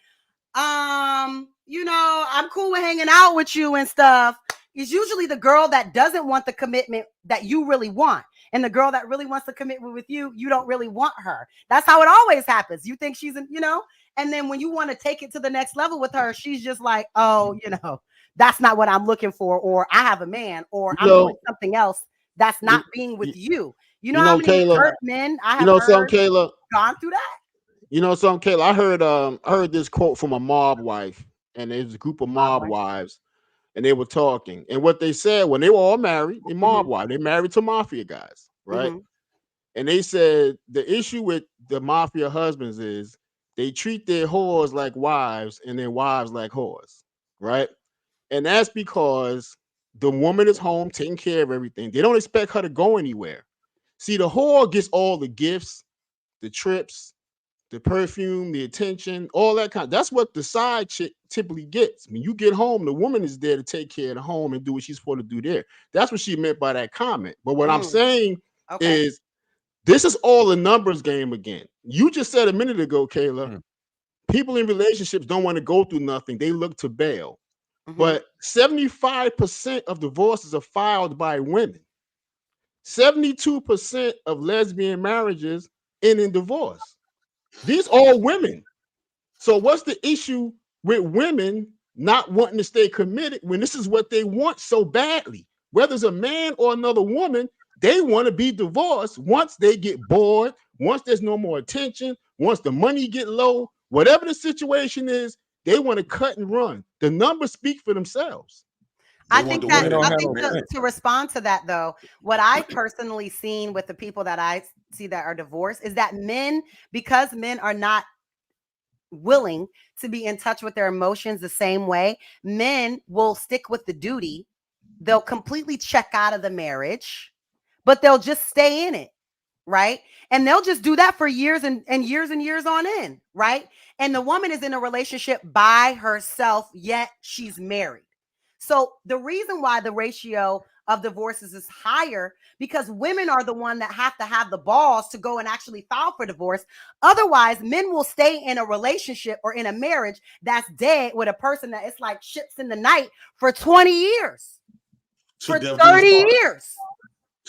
you know, I'm cool with hanging out with you and stuff. It's usually the girl that doesn't want the commitment that you really want. And the girl that really wants to commit with you, you don't really want her. That's how it always happens. You think she's, you know, and then when you want to take it to the next level with her, she's just like, oh, you know, that's not what I'm looking for. Or I have a man, or I'm doing something else that's not being with you. You know how many Kayla, hurt men I have Kayla, gone through that? You know something, Kayla? I heard this quote from a mob wife, and there's a group of mob wives, and they were talking. And what they said when they were all married, they mob wives, they married to mafia guys, right? And they said the issue with the mafia husbands is they treat their whores like wives and their wives like whores, right? And that's because the woman is home taking care of everything. They don't expect her to go anywhere. See, the whore gets all the gifts, the trips, the perfume, the attention, all that kind. That's what the side chick typically gets. When you get home, the woman is there to take care of the home and do what she's supposed to do there. That's what she meant by that comment. But what I'm saying is, this is all a numbers game again. You just said a minute ago, Kayla, people in relationships don't want to go through nothing. They look to bail. But 75% of divorces are filed by women. 72% of lesbian marriages end in divorce. These are women. So what's the issue with women not wanting to stay committed when this is what they want so badly? Whether it's a man or another woman, they want to be divorced once they get bored, once there's no more attention, once the money get low, whatever the situation is, they want to cut and run. The numbers speak for themselves. I think to respond to that, though, what I've personally seen with the people that I see that are divorced is that men, because men are not willing to be in touch with their emotions the same way, men will stick with the duty. They'll completely check out of the marriage, but they'll just stay in it, right? And they'll just do that for years and years and years on end, right? And the woman is in a relationship by herself, yet she's married. So the reason why the ratio of divorces is higher, because women are the one that have to have the balls to go and actually file for divorce. Otherwise, men will stay in a relationship or in a marriage that's dead with a person that it's like ships in the night for 20 years, for 30 years.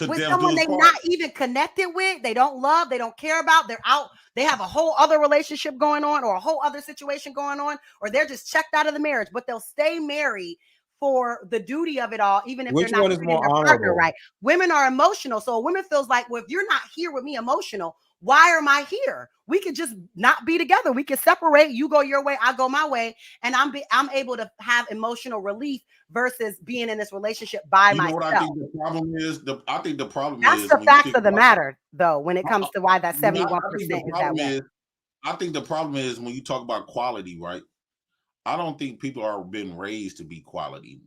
With someone they're not even connected with, they don't love, they don't care about, they're out, they have a whole other relationship going on or a whole other situation going on, or they're just checked out of the marriage, but they'll stay married for the duty of it all, even if they're not treating their partner right. Women are emotional. So a woman feels like, well, if you're not here with me emotional, why am I here? We could just not be together. We could separate. You go your way, I go my way. And I'm able to have emotional relief versus being in this relationship by myself. What I think the problem is? I think the problem that's is the facts of the matter, though, when it comes to why that 71% is that way. I think the problem is when you talk about quality, right? I don't think people are being raised to be quality.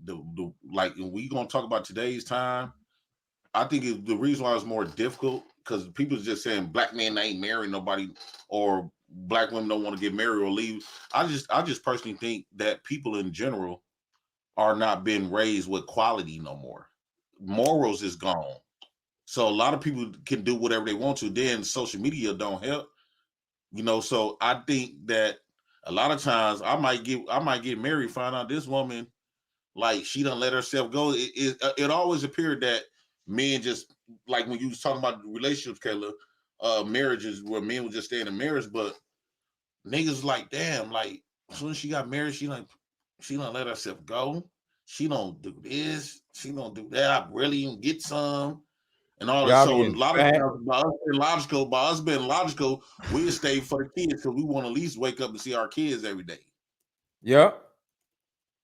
Like we gonna talk about today's time. I think the reason why it's more difficult because people are just saying black men ain't marrying nobody or black women don't want to get married or leave. I just personally think that people in general are not being raised with quality no more. Morals is gone. So a lot of people can do whatever they want to. Then social media don't help. So I think that a lot of times I might get married, find out this woman, like she done let herself go. It always appeared that men just, like when you was talking about relationships, Kayla, marriages where men would just stay in a marriage, but niggas like, damn, like as soon as she got married, she done let herself go. She don't do this, she don't do that. I really even get some. And all that. So a lot of times, by us being logical, we stay for the kids because we want to at least wake up and see our kids every day. Yep.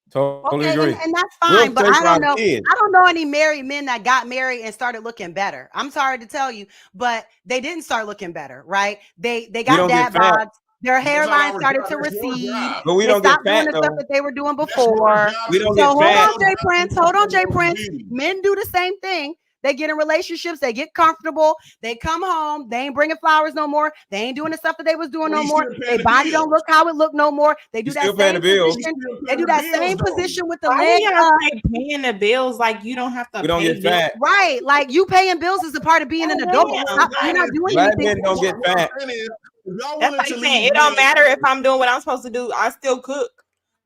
Totally agree. And that's fine, but I don't know. I don't know any married men that got married and started looking better. I'm sorry to tell you, but they didn't start looking better, right? They got dad bods. Their That's not hairline our started job. to That's your recede. job. But we They don't get stopped doing fat the stuff though. that they were doing That's your before. job We to don't So get hold fat. on, Jay Prince. Hold on, Jay Prince. Beauty. Men do the same thing. They get in relationships, they get comfortable, they come home, they ain't bringing flowers no more, they ain't doing the stuff that they was doing Well, no you more. still paying Their the body don't bills. look how it looked no more. They do You that still paying same the bills. position. You still They paying do the that bills, same though. position with the Why leg do y'all up. say paying the bills like you don't have to We don't pay get bills? fat. Right, like you paying bills is a part of being an Oh, adult. damn. Stop, you're not doing Black anything. men don't get What I'm fat. saying is, if y'all That's willing like to saying leave it don't men, matter if I'm doing what I'm supposed to do. I still cook.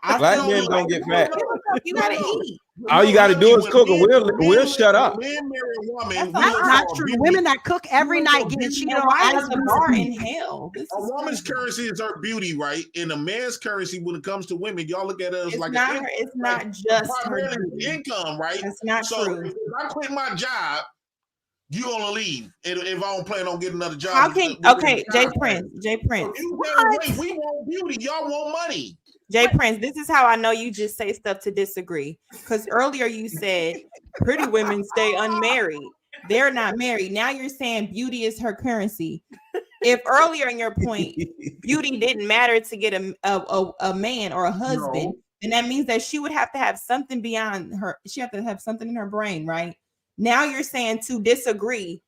I Black still men do. don't get fat. You gotta eat. All you got to do is cook, and we'll men shut up. When men marry a woman, That's we That's look not for a true. beauty. Women that cook every look night for getting beauty. cheated And on why as is the we bar speak. in hell? This A is woman's crazy. currency is her beauty, right? And a man's currency, when it comes to women, y'all look at us It's like not an her. It's like, not just her primarily beauty. income, right? That's not So true. if I quit my job, you gonna leave. And if I don't plan on getting another job, How can okay, Jay Prince? Jay So Prince. you gain weight, we want beauty. Y'all want money. Jay Prince, this is how I know you just say stuff to disagree. Because earlier you said pretty women stay unmarried. They're not married. Now you're saying beauty is her currency. If earlier in your point, beauty didn't matter to get a man or a husband, No. then that means that she would have to have something beyond her. She have to have something in her brain, right? Now you're saying to disagree.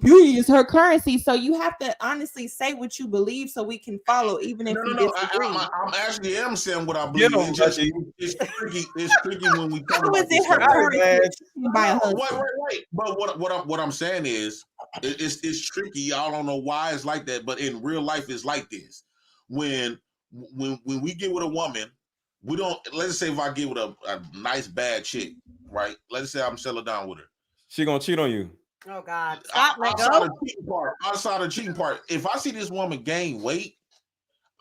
Beauty is her currency, so you have to honestly say what you believe, so we can follow, even if you disagree. I'm actually am saying what I Get believe. him, It's just Lucky. it's tricky. It's tricky when we talk How about is this it her stuff. currency by a No, husband? wait. But what I'm saying is, it's tricky. Y'all don't know why it's like that, but in real life, it's like this. When we get with a woman, we don't. Let's say if I get with a nice bad chick, right? Let's say I'm settling down with her. She gonna cheat on you. Oh God! Stop. Let Outside go. of cheating part, if I see this woman gain weight,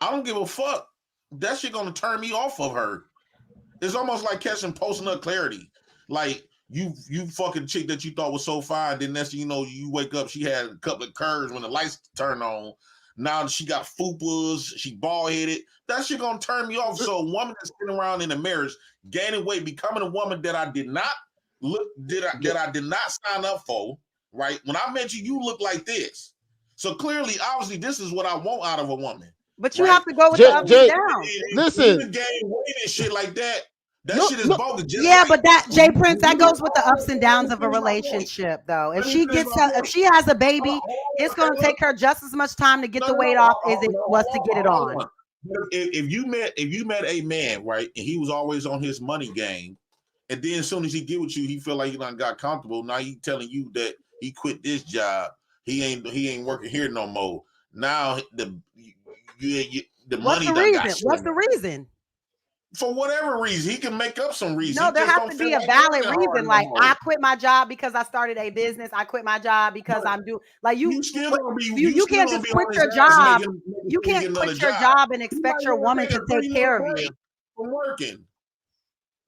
I don't give a fuck. That shit gonna turn me off of her. It's almost like catching post-nut clarity. Like you fucking chick that you thought was so fine, then next thing you know, you wake up, she had a couple of curves when the lights turned on. Now she got fupas, she bald-headed. That shit gonna turn me off. So a woman that's sitting around in a marriage, gaining weight, becoming a woman that I did not sign up for. Right? When I met you, you look like this. So clearly, obviously, this is what I want out of a woman. But you right? have to go with the ups and downs. Listen, gain weight and shit like that. That shit is bogus. Yeah, but that Jay Prince, that goes with the ups and downs of a relationship, though. If she has a baby, it's gonna take her just as much time to get the weight off as it was to get it on. If you met a man, right, and he was always on his money game, and then as soon as he get with you, he feel like he done got comfortable. Now he telling you that he quit this job. He ain't working here no more. Now the money done got shit. What's the reason? For whatever reason, he can make up some reason. No, there has to be a valid reason. Like I quit my job because I started a business. I quit my job because I'm doing like you can't just quit your job. You can't quit your job and expect your woman to take care of you. From working.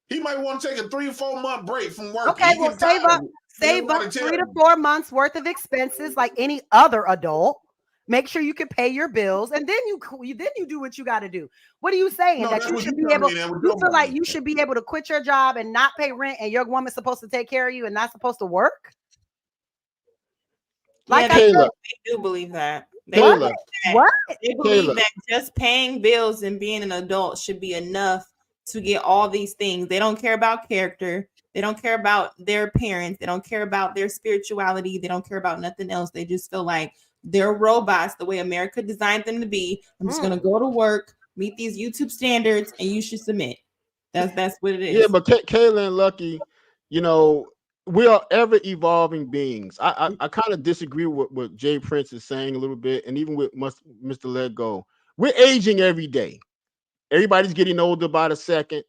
He might want to take a 3 or 4 month break from work. Okay, well, save up 3 to 4 months worth of expenses like any other adult. Make sure you can pay your bills, and then you do what you got to do. What are you saying? That you should be able? You feel like you should be able to quit your job and not pay rent, and your woman's supposed to take care of you and not supposed to work? Like I said, they do believe that. What? They believe that just paying bills and being an adult should be enough to get all these things. They don't care about character. They don't care about their parents. They don't care about their spirituality. They don't care about nothing else. They just feel like they're robots the way America designed them to be. I'm just going to go to work, meet these YouTube standards, and you should submit. That's what it is. Yeah, but Kayla and Lucky, we are ever evolving beings. I kind of disagree with what Jay Prince is saying a little bit, and even with Mr. Let Go. We're aging every day. Everybody's getting older by the second.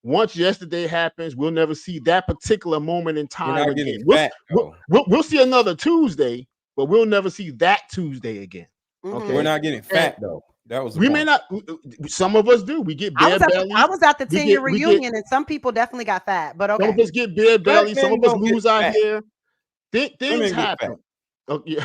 Once yesterday happens, we'll never see that particular moment in time again. We'll see another Tuesday, but we'll never see that Tuesday again. Okay, we're not getting fat though. That was we may not. Some of us do. We get bare belly. I was at the 10-year reunion, and some people definitely got fat. But okay, some of us get bare belly. Some of us lose our hair. Things happen. Okay,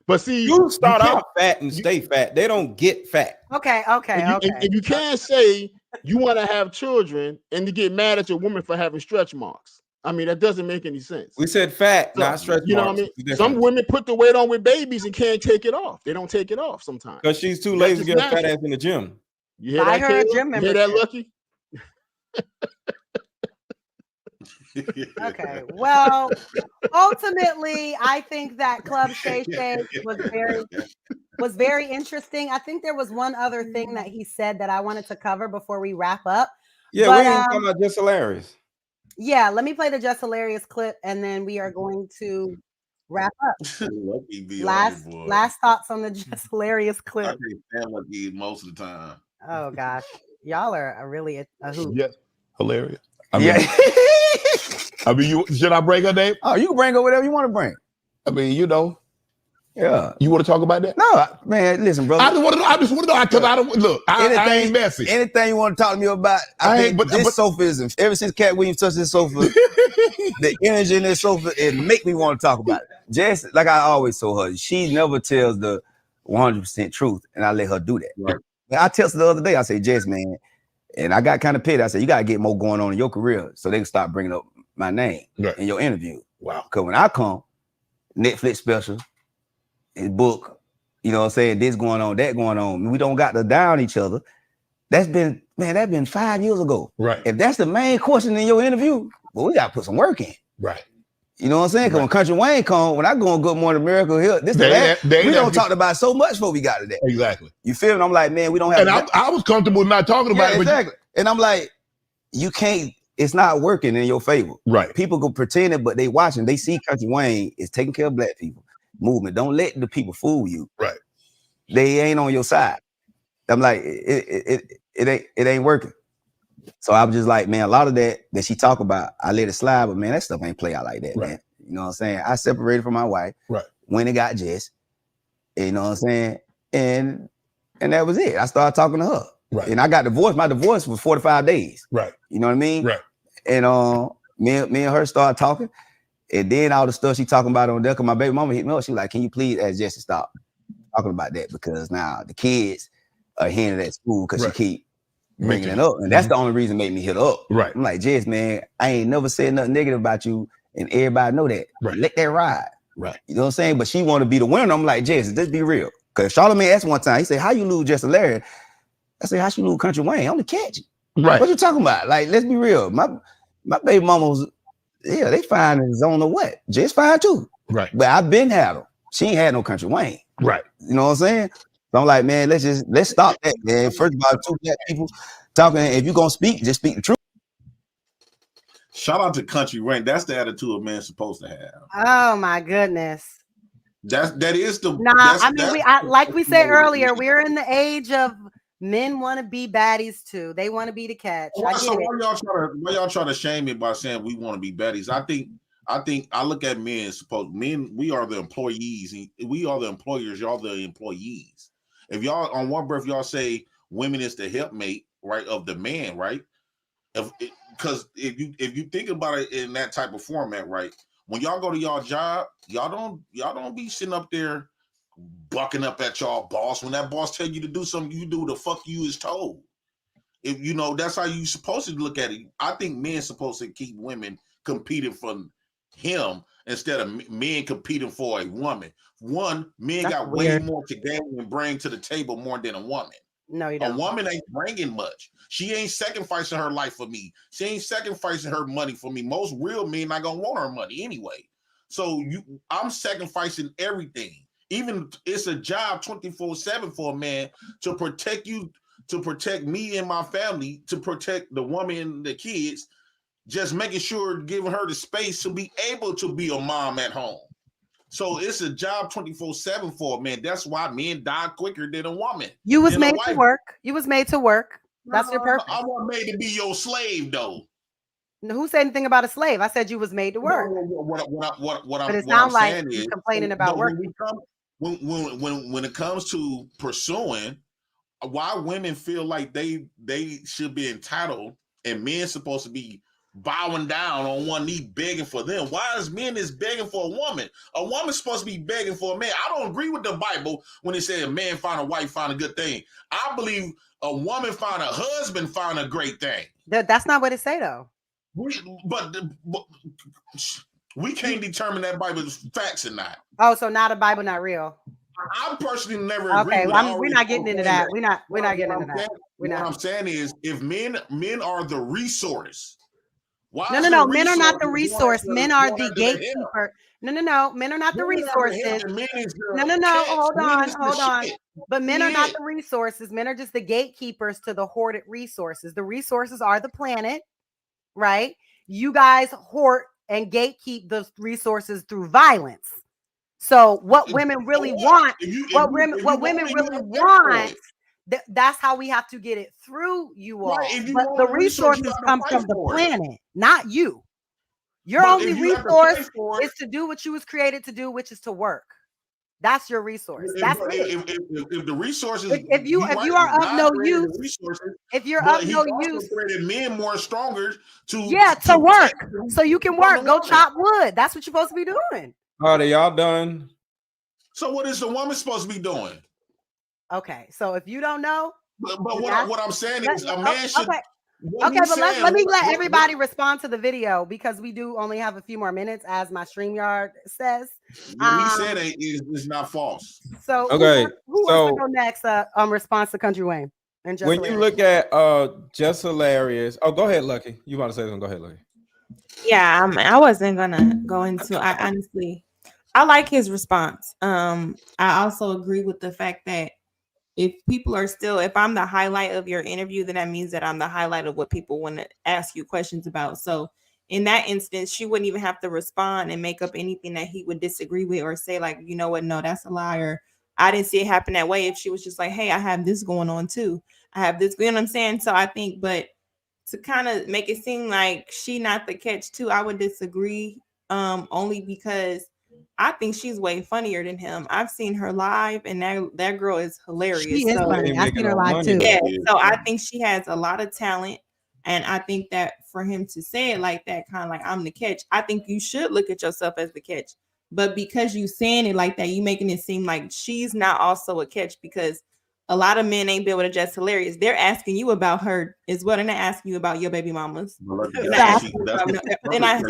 but see, you start off fat and stay fat. They don't get fat. Okay. And you can't say you want to have children and to get mad at your woman for having stretch marks. I mean, that doesn't make any sense. We said fat, So, not stretch you know marks. what I mean? Some women put the weight on with babies and can't take it off. They don't take it off sometimes. Because she's too That's lazy to just get a fat natural. ass in the gym. You hear Buy that, her a Caleb? gym You hear that, membership. Lucky? Okay. Well, ultimately, I think that Club Shay Shay was very interesting. I think there was one other thing that he said that I wanted to cover before we wrap up. Yeah, But, we ain't talking about Just Hilarious. Yeah, let me play the Just Hilarious clip, and then we are going to wrap up. Last thoughts on the Just Hilarious I clip. can't stand Lucky most of the time. Oh gosh, y'all are really a hoot. Yes, hilarious. I mean, I mean, should I bring her name? Oh, you can bring her whatever you want to bring. I mean, you know. Yeah. You want to talk about that? No, man. Listen, brother. I just want to know because I don't look. I ain't messy. Anything you want to talk to me about? I think this sofa is. Ever since Cat Williams touched this sofa, the energy in this sofa, it make me want to talk about it. Jess, like I always told her, she never tells the 100% truth, and I let her do that. Right. And I texted her the other day. I said, Jess, man, and I got kind of pissed. I said, you got to get more going on in your career so they can start bringing up my name in your interview. Wow. Because when I come, Netflix special, his book, you know what I'm saying, this going on, that going on. We don't got to down each other. That's been 5 years ago. Right. If that's the main question in your interview, well, we got to put some work in. Right. You know what I'm saying? Because when Country Wayne come, when I go on Good Morning America, here, we don't talk about so much before we got to that. Exactly. You feel me? I'm like, man, we don't have. And I was comfortable not talking about it. Exactly. And I'm like, you can't. It's not working in your favor. Right. People go pretend it, but they watching. They see Country Wayne is taking care of black people. Movement. Don't let the people fool you. Right. They ain't on your side. I'm like, it ain't working. So I was just like, man, a lot of that she talk about, I let it slide, but man, that stuff ain't play out like that, man. You know what I'm saying? I separated from my wife. Right. When it got Jess. You know what I'm saying? And that was it. I started talking to her. Right. And I got divorced. My divorce was 45 days. Right. You know what I mean? Right. And me and her started talking. And then all the stuff she talking about on there, because my baby mama hit me up. She was like, can you please ask Jess to stop talking about that? Because now the kids are hearing it at school because she keep bringing it up. And that's the only reason made me hit her up. Right. I'm like, Jess, man, I ain't never said nothing negative about you. And everybody know that. Right. Let that ride. Right. You know what I'm saying? But she want to be the winner. I'm like, Jess, let's be real. Because Charlamagne asked one time, he said, how you lose Jess Larry? I said, how she lose Country Wayne? I'm the catch. Right. What you talking about? Like, let's be real. My baby mama's, yeah, they fine in the zone of what? Jess fine too. Right. But I've been had her. She ain't had no Country Wayne. Right. You know what I'm saying? So I'm like, man, let's stop that, man. First of all, two black people talking. If you're gonna speak, just speak the truth. Shout out to Country Wayne. That's the attitude a man's supposed to have. Oh my goodness. That is the. Nah, I mean, like we said earlier, we're in the age of men want to be baddies too. They want to be the catch. Why y'all try to shame me by saying we want to be baddies? I think I look at men. Men, we are the employees. We are the employers. Y'all the employees. If y'all on one breath y'all say women is the helpmate, right, of the man, right? Because if you think about it in that type of format, right? When y'all go to y'all job, y'all don't be sitting up there bucking up at y'all boss. When that boss tell you to do something, you do the fuck you is told. If you know, that's how you supposed to look at it. I think men supposed to keep women competing for him instead of men competing for a woman. One, men got way more to gain and bring to the table more than a woman. No, you don't. A woman ain't bringing much. She ain't sacrificing her life for me. She ain't sacrificing her money for me. Most real men not gonna want her money anyway. So I'm sacrificing everything. Even it's a job 24/7 for a man to protect you, to protect me and my family, to protect the woman and the kids, just making sure giving her the space to be able to be a mom at home. So it's a job 24/7 for a man. That's why men die quicker than a woman. You was made to work. You was made to work. That's your purpose. I wasn't made to be your slave, though. Who said anything about a slave? I said you was made to work. What I'm saying like is, complaining about work. When it comes to pursuing, why women feel like they should be entitled and men supposed to be bowing down on one knee begging for them. Why is men is begging for a woman? A woman's supposed to be begging for a man. I don't agree with the Bible when it says a man find a wife, find a good thing. I believe a woman find a husband, find a great thing. That's not what it say though. But we can't determine that Bible's facts or not. Oh, so not a Bible, not real. I personally never agree Okay, with we're not getting into that. We're not getting into that. What I'm saying is, if men are the resource, why? No. Men are not the resource. Men are the gatekeeper. No. Men are not the resources. No. Hold on. But men are not the resources. Men are just the gatekeepers to the hoarded resources. The resources are the planet, right? You guys hoard and gatekeep the resources through violence. So what women really want, what women really want, that's how we have to get it through you all. But the resources come from the planet, not you. Your only resource is to do what you was created to do, which is to work. That's your resource. That's it. If the resources, if you are of no use, if you're of no use, created men more stronger to work, so you can work. Go chop wood. That's what you're supposed to be doing. All right, are y'all done? So what is the woman supposed to be doing? Okay, so if you don't know, but what I'm saying is a man should. Okay, but let me let everybody respond to the video because we do only have a few more minutes, as my StreamYard says. What he said is not false. So okay, who wants to go next? Response to Kuntry Wayne and Jess when Hilarious. you look at Jess Hilarious. Oh, go ahead, Lucky. You want to say something? Go ahead, Lucky. Yeah, I wasn't gonna go into. I honestly, I like his response. I also agree with the fact that if people are still, if I'm the highlight of your interview, then that means that I'm the highlight of what people want to ask you questions about. So in that instance, she wouldn't even have to respond and make up anything that he would disagree with or say like, you know what, no, that's a lie, or I didn't see it happen that way. If she was just like, hey, I have this going on too. I have this, you know what I'm saying? So I think, but to kind of make it seem like she not the catch too, I would disagree, only because I think she's way funnier than him. I've seen her live, and that girl is hilarious. She is funny. I've seen her live too. Yeah, so I think she has a lot of talent, and I think that for him to say it like that, kind of like I'm the catch, I think you should look at yourself as the catch. But because you saying it like that, you making it seem like she's not also a catch, because a lot of men ain't been with a Jess Hilarious. They're asking you about her as well. They're not asking you about your baby mamas. They're not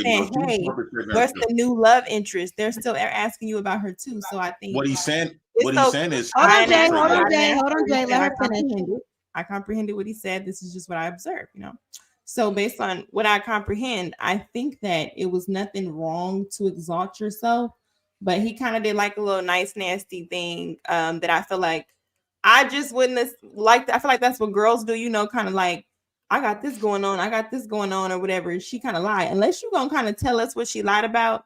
saying, hey, what's the new love interest? They're still asking you about her too. So I think what he's saying is, hold on, Jay. Let her finish. I comprehended what he said. This is just what I observed, you know. So based on what I comprehend, I think that it was nothing wrong to exalt yourself, but he kind of did like a little nice, nasty thing that I feel like I just wouldn't have liked. I feel like that's what girls do, you know, kind of like, I got this going on, or whatever. She kind of lied. Unless you're gonna kind of tell us what she lied about,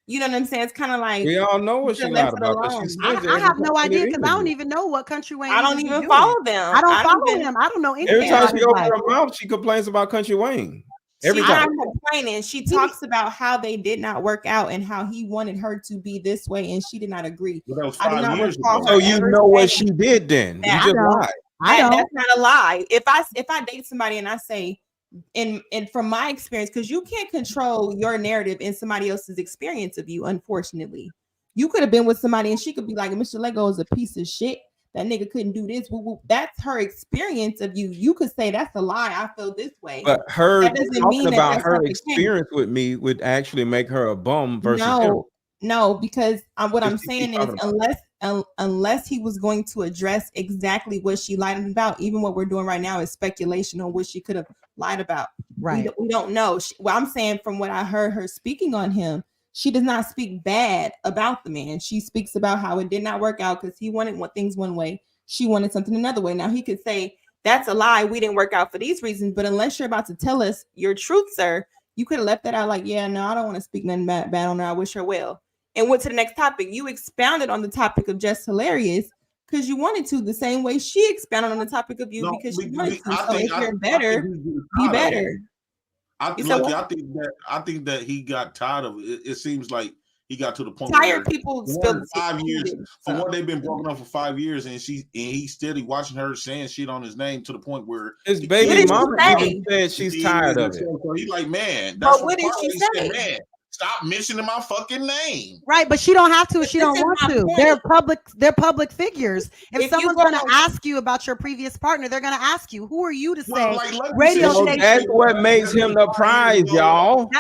you know what I'm saying? It's kind of like we all know what she lied about. I have no idea because I don't even know what Kuntry Wayne. I don't even follow them. I don't follow him. I don't know anything. Every time she opens her mouth, she complains about Kuntry Wayne. She's not complaining. She talks about how they did not work out and how he wanted her to be this way, and she did not agree. Well, that was 5 years ago. So you know what she did then. You just lied. That's not a lie. If I date somebody and I say, and from my experience, because you can't control your narrative in somebody else's experience of you, unfortunately. You could have been with somebody and she could be like, Mr. Lego is a piece of shit. That nigga couldn't do this. That's her experience of you. You could say that's a lie. I feel this way. But her talking about her experience with me would actually make her a bum versus him. No, because what I'm saying is unless he was going to address exactly what she lied about, even what we're doing right now is speculation on what she could have lied about. Right. We don't know. Well, I'm saying from what I heard her speaking on him, she does not speak bad about the man. She speaks about how it did not work out because he wanted things one way. She wanted something another way. Now he could say that's a lie. We didn't work out for these reasons. But unless you're about to tell us your truth, sir, you could have left that out like, yeah, no, I don't want to speak nothing bad on her. I wish her well. And went to the next topic. You expounded on the topic of Jess Hilarious because you wanted to, the same way she expounded on the topic of you because she wanted to. So if you're better, be better. I think that he got tired of it. It seems like he got to the point tired people spilled 5 years from what they've been broken up for 5 years, and he's steady watching her saying shit on his name to the point where his baby mama even said she's tired of it. So he's like, man, but what did she say? Man, Stop mentioning my fucking name. Right, but she don't have to if she don't This is want my to. point. They're public figures. If If you someone's go gonna on- ask you about your previous partner, they're gonna ask you, who are you to Well, say like Lucky radio said, So she- that's station? what makes him the prize, y'all.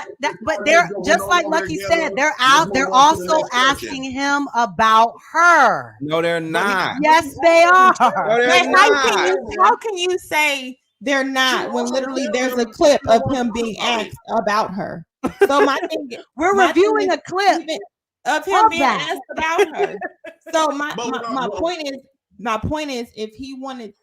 But they're just like Lucky said, they're out, they're also asking him about her. No, they're not. Yes, they are. No, they're Wait, not. how can you say they're not when literally there's a clip of him being asked about her? So my thing, We're my thing reviewing is a clip even of him of being that. asked about her. So my But point is if he wanted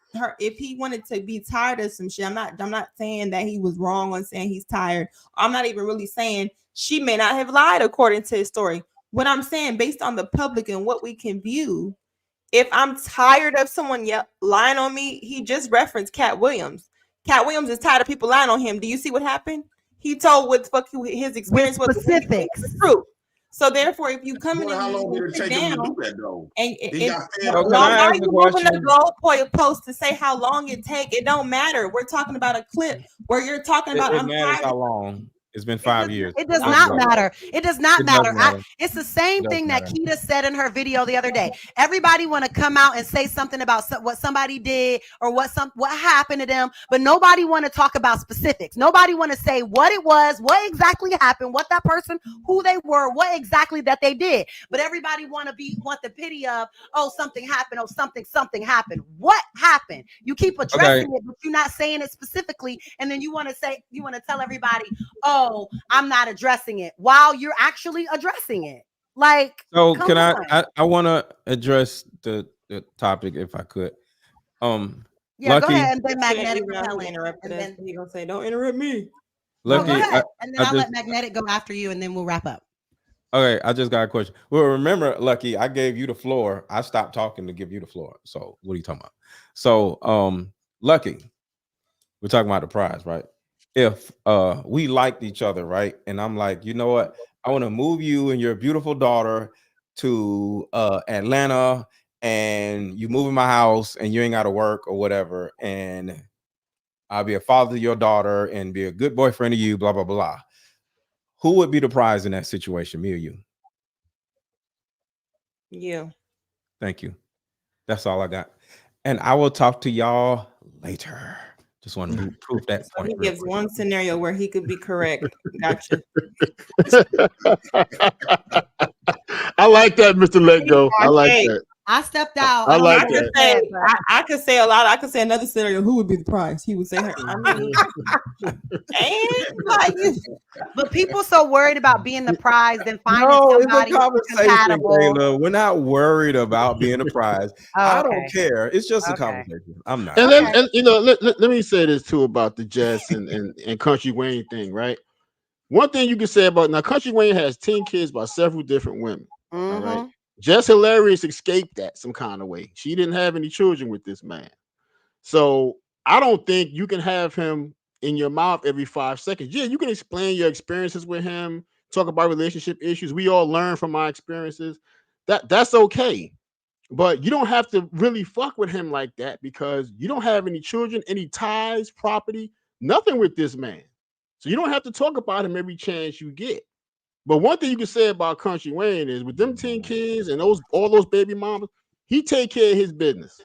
to be tired of some shit, I'm not saying that he was wrong on saying he's tired. I'm not even really saying she may not have lied according to his story. What I'm saying, based on the public and what we can view, if I'm tired of someone lying on me, he just referenced Cat Williams. Cat Williams is tired of people lying on him. Do you see what happened? He told what his experience was specifics. true. So therefore, if you come in how and long you did it sit take him to down do that though? and He got fed So up. can I why ask are a you moving question? the goalpost to say how long it take? It don't matter. We're talking about a clip where you're talking about It I'm matters tired. how long. It's been 5 years. It does Doesn't not matter. matter. It does not It does matter. matter. It's the same It does thing that matter. Keita said in her video the other day. Everybody want to come out and say something about what somebody did or what happened to them, but nobody want to talk about specifics. Nobody want to say what it was, what exactly happened, what that person, who they were, what exactly that they did. But everybody want the pity of, oh, something happened, oh, something happened. What happened? You keep addressing it, but you're not saying it specifically, and then you want to tell everybody, oh, I'm not addressing it while you're actually addressing it. Like, So come can on. I want to address the topic if I could. Yeah, Lucky, go ahead, and then Shouldn't magnetic you repellent, interrupt and us? then He gonna say, "Don't interrupt me." no, Lucky, go ahead, and then I'll just, let magnetic go after you, and then we'll wrap up. okay, I just got a question. Well, remember, Lucky, I gave you the floor. I stopped talking to give you the floor. So what are you talking about? So Lucky, we're talking about the prize, right? If we liked each other, right? And I'm like, you know what? I want to move you and your beautiful daughter to Atlanta, and you move in my house and you ain't got to work or whatever, and I'll be a father to your daughter and be a good boyfriend to you, blah, blah, blah. Who would be the prize in that situation, me or you? You. Thank you. That's all I got. And I will talk to y'all later. Just want to prove that So point. he real gives quick. one scenario where he could be correct. Gotcha. I like that, Mr. Let Go. I like that. I stepped out. I don't like know what that. you said, but I could say a lot. I could say another scenario. Who would be the prize? He would say her. I mean, and like, but people so worried about being the prize than finding No, it's a somebody conversation, compatible. Kayla. We're not worried about being a prize. Oh, I okay. don't care. It's just a Okay. conversation. I'm not. And Okay. then, and you know, let me say this too about the Jess and Country Wayne thing, right? One thing you can say about now, Country Wayne has 10 kids by several different women. All right. Jess Hilarious escaped that some kind of way. She didn't have any children with this man. So I don't think you can have him in your mouth every 5 seconds. Yeah, you can explain your experiences with him, talk about relationship issues. We all learn from our experiences. That's okay. But you don't have to really fuck with him like that because you don't have any children, any ties, property, nothing with this man. So you don't have to talk about him every chance you get. But one thing you can say about Country Wayne is with them 10 kids and all those baby mamas, he take care of his business.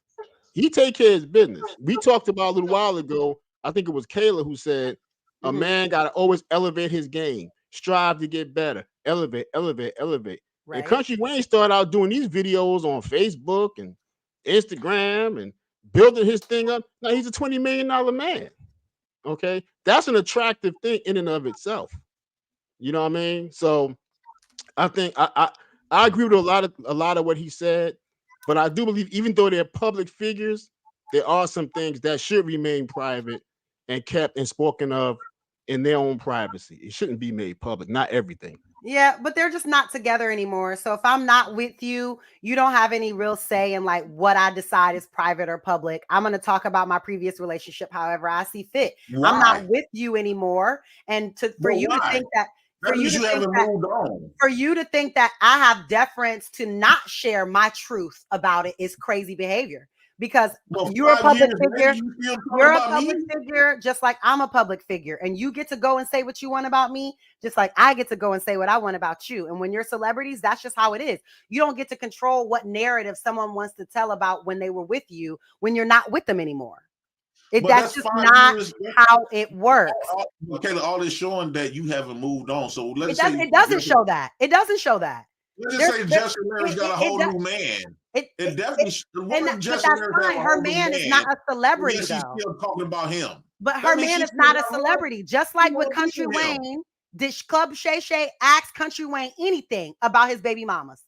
He take care of his business. We talked about a little while ago, I think it was Kayla who said a man got to always elevate his game, strive to get better, elevate. Right. And Country Wayne started out doing these videos on Facebook and Instagram and building his thing up. Now he's a $20 million man. Okay. That's an attractive thing in and of itself. You know what I mean? So I think I agree with a lot of what he said, but I do believe even though they're public figures, there are some things that should remain private and kept and spoken of in their own privacy. It shouldn't be made public, not everything. Yeah, but they're just not together anymore. So if I'm not with you, you don't have any real say in like what I decide is private or public. I'm going to talk about my previous relationship however I see fit. Why? I'm not with you anymore. And for you to think that That means you haven't moved on. For you to think that I have deference to not share my truth about it is crazy behavior. because Well, you're a 5 public years figure. later, you still talking You're a about public me? figure, just like I'm a public figure, and you get to go and say what you want about me, just like I get to go and say what I want about you. And when you're celebrities, that's just how it is. You don't get to control what narrative someone wants to tell about when they were with you when you're not with them anymore. But That's that's just 5 not years. how it works. Okay, all is showing that you haven't moved on. So let's say It doesn't show that. It doesn't show that. let's just say Jess Larry's got a whole does- new man. It definitely. What if but Jess that's Larry fine. have a Her whole new man is man? not a celebrity, Yes, she's though. still talking about him. But That her means man she is still not a got love. celebrity. Just like with She Country loves him. Wayne, did Club Shay Shay ask Country Wayne anything about his baby mamas?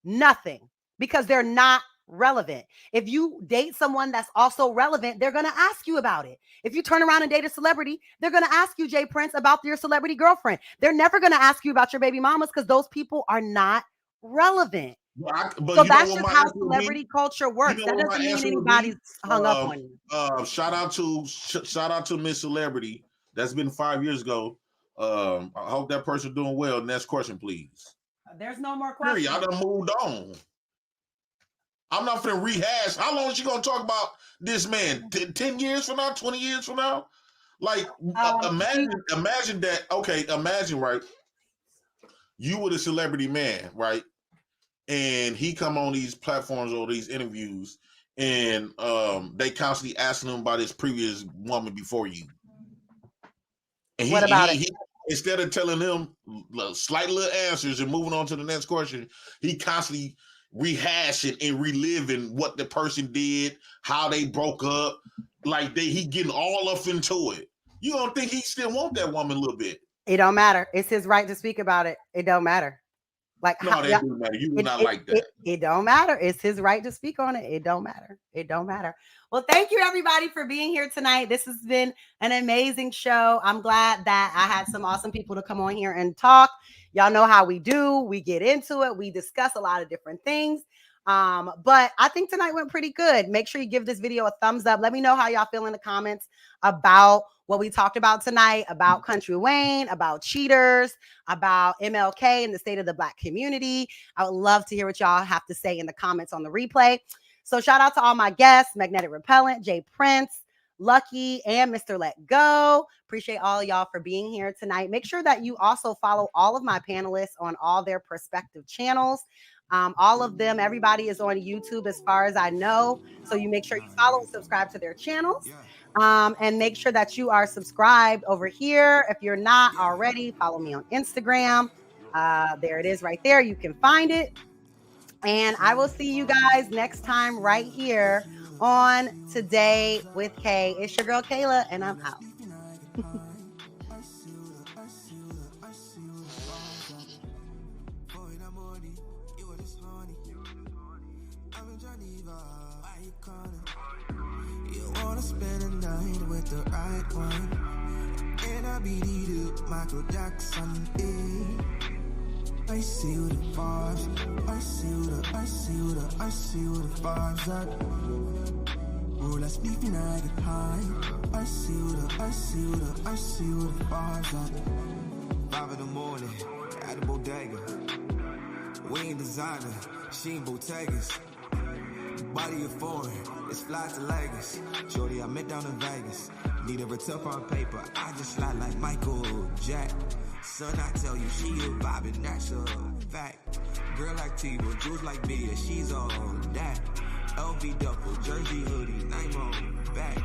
Nothing, because they're not relevant. If you date someone that's also relevant, they're going to ask you about it. If you turn around and date a celebrity, they're going to ask you, Jay Prince, about your celebrity girlfriend. They're never going to ask you about your baby mamas because those people are not relevant. But So you that's know just what how my answer would be? celebrity culture works. You know That what doesn't my mean answer would be? anybody's hung up on you. Shout out to Miss Celebrity. That's been 5 years ago. I hope that person doing well. Next question, please. There's no more Sure, questions. y'all done moved on. I'm not finna rehash. How long is she gonna talk about this man? 10 years from now? 20 years from now? Like, imagine that. Okay, imagine, right? You were the celebrity man, right? And he come on these platforms or these interviews, and they constantly asking him about his previous woman before you. And what about it? He, instead of telling him slight little answers and moving on to the next question, he constantly rehashing and reliving what the person did, how they broke up, like he getting all up into it. You don't think he still want that woman a little bit? It don't matter. It's his right to speak about it. It don't matter. Like, no, that do matter. You do not like that. It don't matter. It's his right to speak on it. It don't matter. It don't matter. Well, thank you everybody for being here tonight. This has been an amazing show. I'm glad that I had some awesome people to come on here and talk. Y'all know how we do. We get into it. We discuss a lot of different things. But I think tonight went pretty good. Make sure you give this video a thumbs up. Let me know how y'all feel in the comments about what we talked about tonight, about Country Wayne, about cheaters, about MLK and the state of the Black community. I would love to hear what y'all have to say in the comments on the replay. So shout out to all my guests, Magnetic Repellent, Jay Prince, Lucky, and Mr. Let Go. Appreciate all y'all for being here tonight. Make sure that you also follow all of my panelists on all their respective channels. All of them, everybody is on YouTube as far as I know. So you make sure you follow and subscribe to their channels. And make sure that you are subscribed over here. If you're not already, follow me on Instagram. There it is right there. You can find it. And I will see you guys next time right here on Today with Kay. It's your girl Kayla, and I'm out. Spend a night with the right one, and I beat it up, Michael Jackson. I see what the vibes, I see what the vibes are. Roll a sleep and I get high. I see what the vibes are. 5 in the morning, at the bodega. We ain't designer, she ain't Bottegas. Body of foreign, it's fly to Vegas. Shorty, I met down in Vegas. Need a tough on paper, I just slide like Michael Jack. Son, I tell you, she a vibin', that's a fact. Girl like T-Bo, juice like Bia, she's all that. LV duffel, jersey hoodie, name on back.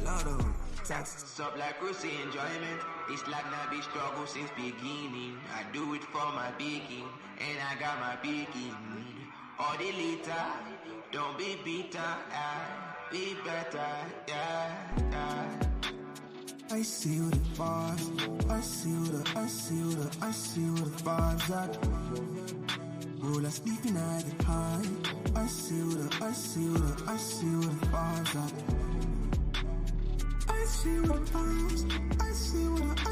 Lotto, taxes. Up like Russie enjoyment. It's like not be struggle since beginning. I do it for my picking, and I got my picking. All the later. Don't be bitter, be better, yeah. I see what the vibes, I see what the vibes are. Roll a sleep and I get high. I see what the vibes are. I see what the vibes, I see what the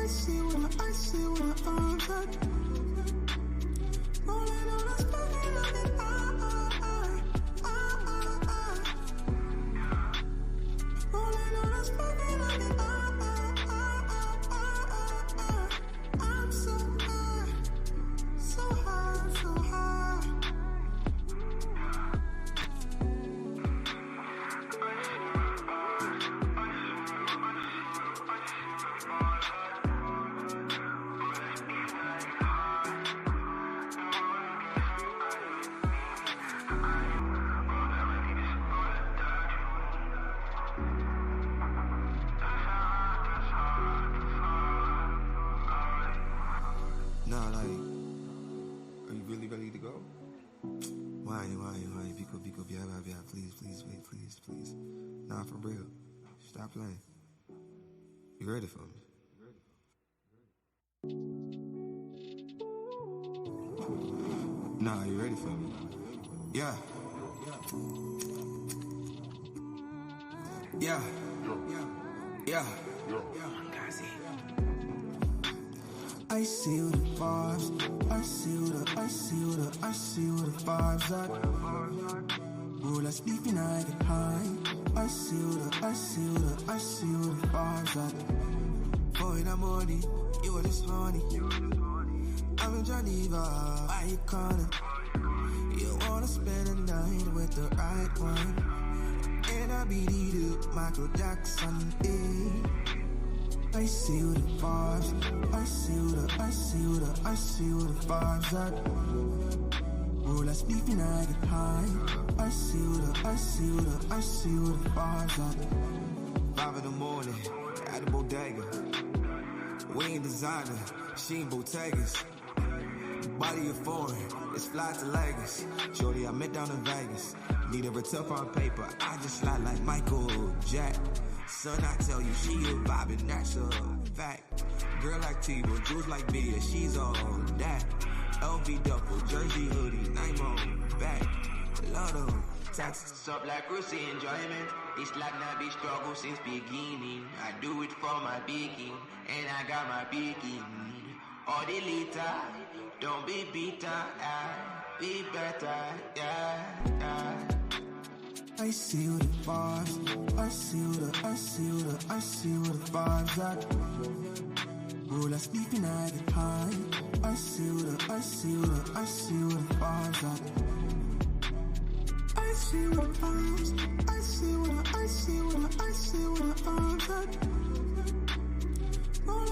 vibes are. Rolling on a smoking on it, I'm so high, so high, so high. Why? Pico, yeah, please, wait, please. Nah, for real. Stop playing. You ready for me? Nah, you ready for me? Yeah. I see what the vibes. I see what the vibes are. Bro, let's speak and I get high. I see what the vibes are. For in the morning, you are this honey. I'm in Geneva, why you calling? You wanna spend the night with the right one. And I be the Michael Jackson, I see what the vibes. I see what the vibes are. Roll that speak and I get high. I see what the vibes are. 5 in the morning, at the bodega. We ain't designer, she ain't Bottegas. Body of foreign, it's fly to Lagos. Shorty, I met down in Vegas. Need a return on paper, I just slide like Michael Jack. Son, I tell you, she a vibin', that's a fact. Girl like T-Bo, jewels like Bia, she's all that. LV duffel, jersey hoodie, Nike on back. Lotto, taxes up like Russie enjoyment. It's like not be struggle since beginning. I do it for my picking, and I got my picking. All the later, don't be bitter, be better, yeah. I see what the vibes. I see what the vibes are. Bro, let's speak and I get high. I see what the vibes are. I see what the vibes. I see what the vibes are. Roll